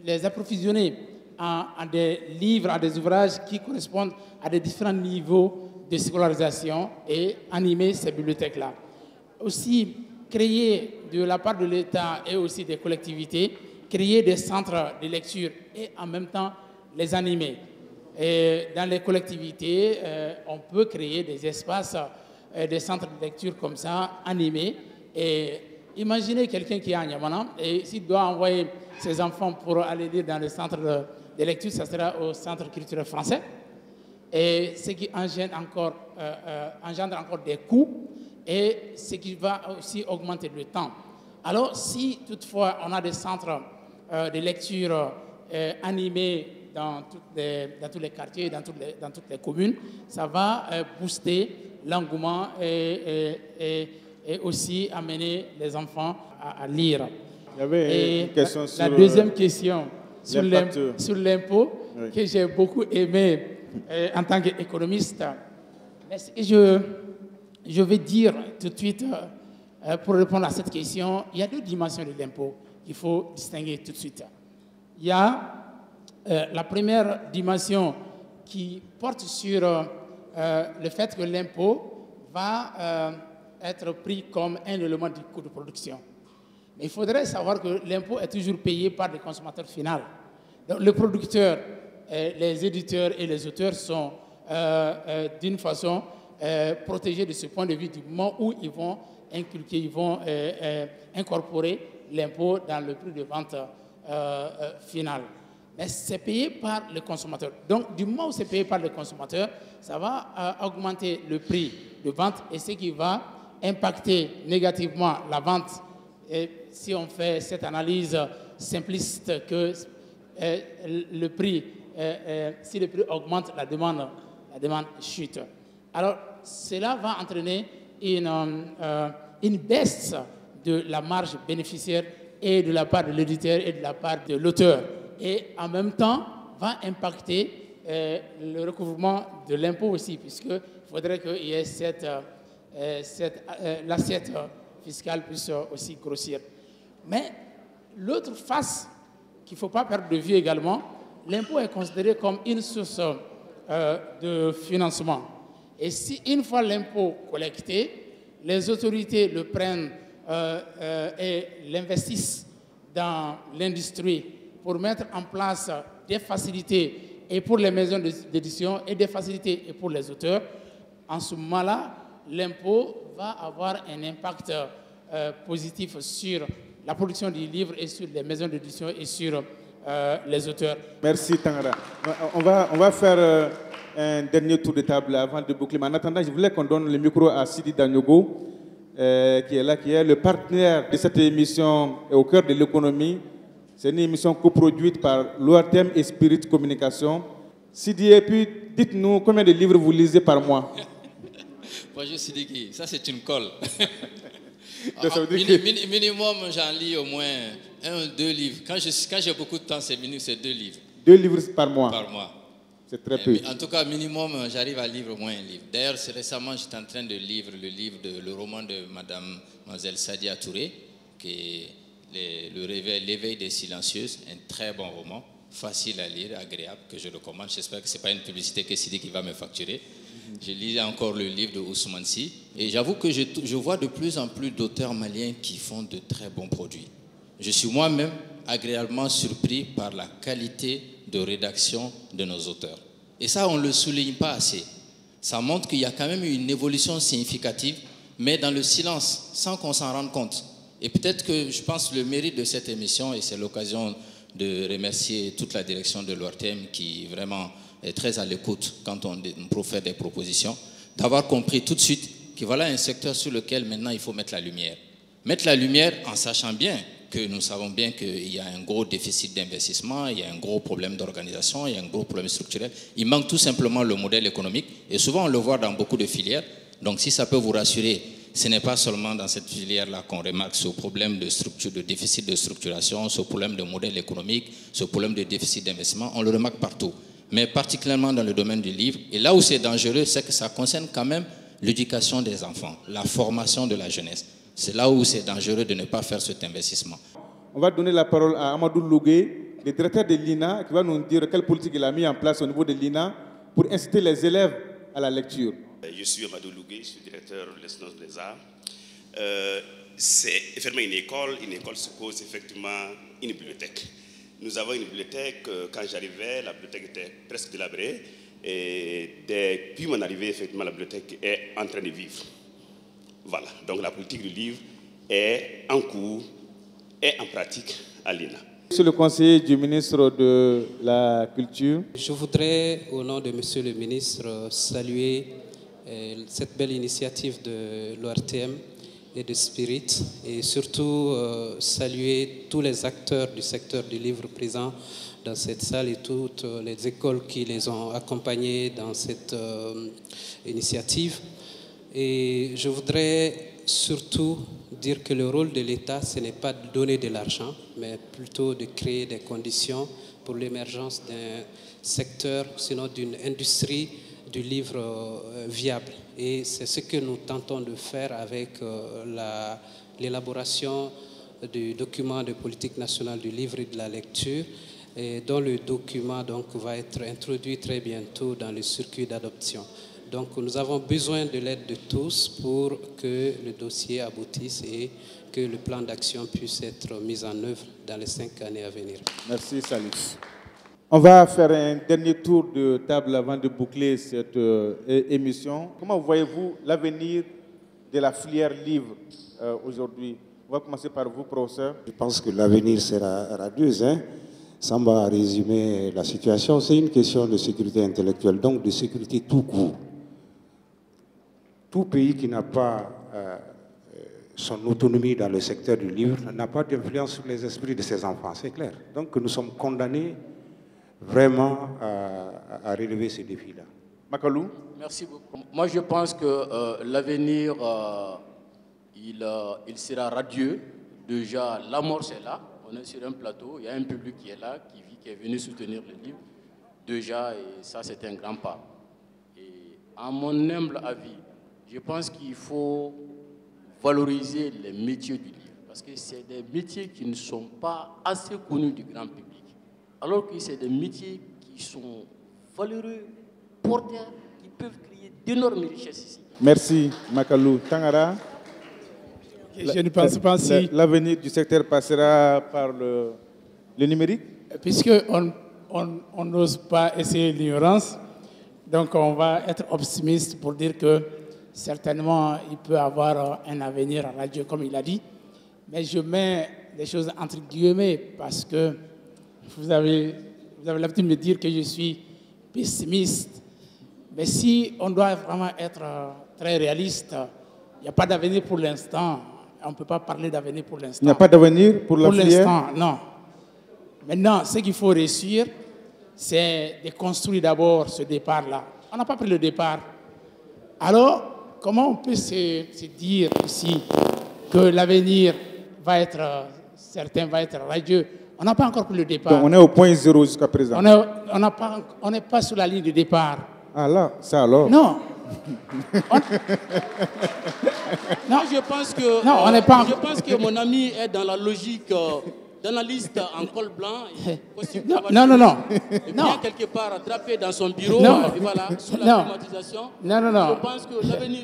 les approvisionner en des livres, en des ouvrages qui correspondent à des différents niveaux de scolarisation et animer ces bibliothèques-là. Aussi, créer de la part de l'État et aussi des collectivités, créer des centres de lecture et en même temps les animer. Et dans les collectivités, on peut créer des espaces, des centres de lecture comme ça, animés. Et imaginez quelqu'un qui est à Niamana et s'il doit envoyer ses enfants pour aller lire dans le centre de lecture, ça sera au centre culturel français. Et ce qui engendre encore des coûts et ce qui va aussi augmenter le temps. Alors, si toutefois on a des centres de lecture animés dans tous les quartiers, dans toutes les communes, ça va booster l'engouement et aussi amener les enfants à lire. Il y avait une question sur la deuxième question sur l'impôt, oui, que j'ai beaucoup aimé en tant qu'économiste. Je vais dire tout de suite, pour répondre à cette question, il y a deux dimensions de l'impôt qu'il faut distinguer tout de suite. Il y a la première dimension qui porte sur le fait que l'impôt va être pris comme un élément du coût de production. Mais il faudrait savoir que l'impôt est toujours payé par le consommateur final. Donc, le producteur, les éditeurs et les auteurs sont d'une façon protégés de ce point de vue du moment où ils vont inculquer, ils vont incorporer l'impôt dans le prix de vente final. Mais c'est payé par le consommateur. Donc, du moment où c'est payé par le consommateur, ça va augmenter le prix de vente et ce qui va impacter négativement la vente. Et si on fait cette analyse simpliste que le prix, si le prix augmente, la demande chute. Alors, cela va entraîner une baisse de la marge bénéficiaire et de la part de l'éditeur et de la part de l'auteur. et en même temps va impacter le recouvrement de l'impôt aussi, puisqu'il faudrait qu'il y ait l'assiette fiscale puisse aussi grossir. Mais l'autre face qu'il ne faut pas perdre de vue également, l'impôt est considéré comme une source de financement. Et si une fois l'impôt collecté, les autorités le prennent et l'investissent dans l'industrie pour mettre en place des facilités et pour les maisons d'édition et des facilités et pour les auteurs, en ce moment-là, l'impôt va avoir un impact positif sur la production du livre et sur les maisons d'édition et sur les auteurs. Merci Tangara. On va faire un dernier tour de table avant de boucler. Mais en attendant, je voulais qu'on donne le micro à Sidi Danyogo, qui est là, qui est le partenaire de cette émission au cœur de l'économie. C'est une émission coproduite par l'ORTM et Spirit Communication. Sidi, et puis dites-nous combien de livres vous lisez par mois? Bonjour Sidiki, ça c'est une colle. Minimum, j'en lis au moins 1 ou 2 livres. Quand j'ai beaucoup de temps, c'est 2 livres. 2 livres par mois? Par mois. C'est très peu. En tout cas, minimum, j'arrive à lire au moins 1 livre. D'ailleurs, récemment, j'étais en train de lire le roman de Mademoiselle Sadia Touré, qui est L'éveil des silencieuses, un très bon roman, facile à lire, agréable, que je recommande. J'espère que ce n'est pas une publicité que Sidiki va me facturer. Je lis encore le livre de Ousmane Sy et j'avoue que je vois de plus en plus d'auteurs maliens qui font de très bons produits. Je suis moi-même agréablement surpris par la qualité de rédaction de nos auteurs. Et ça, on ne le souligne pas assez. Ça montre qu'il y a quand même une évolution significative, mais dans le silence, sans qu'on s'en rende compte. Et peut-être que je pense que le mérite de cette émission, et c'est l'occasion de remercier toute la direction de l'ORTM qui vraiment est très à l'écoute quand on fait des propositions, d'avoir compris tout de suite que voilà un secteur sur lequel maintenant il faut mettre la lumière. Mettre la lumière en sachant bien que nous savons bien qu'il y a un gros déficit d'investissement, il y a un gros problème d'organisation, il y a un gros problème structurel. Il manque tout simplement le modèle économique et souvent on le voit dans beaucoup de filières. Donc si ça peut vous rassurer, ce n'est pas seulement dans cette filière-là qu'on remarque ce problème de déficit de structuration, ce problème de modèle économique, ce problème de déficit d'investissement, on le remarque partout. Mais particulièrement dans le domaine du livre. Et là où c'est dangereux, c'est que ça concerne quand même l'éducation des enfants, la formation de la jeunesse. C'est là où c'est dangereux de ne pas faire cet investissement. On va donner la parole à Amadou Lougué, le directeur de l'INA, qui va nous dire quelle politique il a mis en place au niveau de l'INA pour inciter les élèves à la lecture. Je suis Amadou Lougué, je suis directeur de l'Institut des Arts. C'est effectivement une école suppose effectivement une bibliothèque. Nous avons une bibliothèque, quand j'arrivais, la bibliothèque était presque délabrée. Et depuis mon arrivée, effectivement, la bibliothèque est en train de vivre. Voilà, donc la politique du livre est en cours et en pratique à l'INA. Monsieur le conseiller du ministre de la Culture. Je voudrais, au nom de Monsieur le ministre, saluer cette belle initiative de l'ORTM et de Spirit, et surtout saluer tous les acteurs du secteur du livre présents dans cette salle et toutes les écoles qui les ont accompagnés dans cette initiative. Et je voudrais surtout dire que le rôle de l'État, ce n'est pas de donner de l'argent, mais plutôt de créer des conditions pour l'émergence d'un secteur, sinon d'une industrie du livre viable. Et c'est ce que nous tentons de faire avec l'élaboration du document de politique nationale du livre et de la lecture, et dont le document donc, va être introduit très bientôt dans le circuit d'adoption. Donc nous avons besoin de l'aide de tous pour que le dossier aboutisse et que le plan d'action puisse être mis en œuvre dans les 5 années à venir. Merci Salif. On va faire un dernier tour de table avant de boucler cette émission. Comment voyez-vous l'avenir de la filière livre aujourd'hui? On va commencer par vous, professeur. Je pense que l'avenir sera radieux. Samba a résumé la situation. C'est une question de sécurité intellectuelle, donc de sécurité tout court. Tout pays qui n'a pas son autonomie dans le secteur du livre n'a pas d'influence sur les esprits de ses enfants, c'est clair. Donc nous sommes condamnés vraiment à relever ces défis-là. Makalou. Merci beaucoup. Moi, je pense que l'avenir, il sera radieux. Déjà, l'amorce est là. On est sur un plateau. Il y a un public qui est là, qui vit. pays qui est venu soutenir le livre. Déjà, et ça c'est un grand pas. Et à mon humble avis, je pense qu'il faut valoriser les métiers du livre. Parce que c'est des métiers qui ne sont pas assez connus du grand public. Alors que c'est des métiers qui sont valeureux, porteurs, qui peuvent créer d'énormes richesses ici. Merci, Makalou. Tangara, je ne pense pas si... L'avenir du secteur passera par le numérique? Puisqu'on n'ose pas essayer l'ignorance, donc on va être optimiste pour dire que certainement il peut avoir un avenir radieux, comme il a dit. Mais je mets les choses entre guillemets parce que vous avez l'habitude de me dire que je suis pessimiste. Mais si on doit vraiment être très réaliste, il n'y a pas d'avenir pour l'instant. On ne peut pas parler d'avenir pour l'instant. Il n'y a pas d'avenir pour la filière? Pour l'instant, non. Maintenant, ce qu'il faut réussir, c'est de construire d'abord ce départ-là. On n'a pas pris le départ. Alors, comment on peut se dire ici que l'avenir va être certain, va être radieux? On n'a pas encore pris le départ. Donc on est au point zéro jusqu'à présent. On n'est pas sur la ligne de départ. Ah là, ça alors? Non. Non, je pense que, je pense que mon ami est dans la logique d'analyste en col blanc. Non. Et bien quelque part drapé dans son bureau, et voilà, sous la climatisation. Non. Je pense que l'avenir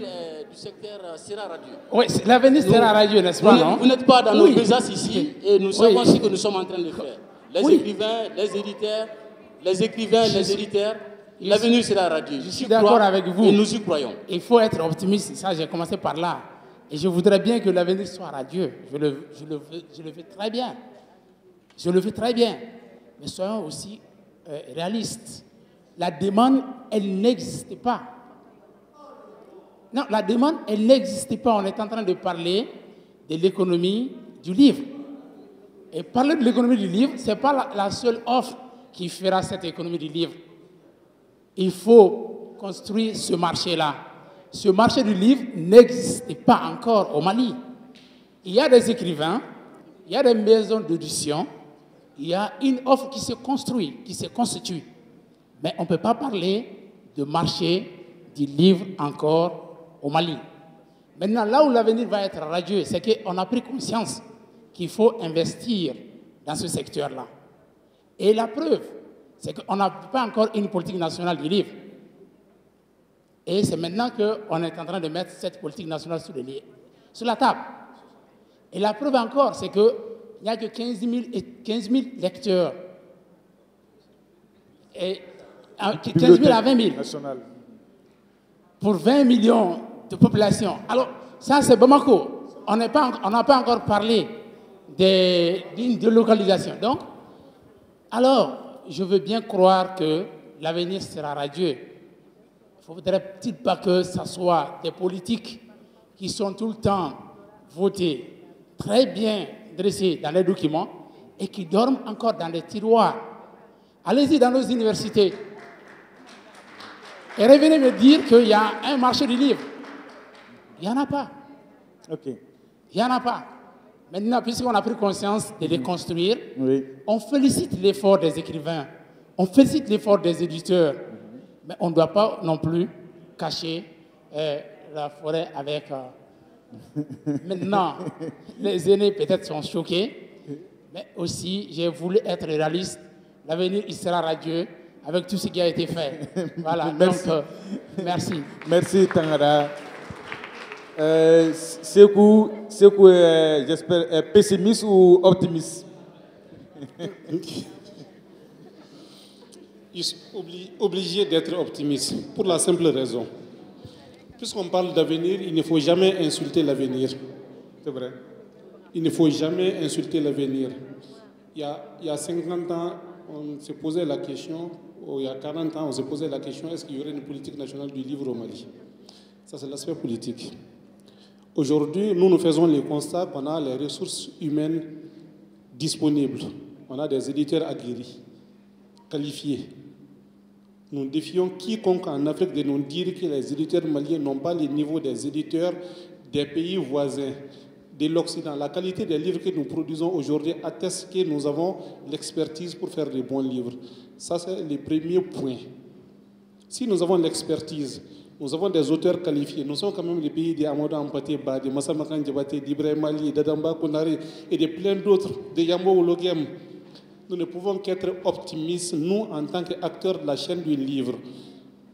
du secteur sera radieux. Oui, l'avenir sera radieux, n'est-ce pas, non? Vous n'êtes pas dans nos besaces ici, et nous savons ce que nous sommes en train de faire. Les écrivains, les éditeurs, les éditeurs, l'avenir sera radieux. Je suis d'accord avec vous. Et nous y croyons. Il faut être optimiste, ça j'ai commencé par là. Et je voudrais bien que l'avenir soit radieux. Je le veux très bien. Je le veux très bien. Mais soyons aussi réalistes. La demande, elle n'existe pas. Non, la demande, elle n'existe pas. On est en train de parler de l'économie du livre. Et parler de l'économie du livre, ce n'est pas la seule offre qui fera cette économie du livre. Il faut construire ce marché-là. Ce marché du livre n'existe pas encore au Mali. Il y a des écrivains, il y a des maisons d'édition, il y a une offre qui se construit, qui se constitue. Mais on ne peut pas parler de marché du livre encore au Mali. Maintenant, là où l'avenir va être radieux, c'est qu'on a pris conscience qu'il faut investir dans ce secteur-là. Et la preuve, c'est qu'on n'a pas encore une politique nationale du livre. Et c'est maintenant qu'on est en train de mettre cette politique nationale sur la table. Et la preuve encore, c'est qu'il n'y a que 15 000 lecteurs. Et 15 000 à 20 000. Pour 20 millions de population. Alors, ça c'est Bamako. On n'a pas encore parlé d'une délocalisation. Donc, alors, je veux bien croire que l'avenir sera radieux. Il ne faudrait pas que ce soit des politiques qui sont tout le temps votés, très bien dressés dans les documents et qui dorment encore dans les tiroirs. Allez-y dans nos universités et revenez me dire qu'il y a un marché du livre. Il n'y en a pas. Il n'y en a pas. Maintenant, puisqu'on a pris conscience de les construire, on félicite l'effort des écrivains, on félicite l'effort des éditeurs, mais on ne doit pas non plus cacher la forêt avec... Maintenant, les aînés peut-être sont choqués, mais aussi j'ai voulu être réaliste. L'avenir, il sera radieux avec tout ce qui a été fait. Voilà, merci. Donc, merci. Merci Tangara. Sekou, j'espère, pessimiste ou optimiste? Je suis obligé d'être optimiste pour la simple raison. Puisqu'on parle d'avenir, il ne faut jamais insulter l'avenir. C'est vrai. Il ne faut jamais insulter l'avenir. Il y a 50 ans, on se posait la question, ou il y a 40 ans, on se posait la question, est-ce qu'il y aurait une politique nationale du livre au Mali? Ça, c'est l'aspect politique. Aujourd'hui, nous faisons le constat qu'on a les ressources humaines disponibles. On a des éditeurs aguerris, qualifiés. Nous défions quiconque en Afrique de nous dire que les éditeurs maliens n'ont pas le niveau des éditeurs des pays voisins, de l'Occident. La qualité des livres que nous produisons aujourd'hui atteste que nous avons l'expertise pour faire des bons livres. Ça, c'est le premier point. Si nous avons l'expertise, nous avons des auteurs qualifiés. Nous sommes quand même les pays d'Amadou Ampaté Ba, de Massa Makan Diabaté, d'Ibrahim Ali, d'Adamba Konare et de plein d'autres, de Yambo Ologem. Nous ne pouvons qu'être optimistes, nous, en tant qu'acteurs de la chaîne du livre.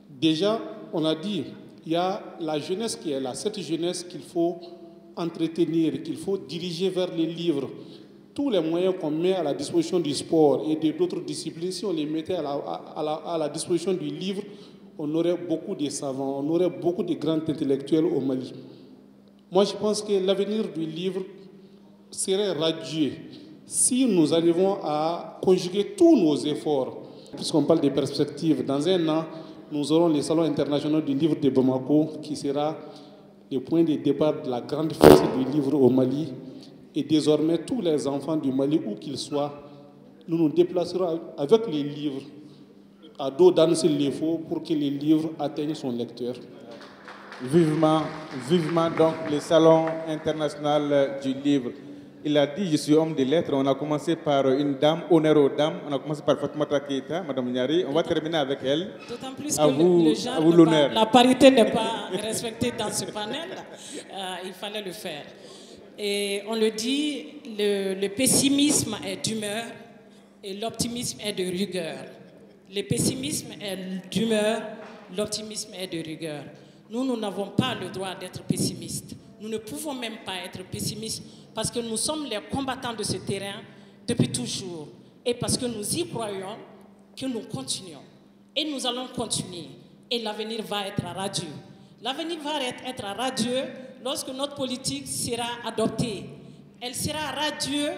Déjà, on a dit, il y a la jeunesse qui est là, cette jeunesse qu'il faut entretenir, qu'il faut diriger vers les livres. Tous les moyens qu'on met à la disposition du sport et d'autres disciplines, si on les mettait à la disposition du livre, on aurait beaucoup de savants, on aurait beaucoup de grands intellectuels au Mali. Moi, je pense que l'avenir du livre serait radieux si nous arrivons à conjuguer tous nos efforts. Puisqu'on parle des perspectives, dans un an, nous aurons le Salon international du livre de Bamako, qui sera le point de départ de la grande fête du livre au Mali. Et désormais, tous les enfants du Mali, où qu'ils soient, nous nous déplacerons avec les livres à dos d'âne s'il le faut pour que les livres atteignent son lecteur. Vivement, vivement donc le Salon international du livre. Il a dit, je suis homme de lettres. On a commencé par une dame, honneur aux dames. On a commencé par Fatoumata Keïta, Madame Niari. On va terminer avec elle. D'autant plus à que vous, le genre, l'honneur. la parité n'est pas respectée dans ce panel. Il fallait le faire. Et on le dit, le pessimisme est d'humeur et l'optimisme est de rigueur. Le pessimisme est d'humeur, l'optimisme est de rigueur. Nous n'avons pas le droit d'être pessimistes. Nous ne pouvons même pas être pessimistes parce que nous sommes les combattants de ce terrain depuis toujours. Et parce que nous y croyons que nous continuons. Et nous allons continuer. Et l'avenir va être radieux. L'avenir va être radieux lorsque notre politique sera adoptée. Elle sera radieuse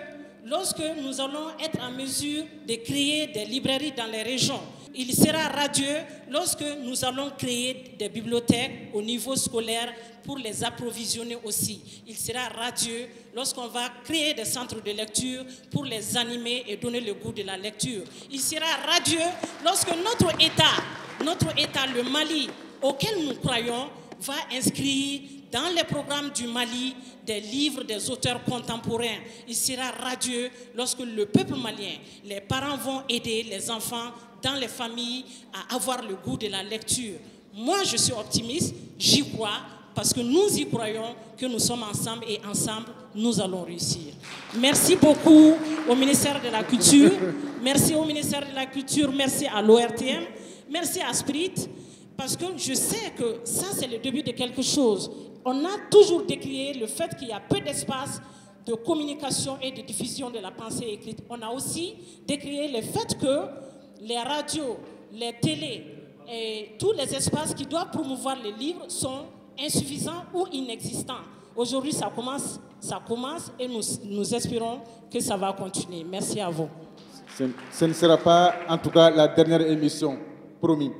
lorsque nous allons être en mesure de créer des librairies dans les régions. Il sera radieux lorsque nous allons créer des bibliothèques au niveau scolaire pour les approvisionner aussi. Il sera radieux lorsqu'on va créer des centres de lecture pour les animer et donner le goût de la lecture. Il sera radieux lorsque notre État, le Mali, auquel nous croyons, va inscrire dans les programmes du Mali des livres des auteurs contemporains. Il sera radieux lorsque le peuple malien, les parents vont aider les enfants dans les familles à avoir le goût de la lecture. Moi, je suis optimiste, j'y crois, parce que nous y croyons que nous sommes ensemble et ensemble, nous allons réussir. Merci beaucoup au ministère de la Culture, merci au ministère de la Culture, merci à l'ORTM, merci à Spirit, parce que je sais que ça, c'est le début de quelque chose. On a toujours décrié le fait qu'il y a peu d'espace de communication et de diffusion de la pensée écrite. On a aussi décrié le fait que les radios, les télés et tous les espaces qui doivent promouvoir les livres sont insuffisants ou inexistants. Aujourd'hui, ça commence et nous espérons que ça va continuer. Merci à vous. Ce ne sera pas, en tout cas, la dernière émission, promis.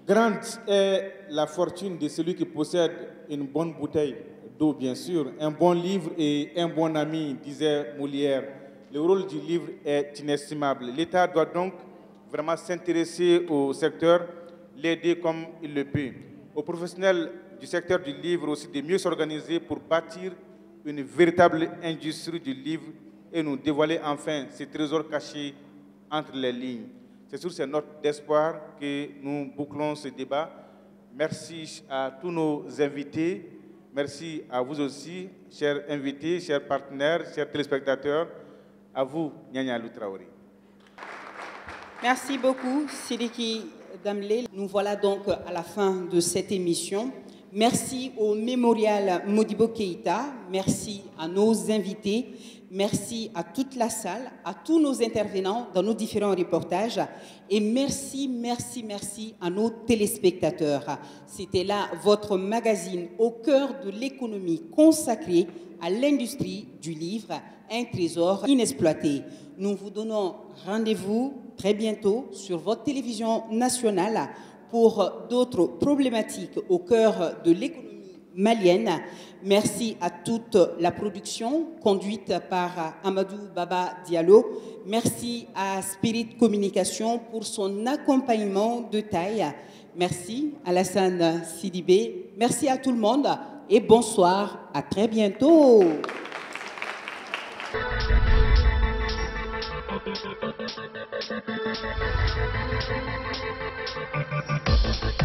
Grande est la fortune de celui qui possède une bonne bouteille d'eau, bien sûr, un bon livre et un bon ami, disait Molière. Le rôle du livre est inestimable. L'État doit donc vraiment s'intéresser au secteur, l'aider comme il le peut. Aux professionnels du secteur du livre aussi de mieux s'organiser pour bâtir une véritable industrie du livre et nous dévoiler enfin ces trésors cachés entre les lignes. C'est sur ces notes d'espoir que nous bouclons ce débat. Merci à tous nos invités. Merci à vous aussi, chers invités, chers partenaires, chers téléspectateurs. À vous, Nyanya Alou Traoré. Merci beaucoup, Sidiki Damlé. Nous voilà donc à la fin de cette émission. Merci au Mémorial Modibo Keïta. Merci à nos invités. Merci à toute la salle, à tous nos intervenants dans nos différents reportages. Et merci à nos téléspectateurs. C'était là votre magazine au cœur de l'économie consacrée à l'industrie du livre, un trésor inexploité. Nous vous donnons rendez-vous très bientôt sur votre télévision nationale pour d'autres problématiques au cœur de l'économie malienne. Merci à toute la production conduite par Amadou Baba Diallo. Merci à Spirit Communication pour son accompagnement de taille. Merci à Alassane Sidibé. Merci à tout le monde. et bonsoir. À très bientôt. Thank you.